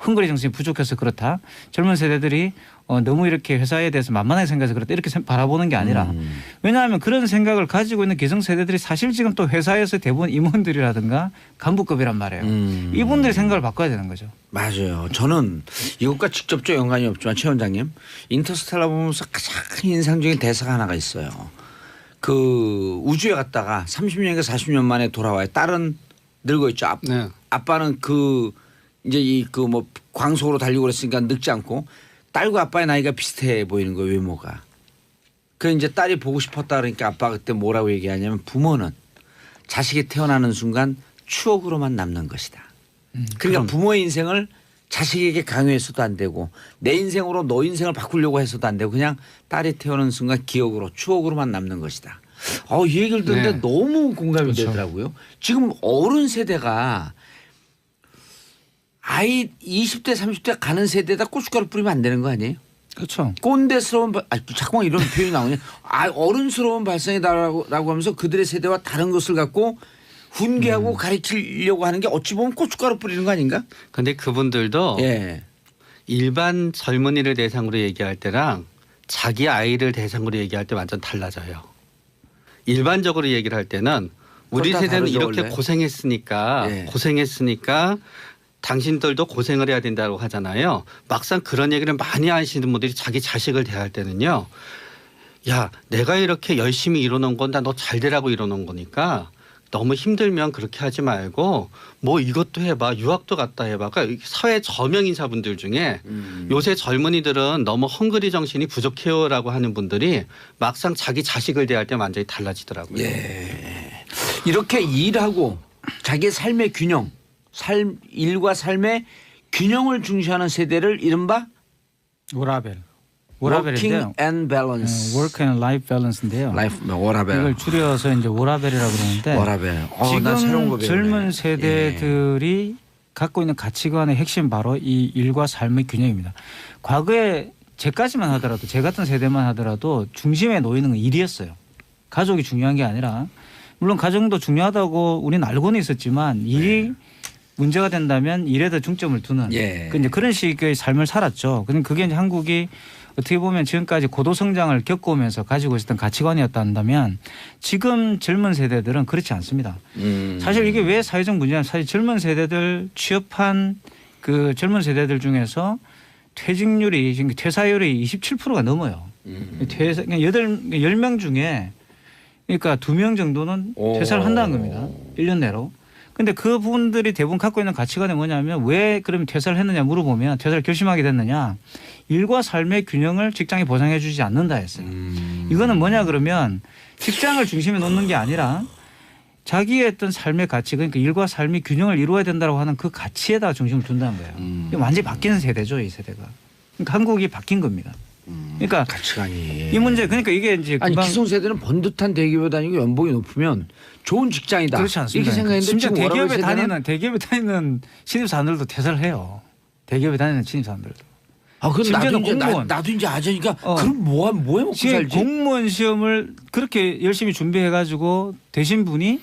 [SPEAKER 7] 헝그리 정신이 부족해서 그렇다. 젊은 세대들이 너무 이렇게 회사에 대해서 만만하게 생각해서 그렇다. 이렇게 바라보는 게 아니라 왜냐하면 그런 생각을 가지고 있는 기성세대들이 사실 지금 또 회사에서 대부분 임원들이라든가 간부급이란 말이에요. 이분들의 생각을 바꿔야 되는 거죠.
[SPEAKER 1] 맞아요. 저는 이것과 직접적 연관이 없지만 최 원장님 인터스텔라 보면서 가장 인상적인 대사가 하나가 있어요. 그 우주에 갔다가 30년인가 40년 만에 돌아와요. 딸은 늙어 있죠.
[SPEAKER 6] 네.
[SPEAKER 1] 아빠는 그 이제 이 그 뭐 광속으로 달리고 그랬으니까 늙지 않고 딸과 아빠의 나이가 비슷해 보이는 거예요. 외모가. 그 이제 딸이 보고 싶었다 그러니까 아빠가 그때 뭐라고 얘기하냐면 부모는 자식이 태어나는 순간 추억으로만 남는 것이다. 그러니까 부모의 인생을 자식에게 강요해서도 안 되고 내 인생으로 너 인생을 바꾸려고 해서도 안 되고 그냥 딸이 태어나는 순간 기억으로 추억으로만 남는 것이다. 이 얘기를 듣는데
[SPEAKER 6] 네.
[SPEAKER 1] 너무 공감이
[SPEAKER 7] 그렇죠.
[SPEAKER 1] 되더라고요. 지금 어른 세대가 아이 20대 30대 가는 세대에다 고춧가루 뿌리면 안 되는 거 아니에요?
[SPEAKER 7] 그렇죠.
[SPEAKER 1] 꼰대스러운 자꾸만 이런 표현이 나오냐. 어른스러운 발상이다라고 하면서 그들의 세대와 다른 것을 갖고 훈계하고 가르치려고 하는 게 어찌 보면 고춧가루 뿌리는 거 아닌가?
[SPEAKER 6] 근데 그분들도
[SPEAKER 1] 예.
[SPEAKER 6] 일반 젊은이를 대상으로 얘기할 때랑 자기 아이를 대상으로 얘기할 때 완전 달라져요. 일반적으로 얘기를 할 때는 우리
[SPEAKER 1] 그건 다
[SPEAKER 6] 세대는
[SPEAKER 1] 다르죠,
[SPEAKER 6] 이렇게
[SPEAKER 1] 원래.
[SPEAKER 6] 고생했으니까 당신들도 고생을 해야 된다고 하잖아요. 막상 그런 얘기를 많이 하시는 분들이 자기 자식을 대할 때는요. 야, 내가 이렇게 열심히 이뤄놓은 건 다 너 잘 되라고 이뤄놓은 거니까 너무 힘들면 그렇게 하지 말고 뭐 이것도 해봐. 유학도 갔다 해봐. 그러니까 사회 저명 인사분들 중에 요새 젊은이들은 너무 헝그리 정신이 부족해요라고 하는 분들이 막상 자기 자식을 대할 때 완전히 달라지더라고요.
[SPEAKER 1] 예. 이렇게 일하고 자기의 삶의 균형, 일과 삶의 균형을 중시하는 세대를 이른바
[SPEAKER 7] 워라벨.
[SPEAKER 1] Working
[SPEAKER 7] 워라벨인데요.
[SPEAKER 1] and Balance.
[SPEAKER 7] Work and Life Balance인데요.
[SPEAKER 1] 워라벨.
[SPEAKER 7] 이걸 줄여서 이제 워라벨이라고 그러는데
[SPEAKER 1] 워라벨. 나 새로운 거
[SPEAKER 7] 지금
[SPEAKER 1] 배우네.
[SPEAKER 7] 젊은 세대들이 갖고 있는 가치관의 핵심 바로 이 일과 삶의 균형입니다. 과거에 제까지만 하더라도 제 같은 세대만 하더라도 중심에 놓이는 건 일이었어요. 가족이 중요한 게 아니라 물론 가정도 중요하다고 우리는 알고는 있었지만 일이 문제가 된다면 일에 더 중점을 두는
[SPEAKER 1] 예.
[SPEAKER 7] 이제 그런 식의 삶을 살았죠. 근데 그게 이제 한국이 어떻게 보면 지금까지 고도 성장을 겪어오면서 가지고 있었던 가치관이었다 한다면 지금 젊은 세대들은 그렇지 않습니다. 사실 이게 왜 사회적 문제냐면 사실 젊은 세대들 취업한 그 젊은 세대들 중에서 퇴직률이 지금 퇴사율이 27%가 넘어요. 퇴사 그냥 10명 중에 그러니까 2명 정도는 퇴사를 한다는 겁니다. 1년 내로. 근데 그분들이 대부분 갖고 있는 가치관이 뭐냐면 왜 그러면 퇴사를 했느냐 물어보면 퇴사를 결심하게 됐느냐 일과 삶의 균형을 직장이 보장해 주지 않는다 했어요. 이거는 뭐냐 그러면 직장을 중심에 놓는 게 아니라 자기의 어떤 삶의 가치 그러니까 일과 삶이 균형을 이루어야 된다고 하는 그 가치에다 중심을 둔다는 거예요. 이게 완전히 바뀌는 세대죠 이 세대가. 그러니까 한국이 바뀐 겁니다. 그러니까
[SPEAKER 1] 가치관이
[SPEAKER 7] 이 문제 그러니까 이게 이제
[SPEAKER 1] 아니
[SPEAKER 7] 금방
[SPEAKER 1] 기성세대는 번듯한 대기업에 다니고 연봉이 높으면 좋은 직장이다.
[SPEAKER 7] 그렇지 않습니다.
[SPEAKER 1] 이렇게 생각했는데
[SPEAKER 7] 심지어
[SPEAKER 1] 지금 워라밸
[SPEAKER 7] 대기업에 다니는 신입사원들도 퇴사를 해요. 대기업에 다니는 신입사원들도.
[SPEAKER 1] 아 그럼 나도
[SPEAKER 7] 심지어는
[SPEAKER 1] 이제
[SPEAKER 7] 공무원.
[SPEAKER 1] 나도 이제 아재니까 그럼 뭐 해먹고
[SPEAKER 7] 지금
[SPEAKER 1] 살지?
[SPEAKER 7] 공무원 시험을 그렇게 열심히 준비해 가지고 되신 분이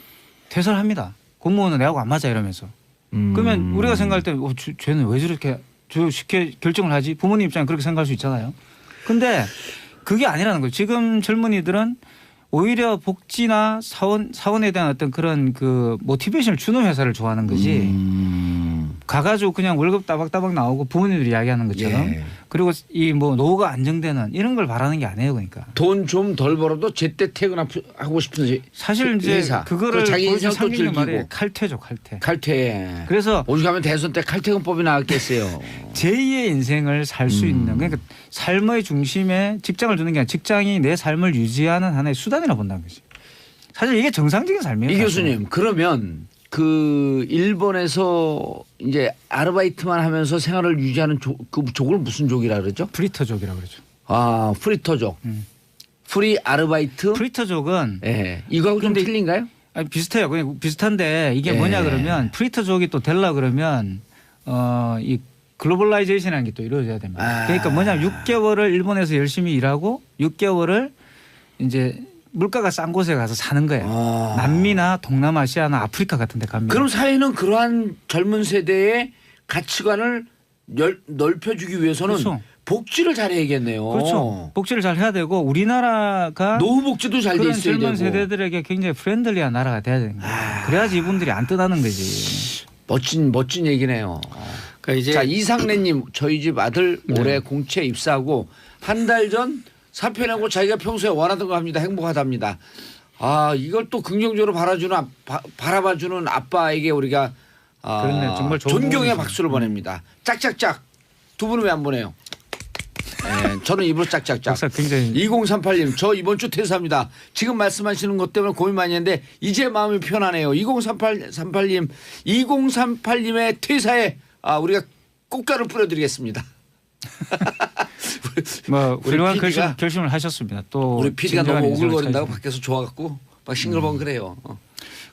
[SPEAKER 7] 퇴사를 합니다. 공무원은 내하고 안 맞아 이러면서. 그러면 우리가 생각할 때 쟤는 왜 저렇게 쉽게 결정을 하지? 부모님 입장에 그렇게 생각할 수 있잖아요. 근데 그게 아니라는 거예요. 지금 젊은이들은 오히려 복지나 사원에 대한 어떤 그런 그 모티베이션을 주는 회사를 좋아하는 거지. 가가지고 그냥 월급 따박따박 나오고 부모님들이 이야기하는 것처럼
[SPEAKER 1] 예.
[SPEAKER 7] 그리고 이 뭐 노후가 안정되는 이런 걸 바라는 게 아니에요. 그러니까
[SPEAKER 1] 돈 좀 덜 벌어도 제때 퇴근하고 싶은
[SPEAKER 7] 사실 이제
[SPEAKER 1] 회사.
[SPEAKER 7] 그거를
[SPEAKER 1] 자기
[SPEAKER 7] 보여준
[SPEAKER 1] 인생 또
[SPEAKER 7] 상징의 말이
[SPEAKER 1] 즐기고
[SPEAKER 7] 칼퇴죠. 칼퇴.
[SPEAKER 1] 칼퇴.
[SPEAKER 7] 그래서
[SPEAKER 1] 오죽하면 대선 때 칼퇴근법이 나왔겠어요.
[SPEAKER 7] 제2의 인생을 살 수 있는 그러니까 삶의 중심에 직장을 두는 게 아니라 직장이 내 삶을 유지하는 하나의 수단이라 본다는 거지. 사실 이게 정상적인 삶이에요.
[SPEAKER 1] 이
[SPEAKER 7] 사실은.
[SPEAKER 1] 교수님 그러면 그 일본에서 이제 아르바이트만 하면서 생활을 유지하는 그 족을 무슨 족이라 그러죠?
[SPEAKER 7] 프리터족이라고 그러죠.
[SPEAKER 1] 아 프리터족. 프리 아르바이트.
[SPEAKER 7] 프리터족은
[SPEAKER 1] 예. 이거하고 좀
[SPEAKER 7] 근데
[SPEAKER 1] 틀린가요?
[SPEAKER 7] 아니, 비슷해요. 그냥 비슷한데 이게
[SPEAKER 1] 예.
[SPEAKER 7] 뭐냐 그러면 프리터족이 또 되려 그러면 이 글로벌라이제이션이라는 게 또 이루어져야 됩니다.
[SPEAKER 1] 아.
[SPEAKER 7] 그러니까 뭐냐면 6개월을 일본에서 열심히 일하고 6개월을 이제 물가가 싼 곳에 가서 사는 거예요.
[SPEAKER 1] 아.
[SPEAKER 7] 남미나 동남아시아나 아프리카 같은 데 갑니다.
[SPEAKER 1] 그럼 사회는 그러한 젊은 세대의 가치관을 넓혀주기 위해서는
[SPEAKER 7] 그렇죠.
[SPEAKER 1] 복지를 잘해야겠네요.
[SPEAKER 7] 그렇죠. 복지를 잘 해야 되고 우리나라가
[SPEAKER 1] 노후 복지도 잘 돼
[SPEAKER 7] 그런
[SPEAKER 1] 있어야
[SPEAKER 7] 젊은
[SPEAKER 1] 되고.
[SPEAKER 7] 세대들에게 굉장히 프렌들리한 나라가 돼야 되는 거예요. 그래야지 이분들이 안 떠나는 거지.
[SPEAKER 1] 멋진 얘기네요.
[SPEAKER 6] 그러니까 이제
[SPEAKER 1] 자 이상래님 저희 집 아들 올해 공채 입사하고 한 달 전 사표 내고 자기가 평소에 원하던 거 합니다. 행복하답니다. 아 이걸 또 긍정적으로 바라봐주는 아빠에게 우리가
[SPEAKER 7] 그렇네요. 정말 좋은
[SPEAKER 1] 존경의
[SPEAKER 7] 부분이시네요.
[SPEAKER 1] 박수를 보냅니다. 짝짝짝 두 분은 왜 안 보내요? 네, 저는 입으로 짝짝짝.
[SPEAKER 7] 박사 굉장히
[SPEAKER 1] 2038님 저 이번 주 퇴사합니다. 지금 말씀하시는 것 때문에 고민 많이 했는데 이제 마음이 편하네요. 2038님의 퇴사에 우리가 꽃가루 뿌려드리겠습니다.
[SPEAKER 7] 뭐
[SPEAKER 1] 우리
[SPEAKER 7] 훌륭한
[SPEAKER 1] PD가
[SPEAKER 7] 결심을 하셨습니다. 또
[SPEAKER 1] 우리 PD가
[SPEAKER 7] 진정한
[SPEAKER 1] 너무
[SPEAKER 7] 인생을
[SPEAKER 1] 오글거린다고
[SPEAKER 7] 찾으시는.
[SPEAKER 1] 밖에서 좋아갖고 막 싱글벙글 그래요.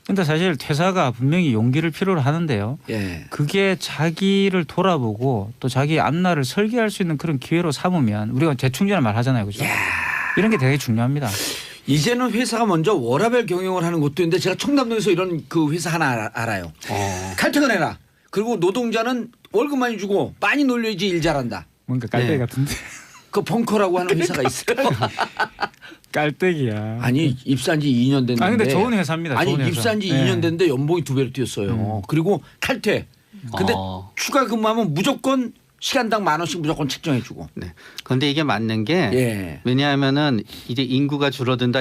[SPEAKER 7] 근데 사실 퇴사가 분명히 용기를 필요로 하는데요.
[SPEAKER 1] 예.
[SPEAKER 7] 그게 자기를 돌아보고 또 자기 앞날을 설계할 수 있는 그런 기회로 삼으면 우리가 재충전을 말하잖아요. 그죠? 이런 게 되게 중요합니다.
[SPEAKER 1] 이제는 회사가 먼저 워라밸 경영을 하는 곳도 있는데 제가 청담동에서 이런 그 회사 하나 알아요. 칼퇴근해라. 그리고 노동자는 월급 많이 주고 많이 놀려야지 일 잘한다.
[SPEAKER 7] 뭔가 깔때기
[SPEAKER 1] 네.
[SPEAKER 7] 같은데.
[SPEAKER 1] 그 벙커라고 하는 회사가 있어요.
[SPEAKER 7] 깔때기야.
[SPEAKER 1] 아니 입사한 지 2년 됐는데.
[SPEAKER 7] 아니 근데 좋은 회사입니다.
[SPEAKER 1] 아니
[SPEAKER 7] 좋은 회사.
[SPEAKER 1] 입사한 지
[SPEAKER 7] 네.
[SPEAKER 1] 2년 됐는데 연봉이 2배로 뛰었어요. 그리고 칼퇴. 근데 추가 근무하면 무조건 시간당 10,000원씩 무조건 책정해주고.
[SPEAKER 6] 네. 그런데 이게 맞는 게
[SPEAKER 1] 예.
[SPEAKER 6] 왜냐하면은 이제 인구가 줄어든다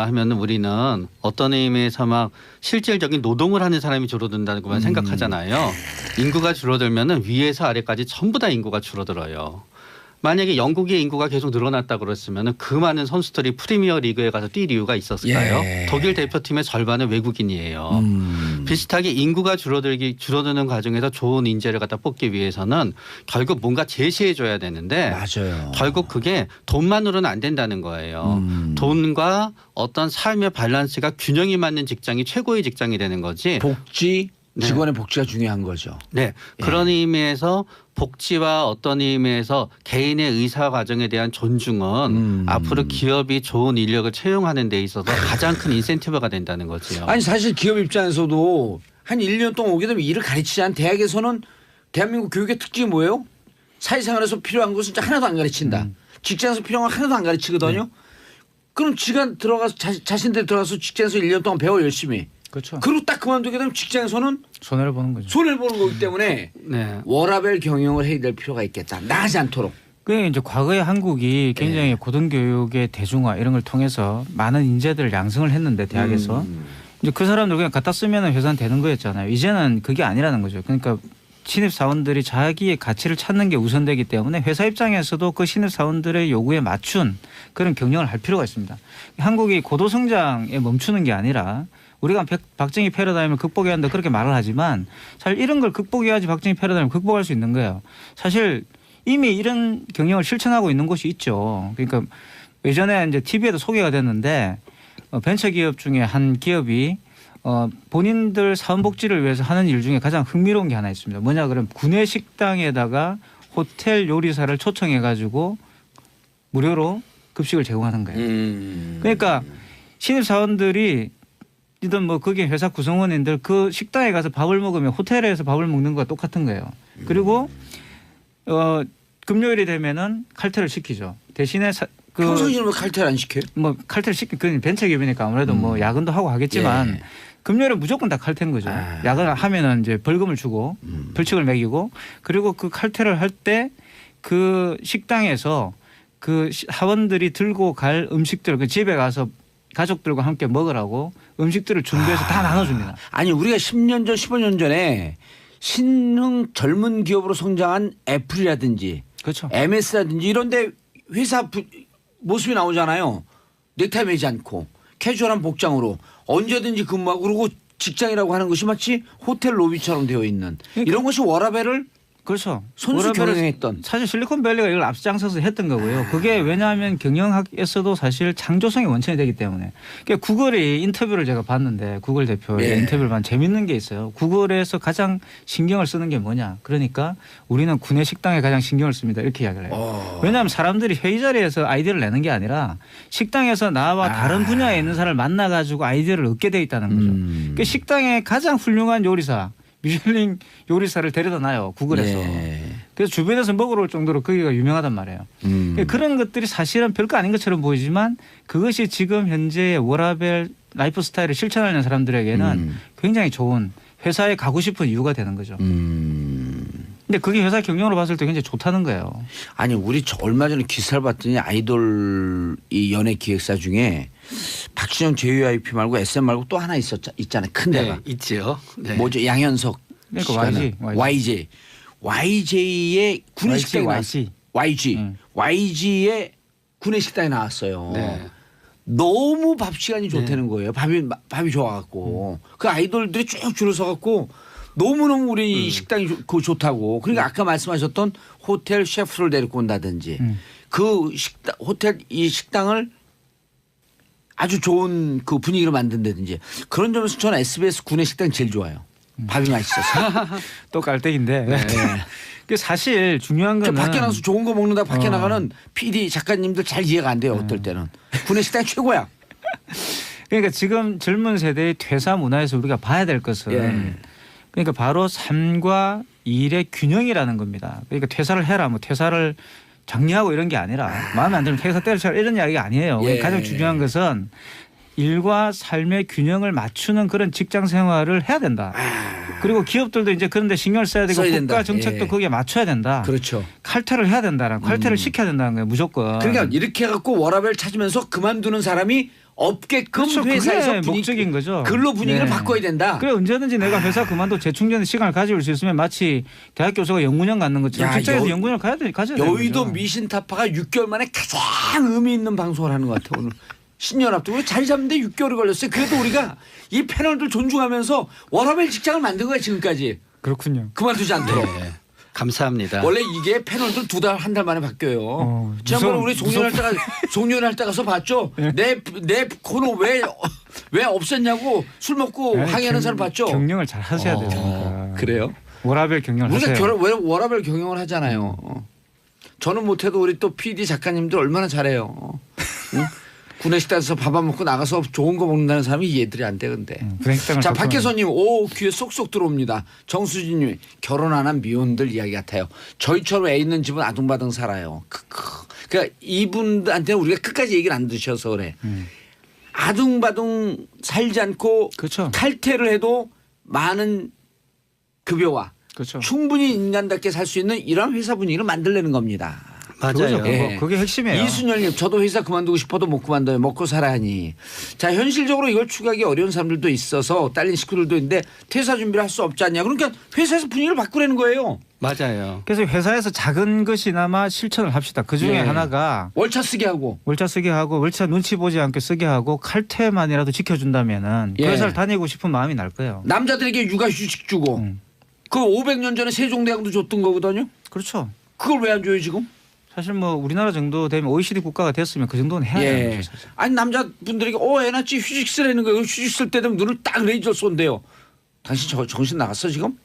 [SPEAKER 6] 하면은 우리는 어떤 의미에서 막 실질적인 노동을 하는 사람이 줄어든다는 것만 생각하잖아요. 인구가 줄어들면은 위에서 아래까지 전부 다 인구가 줄어들어요. 만약에 영국의 인구가 계속 늘어났다 그랬으면 그 많은 선수들이 프리미어 리그에 가서 뛸 이유가 있었을까요?
[SPEAKER 1] 예.
[SPEAKER 6] 독일 대표팀의 절반은 외국인이에요. 비슷하게 인구가 줄어드는 과정에서 좋은 인재를 갖다 뽑기 위해서는 결국 뭔가 제시해 줘야 되는데
[SPEAKER 1] 맞아요.
[SPEAKER 6] 결국 그게 돈만으로는 안 된다는 거예요. 돈과 어떤 삶의 밸런스가 균형이 맞는 직장이 최고의 직장이 되는 거지.
[SPEAKER 1] 복지 직원의 복지가 중요한 거죠.
[SPEAKER 6] 네. 그런 의미에서 복지와 어떤 의미에서 개인의 의사 과정에 대한 존중은 앞으로 기업이 좋은 인력을 채용하는 데 있어서 가장 큰 인센티브가 된다는 거죠.
[SPEAKER 1] 아니 사실 기업 입장에서도 한 1년 동안 오게 되면 일을 가르치지 않은 대학에서는 대한민국 교육의 특징이 뭐예요? 사회생활에서 필요한 것은 하나도 안 가르친다. 직장에서 필요한 건 하나도 안 가르치거든요. 그럼 지가 들어가서 자신들이 들어가서 직장에서 1년 동안 배워 열심히.
[SPEAKER 7] 그렇죠.
[SPEAKER 1] 그리고 딱 그만두게 되면 직장에서는
[SPEAKER 7] 손해를 보는 거죠.
[SPEAKER 1] 손해를 보는 거기 때문에
[SPEAKER 6] 네.
[SPEAKER 1] 워라밸 경영을 해야 될 필요가 있겠다. 나가지 않도록.
[SPEAKER 7] 그 이제 과거에 한국이 굉장히 고등교육의 대중화 이런 걸 통해서 많은 인재들을 양성을 했는데 대학에서 이제 그 사람들 그냥 갖다 쓰면 회사는 되는 거였잖아요. 이제는 그게 아니라는 거죠. 그러니까 신입 사원들이 자기의 가치를 찾는 게 우선되기 때문에 회사 입장에서도 그 신입 사원들의 요구에 맞춘 그런 경영을 할 필요가 있습니다. 한국이 고도 성장에 멈추는 게 아니라 우리가 박정희 패러다임을 극복해야 한다 그렇게 말을 하지만 사실 이런 걸 극복해야지 박정희 패러다임을 극복할 수 있는 거예요. 사실 이미 이런 경영을 실천하고 있는 곳이 있죠. 그러니까 예전에 이제 TV에도 소개가 됐는데 벤처기업 중에 한 기업이 본인들 사원복지를 위해서 하는 일 중에 가장 흥미로운 게 하나 있습니다. 뭐냐 그러면 구내 식당에다가 호텔 요리사를 초청해 가지고 무료로 급식을 제공하는 거예요. 그러니까 신입 사원들이 이든 뭐 그게 회사 구성원인들 그 식당에 가서 밥을 먹으면 호텔에서 밥을 먹는 거와 똑같은 거예요. 그리고 금요일이 되면은 칼퇴를 시키죠. 대신에
[SPEAKER 1] 평소에는 왜 칼퇴를 안 시켜요?
[SPEAKER 7] 뭐 칼퇴를 그건 벤처기업이니까 아무래도 뭐 야근도 하고 하겠지만
[SPEAKER 1] 예.
[SPEAKER 7] 금요일은 무조건 다 칼퇴인 거죠. 야근을 하면은 이제 벌금을 주고 벌칙을 매기고 그리고 그 칼퇴를 할 때 그 식당에서 그 사원들이 들고 갈 음식들 그 집에 가서 가족들과 함께 먹으라고 음식들을 준비해서 다 나눠줍니다.
[SPEAKER 1] 아니 우리가 10년 전 15년 전에 신흥 젊은 기업으로 성장한 애플이라든지
[SPEAKER 7] 그렇죠.
[SPEAKER 1] MS라든지 이런 데 회사 모습이 나오잖아요. 넥타이 매지 않고 캐주얼한 복장으로 언제든지 근무하고 그리고 직장이라고 하는 것이 마치 호텔 로비처럼 되어 있는 이런 것이 워라밸을
[SPEAKER 7] 그렇죠.
[SPEAKER 1] 손수
[SPEAKER 7] 워라밸을
[SPEAKER 1] 경영했던.
[SPEAKER 7] 사실 실리콘밸리가 이걸 앞장서서 했던 거고요. 그게 왜냐하면 경영학에서도 사실 창조성이 원천이 되기 때문에. 그러니까 구글이 인터뷰를 제가 봤는데 구글 대표의
[SPEAKER 1] 예.
[SPEAKER 7] 인터뷰를 봤는데 재밌는 게 있어요. 구글에서 가장 신경을 쓰는 게 뭐냐. 그러니까 우리는 구내 식당에 가장 신경을 씁니다. 이렇게 이야기를 해요. 왜냐하면 사람들이 회의 자리에서 아이디어를 내는 게 아니라 식당에서 나와 다른 분야에 있는 사람을 만나가지고 아이디어를 얻게 돼 있다는 거죠. 그러니까 식당에 가장 훌륭한 요리사 미슐링 요리사를 데려다 놔요. 구글에서.
[SPEAKER 1] 예.
[SPEAKER 7] 그래서 주변에서 먹으러 올 정도로 거기가 유명하단 말이에요. 그러니까 그런 것들이 사실은 별거 아닌 것처럼 보이지만 그것이 지금 현재의 워라밸 라이프 스타일을 실천하는 사람들에게는 굉장히 좋은 회사에 가고 싶은 이유가 되는 거죠. 근데 그게 회사 경영으로 봤을 때 굉장히 좋다는 거예요.
[SPEAKER 1] 아니 우리 얼마 전에 기사를 봤더니 아이돌 이 연예 기획사 중에 박준영 JYP 말고 SM 말고 또 하나 있잖아요. 큰 데가.
[SPEAKER 6] 네, 있지요. 네.
[SPEAKER 1] 뭐죠? 양현석.
[SPEAKER 7] 그러니까
[SPEAKER 1] 씨가는 YJ의 구내식당에 나왔어요. YG의 구내식당에 나왔어요.
[SPEAKER 6] 네.
[SPEAKER 1] 너무 밥 시간이 좋다는 거예요. 밥이 좋아갖고 그 아이돌들이 쭉 줄을 서갖고 너무너무 우리 식당이 좋다고. 그러니까 아까 말씀하셨던 호텔 셰프를 데리고 온다든지 그 식당 호텔 이 식당을 아주 좋은 그 분위기로 만든다든지 그런 점에서 저는 SBS 구내식당이 제일 좋아요. 밥이 맛있어서.
[SPEAKER 7] 또 깔때기인데. 그 사실 중요한 거는
[SPEAKER 1] 밖에 나가서 좋은 거 먹는다 밖에 나가는 PD 작가님들 잘 이해가 안 돼요. 어떨 때는. 구내식당이 최고야.
[SPEAKER 7] 그러니까 지금 젊은 세대의 퇴사 문화에서 우리가 봐야 될 것은 그러니까 바로 삶과 일의 균형이라는 겁니다. 그러니까 퇴사를 해라 뭐 퇴사를 장려하고 이런 게 아니라 마음에 안 들면 퇴사 때려쳐라 이런 이야기가 아니에요. 가장 중요한 것은 일과 삶의 균형을 맞추는 그런 직장 생활을 해야 된다. 그리고 기업들도 이제 그런 데 신경을 써야 되고 국가 정책도 거기에 맞춰야 된다.
[SPEAKER 1] 그렇죠.
[SPEAKER 7] 칼퇴를 해야 된다는 칼퇴를 시켜야 된다는 거예요. 무조건.
[SPEAKER 1] 그러니까 이렇게 해갖고 워라밸 찾으면서 그만두는 사람이 없게끔
[SPEAKER 7] 그렇죠.
[SPEAKER 1] 회사에서
[SPEAKER 7] 그게 목적인 거죠.
[SPEAKER 1] 근로 분위기를 바꿔야 된다.
[SPEAKER 7] 그래 언제든지 내가 회사 그만둬 재충전의 시간을 가질 수 있으면 마치 대학 교수가 연구년 갖는 것처럼 직장에서 연구년을 가져야 되는 거죠.
[SPEAKER 1] 여의도 미신타파가 6개월 만에 가장 의미 있는 방송을 하는 것 같아 오늘. 신년합도 우리 자리 잡는데 6개월이 걸렸어요. 그래도 우리가 이 패널들 존중하면서 워라밸 직장을 만든 거야 지금까지.
[SPEAKER 7] 그렇군요.
[SPEAKER 1] 그만두지 않도록.
[SPEAKER 6] 네. 감사합니다.
[SPEAKER 1] 원래 이게 패널들 2달 한 달 만에 바뀌어요. 지난번에 우리 송년회 때 가서 봤죠. 내 코너 왜 없앴냐고 술 먹고 항의하는 사람 봤죠.
[SPEAKER 7] 경영을 잘 하셔야 되니까.
[SPEAKER 1] 그래요?
[SPEAKER 7] 워라밸 경영을 하세요.
[SPEAKER 1] 우리가 워라밸 경영을 하잖아요. 저는 못해도 우리 또 PD 작가님들 얼마나 잘해요. 응? 구내식당에서 밥 안 먹고 나가서 좋은 거 먹는다는 사람이 이해들이 안 돼 근데.
[SPEAKER 7] 구내식당을
[SPEAKER 1] 자
[SPEAKER 7] 접근하는
[SPEAKER 1] 박혜선님 오 귀에 쏙쏙 들어옵니다. 정수진님 결혼 안 한 미혼들 이야기 같아요. 저희처럼 애 있는 집은 아둥바둥 살아요. 크크. 그러니까 이분한테는 우리가 끝까지 얘기를 안 드셔서 그래. 아둥바둥 살지 않고
[SPEAKER 7] 그렇죠.
[SPEAKER 1] 칼퇴를 해도 많은 급여와
[SPEAKER 7] 그렇죠.
[SPEAKER 1] 충분히 인간답게 살 수 있는 이런 회사 분위기를 만들려는 겁니다.
[SPEAKER 6] 맞아요.
[SPEAKER 1] 예.
[SPEAKER 7] 그게 핵심이에요.
[SPEAKER 1] 이순열님 저도 회사 그만두고 싶어도 못 그만둬요. 먹고 살아야 하니. 자 현실적으로 이걸 추구하기 어려운 사람들도 있어서 딸린 식구들도 있는데 퇴사 준비를 할 수 없지 않냐. 그러니까 회사에서 분위기를 바꾸라는 거예요.
[SPEAKER 6] 맞아요.
[SPEAKER 7] 그래서 회사에서 작은 것이나마 실천을 합시다. 그 중에
[SPEAKER 1] 예.
[SPEAKER 7] 하나가
[SPEAKER 1] 월차 쓰게 하고.
[SPEAKER 7] 월차 쓰게 하고 월차 눈치 보지 않게 쓰게 하고 칼퇴만이라도 지켜준다면은
[SPEAKER 1] 예.
[SPEAKER 7] 그 회사를 다니고 싶은 마음이 날 거예요.
[SPEAKER 1] 남자들에게 육아휴직 주고. 그 500년 전에 세종대왕도 줬던 거거든요.
[SPEAKER 7] 그렇죠.
[SPEAKER 1] 그걸 왜 안 줘요 지금?
[SPEAKER 7] 사실 뭐 우리나라 정도 되면 OECD 국가가 됐으면 그 정도는 해야
[SPEAKER 1] 예.
[SPEAKER 7] 되는 거죠. 사실.
[SPEAKER 1] 아니 남자분들에게 애 낳지 휴직 쓰라는 거예요. 휴직 쓸 때 되면 눈을 딱 레이저 쏜대요. 당신 정신 나갔어 지금?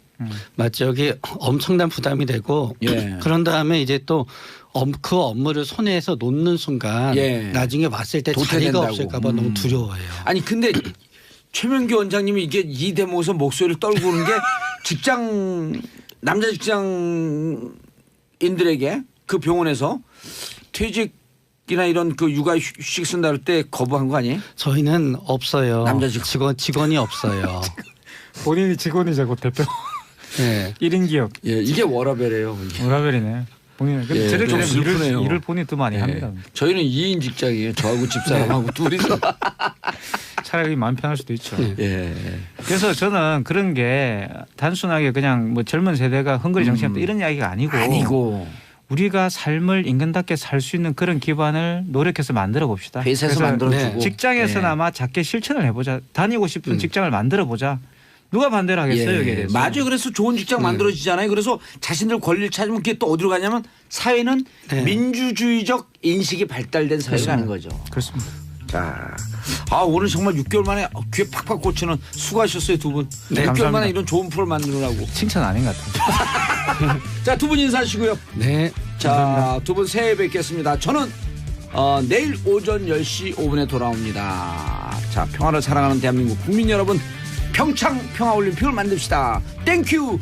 [SPEAKER 6] 맞죠. 여기 엄청난 부담이 되고
[SPEAKER 1] 예.
[SPEAKER 6] 그런 다음에 이제 또 그 업무를 손에서 놓는 순간
[SPEAKER 1] 예.
[SPEAKER 6] 나중에 왔을 때 자리가
[SPEAKER 1] 도태된다고.
[SPEAKER 6] 없을까 봐 너무 두려워해요.
[SPEAKER 1] 아니 근데 최명기 원장님이 이게 이 대목에서 목소리를 떨고 오는 게 남자 직장인들에게 그 병원에서 퇴직이나 이런 그 육아 휴식 쓴다 할 때 거부한 거 아니에요?
[SPEAKER 6] 저희는 없어요.
[SPEAKER 1] 남자
[SPEAKER 6] 직원이 없어요.
[SPEAKER 7] 본인이 직원이자고 대표
[SPEAKER 6] 네.
[SPEAKER 7] 1인 기업
[SPEAKER 1] 예, 이게 워라벨이에요.
[SPEAKER 7] 워라벨이네. 본인
[SPEAKER 1] 예,
[SPEAKER 7] 저렇게
[SPEAKER 1] 좀
[SPEAKER 7] 되면
[SPEAKER 1] 슬프네요.
[SPEAKER 7] 일을 본인이 더 많이 합니다.
[SPEAKER 1] 저희는 2인 직장이에요. 저하고 집사람하고 둘이서.
[SPEAKER 7] 차라리 마음 편할 수도 있죠.
[SPEAKER 1] 예.
[SPEAKER 7] 그래서 저는 그런 게 단순하게 그냥 뭐 젊은 세대가 헝거리 정치했다 이런 이야기가 아니고 우리가 삶을 인간답게 살 수 있는 그런 기반을 노력해서 만들어 봅시다.
[SPEAKER 1] 회사에서
[SPEAKER 7] 그래서
[SPEAKER 1] 만들어주고
[SPEAKER 7] 직장에서나마 작게 실천을 해보자. 다니고 싶은 직장을 만들어 보자. 누가 반대를 하겠어요? 여기에 대해서.
[SPEAKER 1] 맞아요. 그래서 좋은 직장 만들어지잖아요. 그래서 자신들 권리를 찾으면 그게 또 어디로 가냐면 사회는
[SPEAKER 6] 네.
[SPEAKER 1] 민주주의적 인식이 발달된 사회가 가는 거죠.
[SPEAKER 7] 그렇습니다.
[SPEAKER 1] 자, 오늘 정말 6개월 만에 귀에 팍팍 꽂히는 수고하셨어요 두 분.
[SPEAKER 7] 네,
[SPEAKER 1] 6개월
[SPEAKER 7] 감사합니다.
[SPEAKER 1] 만에 이런 좋은 프로 만들으라고.
[SPEAKER 7] 칭찬 아닌 것 같아요.
[SPEAKER 1] 자, 두 분 인사하시고요.
[SPEAKER 6] 네.
[SPEAKER 1] 자, 두 분 새해 뵙겠습니다. 저는 내일 오전 10시 5분에 돌아옵니다. 자, 평화를 사랑하는 대한민국 국민 여러분, 평창 평화올림픽을 만듭시다. 땡큐.